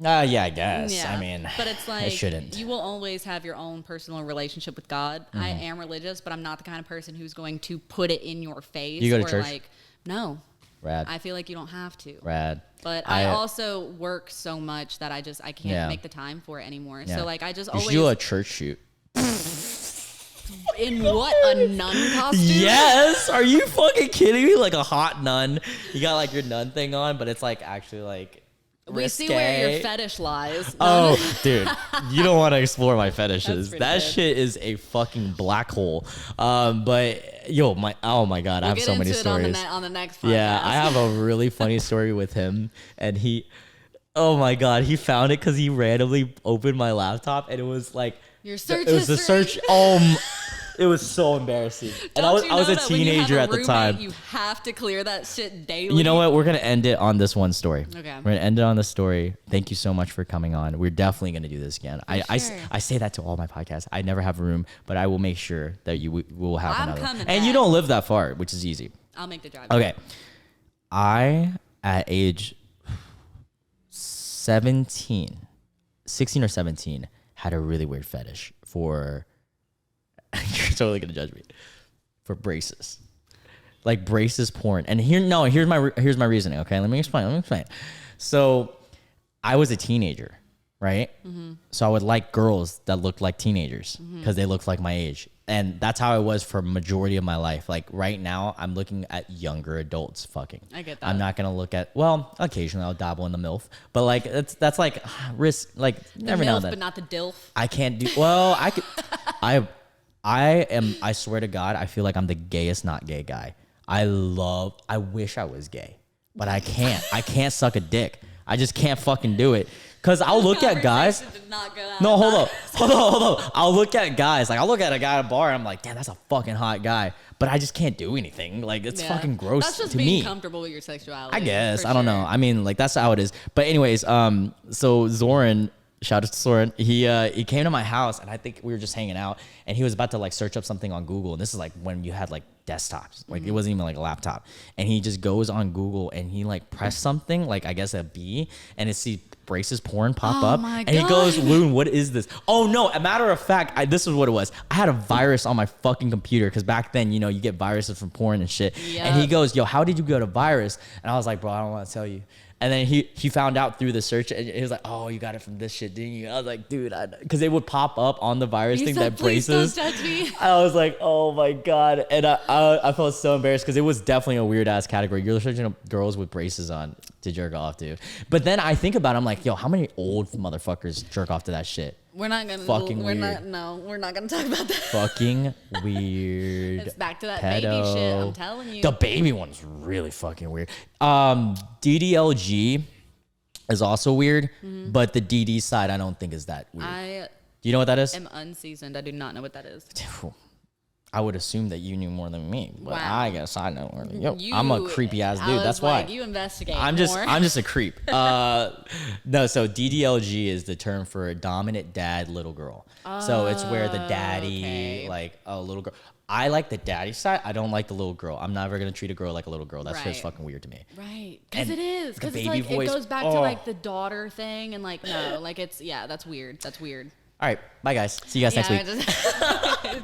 Yeah, I guess. Yeah. I mean, but it's like, I shouldn't. You will always have your own personal relationship with God. I am religious, but I'm not the kind of person who's going to put it in your face. You go to church? Like, no. Rad. I feel like you don't have to. Rad. But I also work so much that I can't make the time for it anymore. Yeah. So like I just you should do a church shoot. In what? A nun costume? Yes. Are you fucking kidding me? Like a hot nun. You got like your nun thing on, but it's like actually like we see where your fetish lies. Oh, dude, you don't want to explore my fetishes. That shit is a fucking black hole. But oh my God, I have so many stories. On the next podcast. Yeah, I have a really funny story with him, and oh my God, he found it because he randomly opened my laptop, and it was like your search. It was the search. It was so embarrassing. And I was a teenager at the time. You have to clear that shit daily. You know what? We're going to end it on this one story. Okay. We're going to end it on this story. Thank you so much for coming on. We're definitely going to do this again. I say that to all my podcasts. I never have a room, but I will make sure that we will have another. Coming and you don't live that far, which is easy. I'll make the drive. Okay. I, at age 16 or 17, had a really weird fetish for... You're totally gonna judge me for braces, like braces porn. And here's my reasoning. Okay, let me explain. So, I was a teenager, right? Mm-hmm. So I would like girls that looked like teenagers because they looked like my age. And that's how I was for majority of my life. Like right now, I'm looking at younger adults fucking. I get that. I'm not gonna look at, well, occasionally I'll dabble in the MILF, but like that's like risk, like every now and then. But not the DILF. I can't do, well, I could, I swear to God, I feel like I'm the gayest not gay guy. I wish I was gay, but I can't suck a dick. I just can't fucking do it. Cause I'll look at guys. No, hold on. I'll look at guys. Like I'll look at a guy at a bar and I'm like, damn, that's a fucking hot guy. But I just can't do anything. Like it's fucking gross That's just to being me. comfortable with your sexuality. I guess. for I don't know. sure. I mean, like that's how it is. But anyways, so Zoran, shout out to Soren. He came to my house and I think we were just hanging out and he was about to like search up something on Google. And this is like when you had like desktops. Like it wasn't even like a laptop. And he just goes on Google and he like pressed something, like I guess a B, and it's see braces porn pop up. My and he God. goes, Loon, what is this? Oh no, a matter of fact, this is what it was. I had a virus on my fucking computer because back then, you know, you get viruses from porn and shit. Yep. And he goes, yo, how did you get a virus? And I was like, bro, I don't want to tell you. And then he found out through the search and he was like, oh, you got it from this shit, didn't you? I was like, dude, because it would pop up on the virus He thing said, that "Please braces. don't touch me." I was like, oh my God. And I felt so embarrassed because it was definitely a weird ass category. You're searching up girls with braces on to jerk off to. But then I think about it, I'm like, yo, how many old motherfuckers jerk off to that shit? We're not gonna. Fucking we're weird. we're not gonna talk about that. Fucking weird. It's back to that baby shit. I'm telling you. The baby one's really fucking weird. DDLG is also weird, but the DD side I don't think is that weird. I Do you know what that is? am unseasoned. I do not know what that is. I would assume that you knew more than me, but Wow. I guess I know more than you. I'm a creepy ass I dude. was That's like, why. you investigate. I'm just a creep. No, so DDLG is the term for a dominant dad little girl. So it's where the daddy, okay. like a little girl. I like the daddy side. I don't like the little girl. I'm never gonna treat a girl like a little girl. That's just Right. fucking weird to me. Right, because And it is. the Because it's baby like voice, it goes back oh. to like the daughter thing, and like no, like it's that's weird. That's weird. All right, bye guys. See you guys next week. I just-